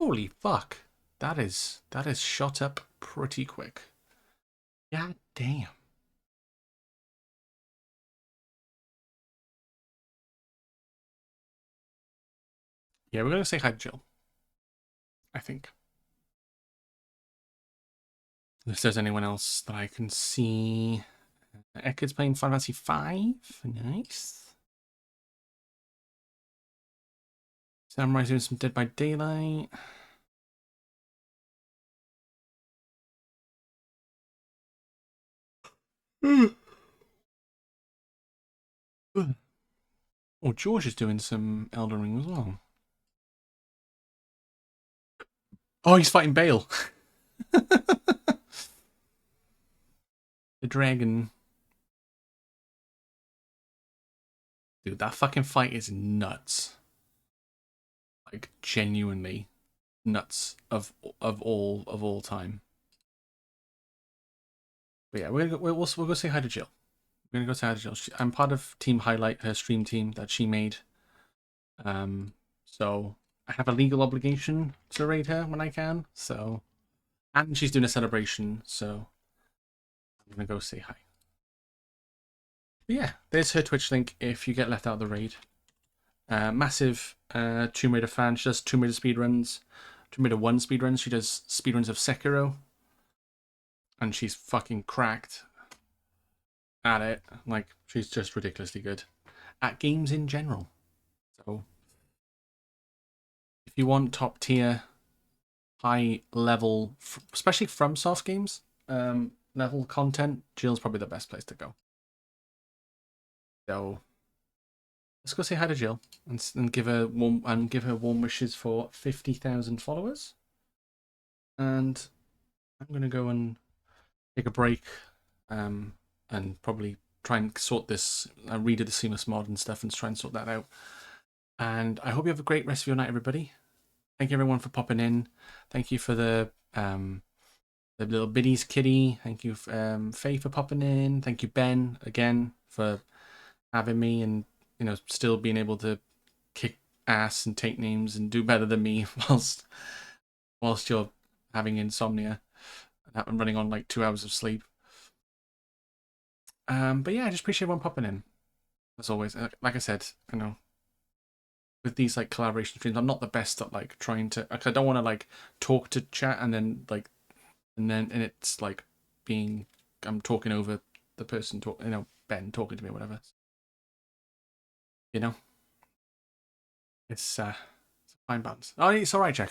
Holy fuck. That is shot up pretty quick. God damn. Yeah, we're going to say hi to Jill. I think. If there's anyone else that I can see. Eckard's playing Final Fantasy 5. Nice. Samurai's doing some Dead by Daylight. Oh, George is doing some Elden Ring as well. Oh, he's fighting Bale. The dragon. Dude, that fucking fight is nuts. Like, genuinely nuts of all time. But yeah, we'll go say hi to Jill. We're gonna go say hi to Jill. I'm part of Team Highlight, her stream team that she made. So I have a legal obligation to raid her when I can. So, and she's doing a celebration, so I'm gonna go say hi. But yeah, there's her Twitch link if you get left out of the raid. Massive Tomb Raider fan. She does Tomb Raider speedruns. Tomb Raider 1 speedruns. She does speedruns of Sekiro. And she's fucking cracked at it. Like, she's just ridiculously good at games in general. So if you want top tier, high level, especially FromSoft games, level content, Jill's probably the best place to go. So let's go say hi to Jill and give her warm wishes for 50,000 followers. And I'm gonna go and take a break, and probably try and sort this, redo the seamless mod and stuff, and try and sort that out. And I hope you have a great rest of your night, everybody. Thank you everyone for popping in. Thank you for the little biddies kitty. Thank you, Faye, for popping in. Thank you, Ben, again for having me, and still being able to kick ass and take names and do better than me whilst you're having insomnia and running on like 2 hours of sleep. But yeah, I just appreciate everyone popping in. As always, like I said, with these like collaboration streams, I'm not the best at like trying to. I don't want to like talk to chat and then it's like I'm talking over the person Ben talking to me or whatever. It's a fine balance. Oh, it's all right, Jack.